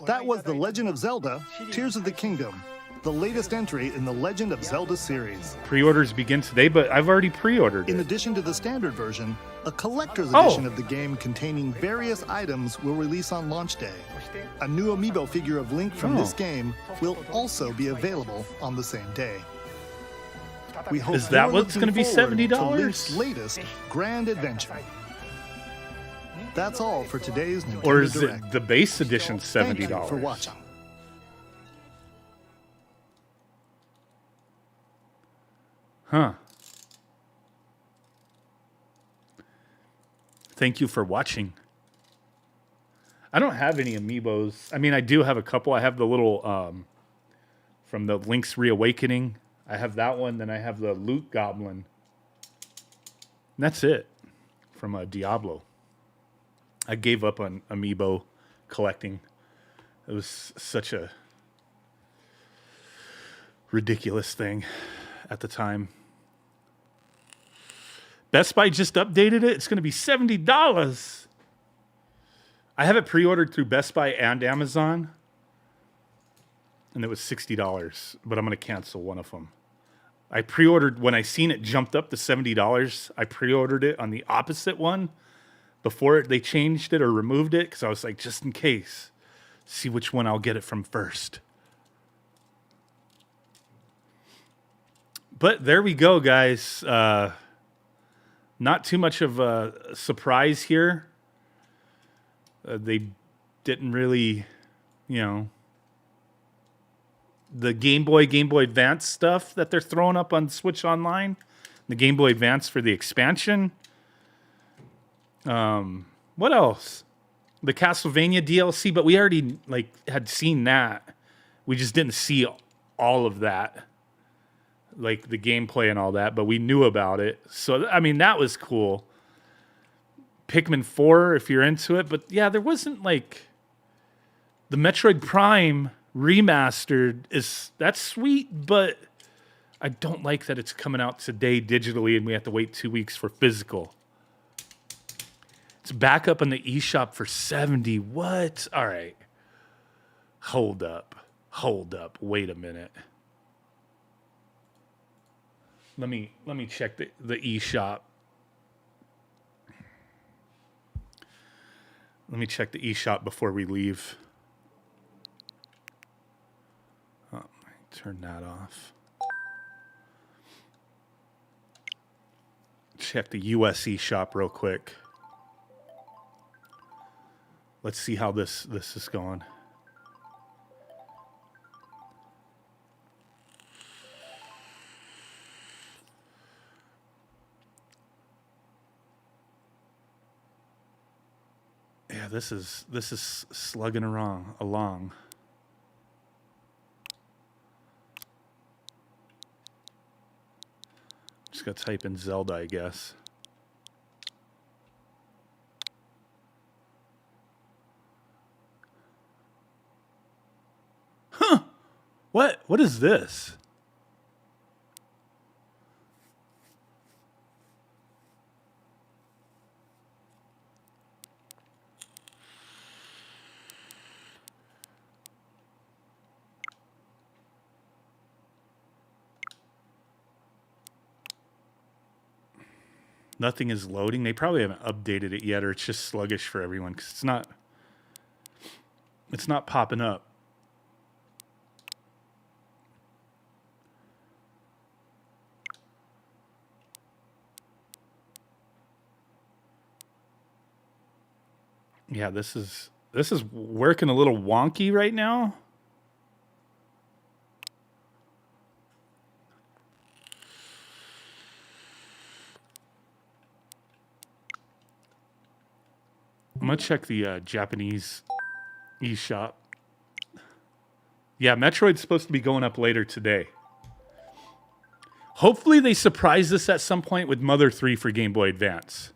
That was The Legend of Zelda: Tears of the Kingdom, the latest entry in the Legend of Zelda series. Pre-orders begin today, but I've already pre-ordered it. In addition to the standard version, a collector's edition of the game containing various items will release on launch day. A new amiibo figure of Link from this game will also be available on the same day. We hope Is that you're what's going to be looking forward $70? to Link's latest grand adventure. That's all for today's Nintendo Or is Direct. it the base edition $70? Thank you for watching. Huh. Thank you for watching. I don't have any amiibos. I mean, I do have a couple. I have the little from the Link's Reawakening. I have that one. Then I have the Loot Goblin. And that's it from Diablo. I gave up on amiibo collecting. It was such a ridiculous thing at the time. Best Buy just updated it. It's going to be $70. I have it pre-ordered through Best Buy and Amazon. And it was $60, but I'm going to cancel one of them. I pre-ordered, when I seen it jumped up to $70, I pre-ordered it on the opposite one before they changed it or removed it, because I was like, just in case, see which one I'll get it from first. But there we go, guys. Not too much of a surprise here. They didn't really, the Game Boy Advance stuff that they're throwing up on Switch Online, the Game Boy Advance for the expansion. What else? The Castlevania DLC, but we already had seen that. We just didn't see all of that, like the gameplay and all that, but we knew about it. So I mean, that was cool. Pikmin 4, if you're into it, but yeah, there wasn't the Metroid Prime remastered that's sweet, but I don't like that it's coming out today digitally and we have to wait 2 weeks for physical. It's back up in the eShop for $70. What? All right. Hold up. Wait a minute. Let me check the eShop. Let me check the eShop before we leave. Oh, turn that off. Check the US eShop real quick. Let's see how this is going. Yeah, this is slugging along. Just gotta type in Zelda, I guess. Huh? What is this? Nothing is loading. They probably haven't updated it yet, or it's just sluggish for everyone because it's not popping up. Yeah, this is working a little wonky right now. gonna check the Japanese eShop. Yeah, Metroid's supposed to be going up later today. Hopefully they surprise us at some point with Mother 3 for Game Boy Advance.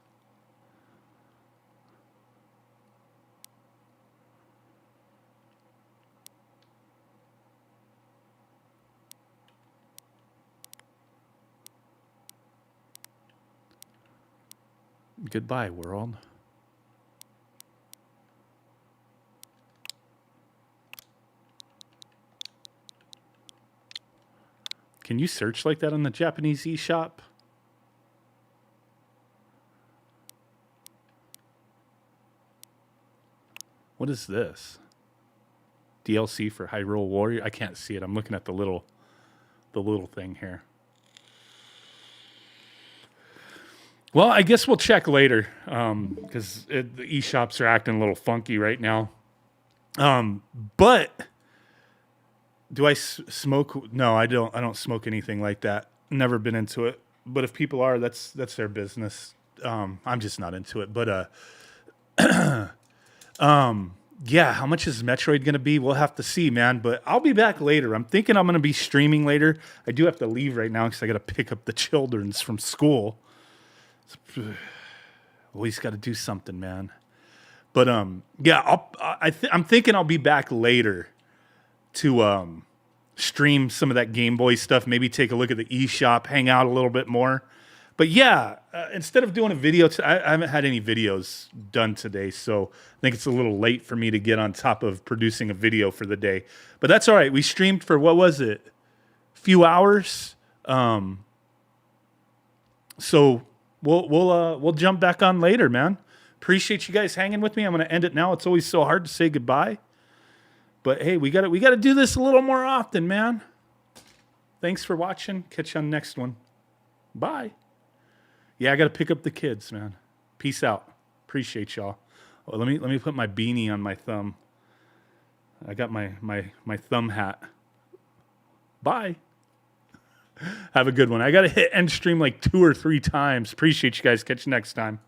Goodbye, world. Can you search like that on the Japanese eShop? What is this? DLC for Hyrule Warrior? I can't see it. I'm looking at the little thing here. Well, I guess we'll check later because the eShops are acting a little funky right now. But do I smoke? No, I don't. I don't smoke anything like that. Never been into it. But if people are, that's their business. I'm just not into it. But yeah, how much is Metroid going to be? We'll have to see, man. But I'll be back later. I'm thinking I'm going to be streaming later. I do have to leave right now because I got to pick up the children's from school. At least got to do something, man. But yeah, I'm thinking I'll be back later to stream some of that Game Boy stuff. Maybe take a look at the eShop, hang out a little bit more. But yeah, instead of doing a video, I haven't had any videos done today, so I think it's a little late for me to get on top of producing a video for the day. But that's all right. We streamed for, what was it? A few hours. So we'll jump back on later, man. Appreciate you guys hanging with me. I'm going to end it now. It's always so hard to say goodbye. But hey, we got to do this a little more often, man. Thanks for watching. Catch you on the next one. Bye. Yeah, I got to pick up the kids, man. Peace out. Appreciate y'all. Oh, let me put my beanie on my thumb. I got my thumb hat. Bye. Have a good one. I got to hit end stream like 2 or 3 times. Appreciate you guys. Catch you next time.